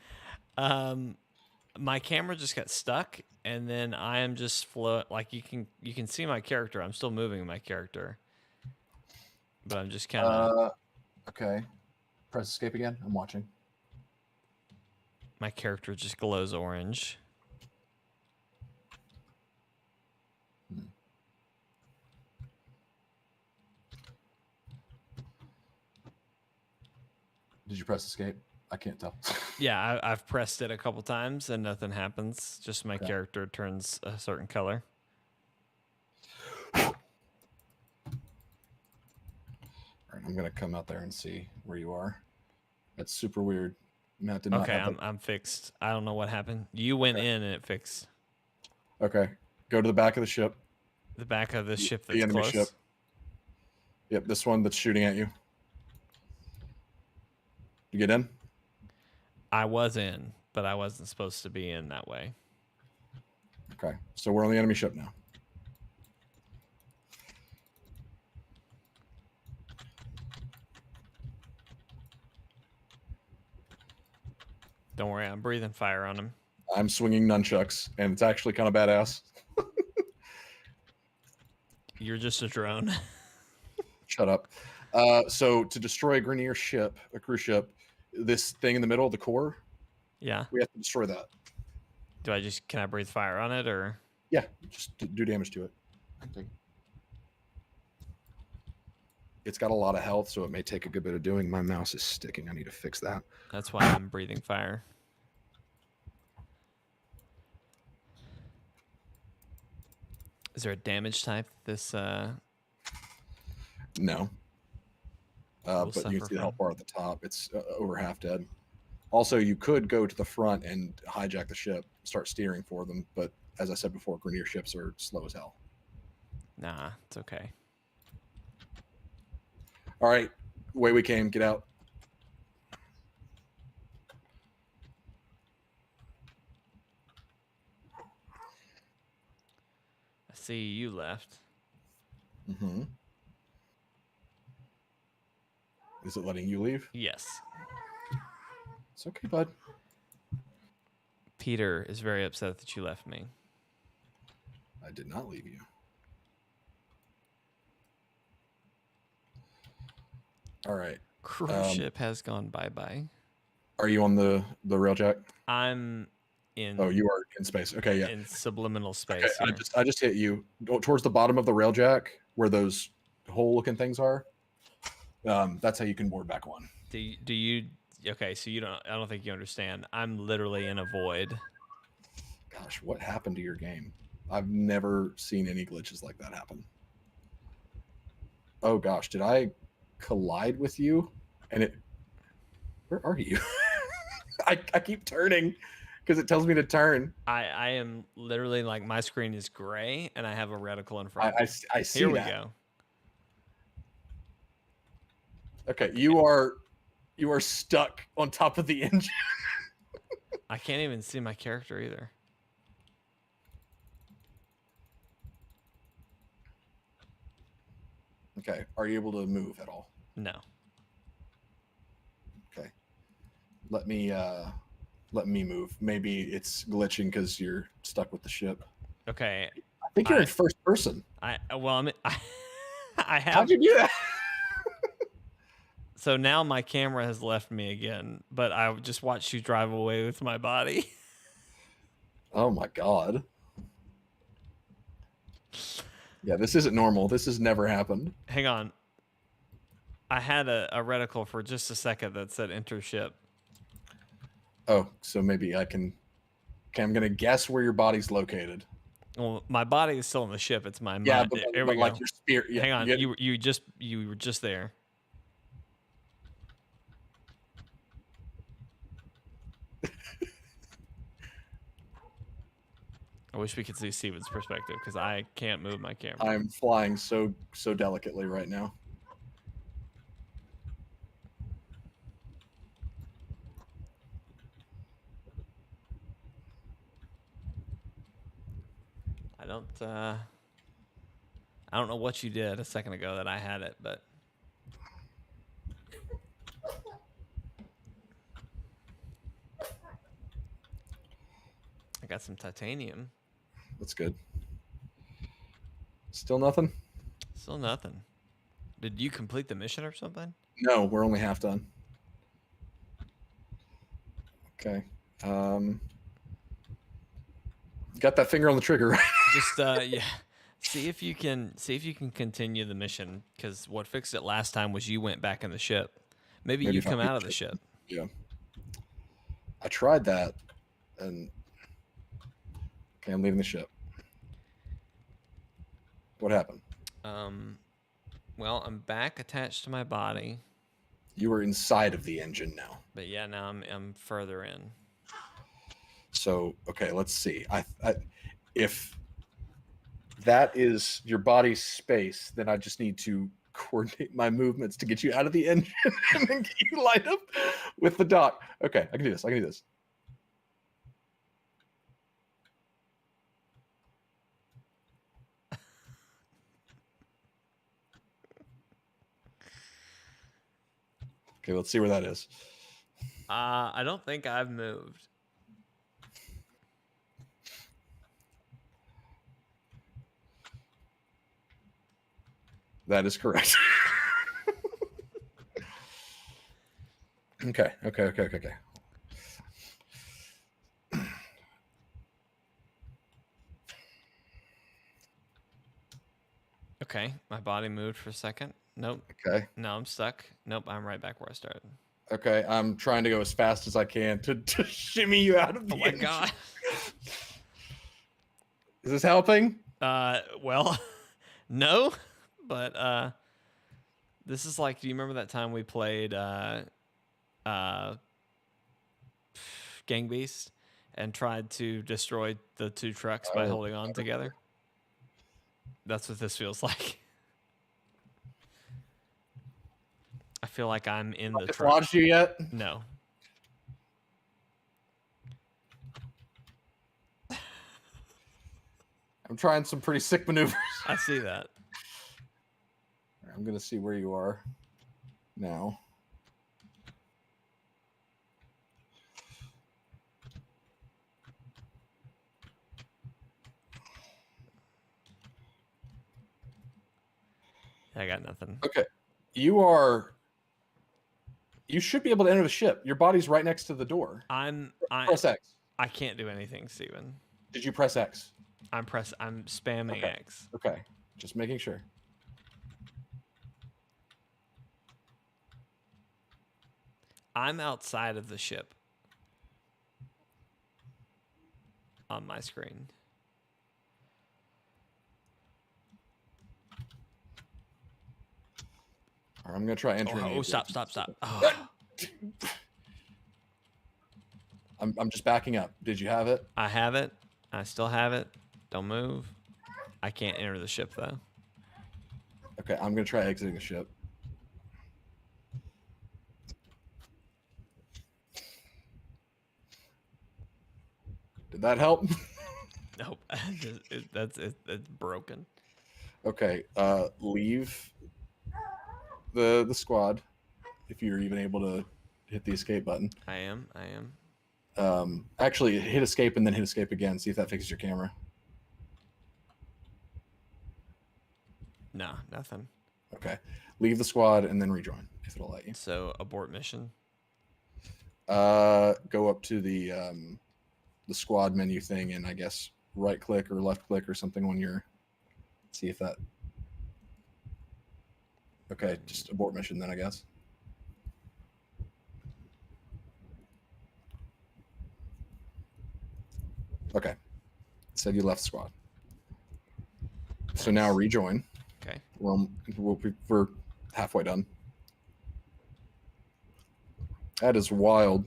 My camera just got stuck, and then I am just float. Like you can see my character. I'm still moving my character, but I'm just kind of. Okay. Press escape again. I'm watching. My character just glows orange. Did you press escape? I can't tell. Yeah, I've pressed it a couple times and nothing happens. Just my character turns a certain color. All right, I'm gonna come out there and see where you are. That's super weird. Matt did not. Okay, I'm fixed. I don't know what happened. You went in and it fixed. Okay, go to the back of the ship. The back of the ship that's the enemy close? ship. Yep, this one that's shooting at you. You get in? I was in, but I wasn't supposed to be in that way. Okay, so we're on the enemy ship now. Don't worry, I'm breathing fire on him. I'm swinging nunchucks, and it's actually kind of badass. You're just a drone. Shut up. So to destroy a Grenier ship, a cruise ship, this thing in the middle, the core, Yeah. we have to destroy that. Can I breathe fire on it, or? Yeah, just do damage to it. It's got a lot of health, so it may take a good bit of doing. My mouse is sticking. I need to fix that. That's why I'm breathing fire. Is there a damage type this No. But you can see the health bar at the top. It's over half dead. Also, you could go to the front and hijack the ship, start steering for them. But as I said before, Grenier ships are slow as hell. Nah, it's okay. All right, away we came. Get out. I see you left. Mm-hmm. Is it letting you leave? Yes. It's okay, bud. Peter is very upset that you left me. I did not leave you. All right. Cruise ship has gone bye-bye. Are you on the railjack? I'm in. Oh, you are in space. Okay, yeah. In subliminal space. Okay, here. I just hit you. Go towards the bottom of the railjack where those hole-looking things are. That's how you can board back on. Do you? Okay, so you don't. I don't think you understand. I'm literally in a void. Gosh, what happened to your game? I've never seen any glitches like that happen. Oh gosh, did I collide with you? And it. Where are you? I keep turning because it tells me to turn. I am literally like my screen is gray and I have a reticle in front. I see. Here we that. go. Okay, you are stuck on top of the engine. I can't even see my character either. Okay, are you able to move at all? No. Okay. Let me move. Maybe it's glitching because you're stuck with the ship. Okay. I think you're in first person. I have. How'd you do that? So now my camera has left me again, but I just watched you drive away with my body. Oh my god. Yeah, this isn't normal. This has never happened. Hang on. I had a reticle for just a second that said enter ship. Oh, so maybe I can... Okay, I'm going to guess where your body's located. Well, my body is still in the ship. It's my mind. Yeah, Here we like go. your spirit... Yeah, hang on. You were just there. I wish we could see Steven's perspective because I can't move my camera. I'm flying so delicately right now. I don't know what you did a second ago that I had it, but I got some titanium. That's good. Still nothing? Still nothing. Did you complete the mission or something? No, we're only half done. Okay. Got that finger on the trigger, right? Just yeah. See if you can continue the mission, because what fixed it last time was you went back in the ship. Maybe you come out of the ship. Yeah. I tried that, and okay, I'm leaving the ship. What happened? Well, I'm back attached to my body. You were inside of the engine now. But yeah, now I'm further in. So okay, let's see. If that is your body's space, then I just need to coordinate my movements to get you out of the engine and then get you lined up with the dock. Okay, I can do this. I can do this. Okay, let's see where that is. I don't think I've moved. That is correct. Okay. Okay, my body moved for a second. Nope. Okay. No, I'm stuck. Nope, I'm right back where I started. Okay, I'm trying to go as fast as I can to shimmy you out of the engine. God. Is this helping? Well, no, but this is like, do you remember that time we played Gang Beast and tried to destroy the two trucks by holding on together? That's what this feels like. I feel like I'm in the truck. Lodged you yet? No. I'm trying some pretty sick maneuvers. I see that. I'm going to see where you are now. I got nothing. Okay. You are You should be able to enter the ship. Your body's right next to the door. Press X. I can't do anything, Steven. Did you press X? I'm spamming X. Okay. Just making sure. I'm outside of the ship on my screen. All right, I'm going to try entering. Oh, stop. Oh. I'm just backing up. Did you have it? I have it. I still have it. Don't move. I can't enter the ship, though. Okay, I'm going to try exiting the ship. Did that help? Nope. It's broken. Okay, leave the squad if you're even able to hit the escape button. I am. Actually, hit escape and then hit escape again. See if that fixes your camera. No, nothing. Okay, leave the squad and then rejoin if it'll let you. So abort mission. Go up to the squad menu thing and I guess right click or left click or something on your. See if that. Okay, just abort mission then I guess. Okay, it said you left squad. So now rejoin. Okay. Well, we're halfway done. That is wild.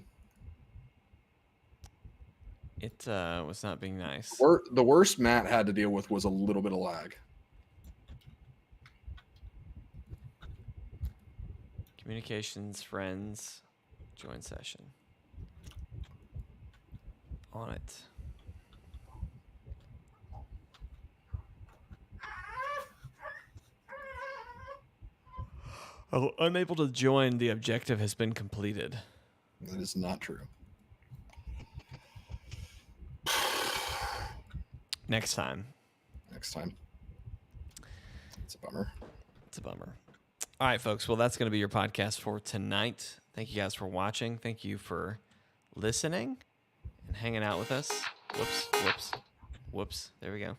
It was not being nice. The worst Matt had to deal with was a little bit of lag. Communications, friends, join session. On it. Oh, unable to join. The objective has been completed. That is not true. Next time. It's a bummer. All right, folks. Well, that's going to be your podcast for tonight. Thank you guys for watching. Thank you for listening and hanging out with us. Whoops. There we go.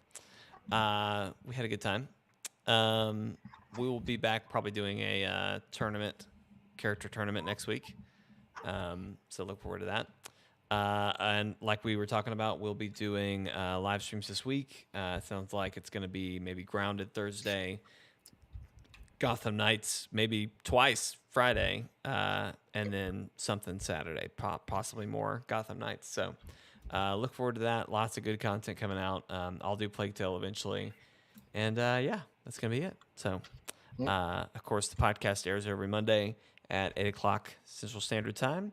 We had a good time. We will be back probably doing a character tournament next week. So look forward to that. And like we were talking about, we'll be doing live streams this week. It sounds like it's going to be maybe Grounded Thursday, Gotham Knights maybe twice Friday, and then something Saturday, possibly more Gotham Knights. So look forward to that. Lots of good content coming out. I'll do Plague Tale eventually. And yeah, that's going to be it. So, of course, the podcast airs every Monday at 8 o'clock Central Standard Time.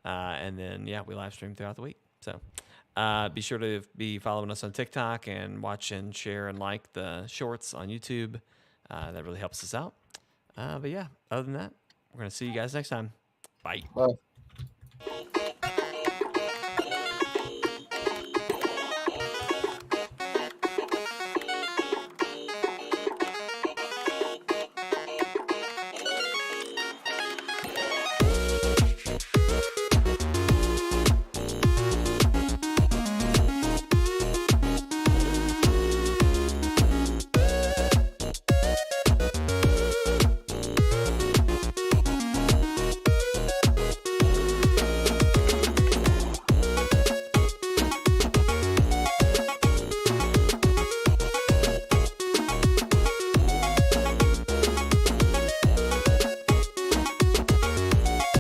And then, yeah, we live stream throughout the week. So be sure to be following us on TikTok and watch and share and like the shorts on YouTube. That really helps us out. But yeah, other than that, we're going to see you guys next time. Bye. Bye.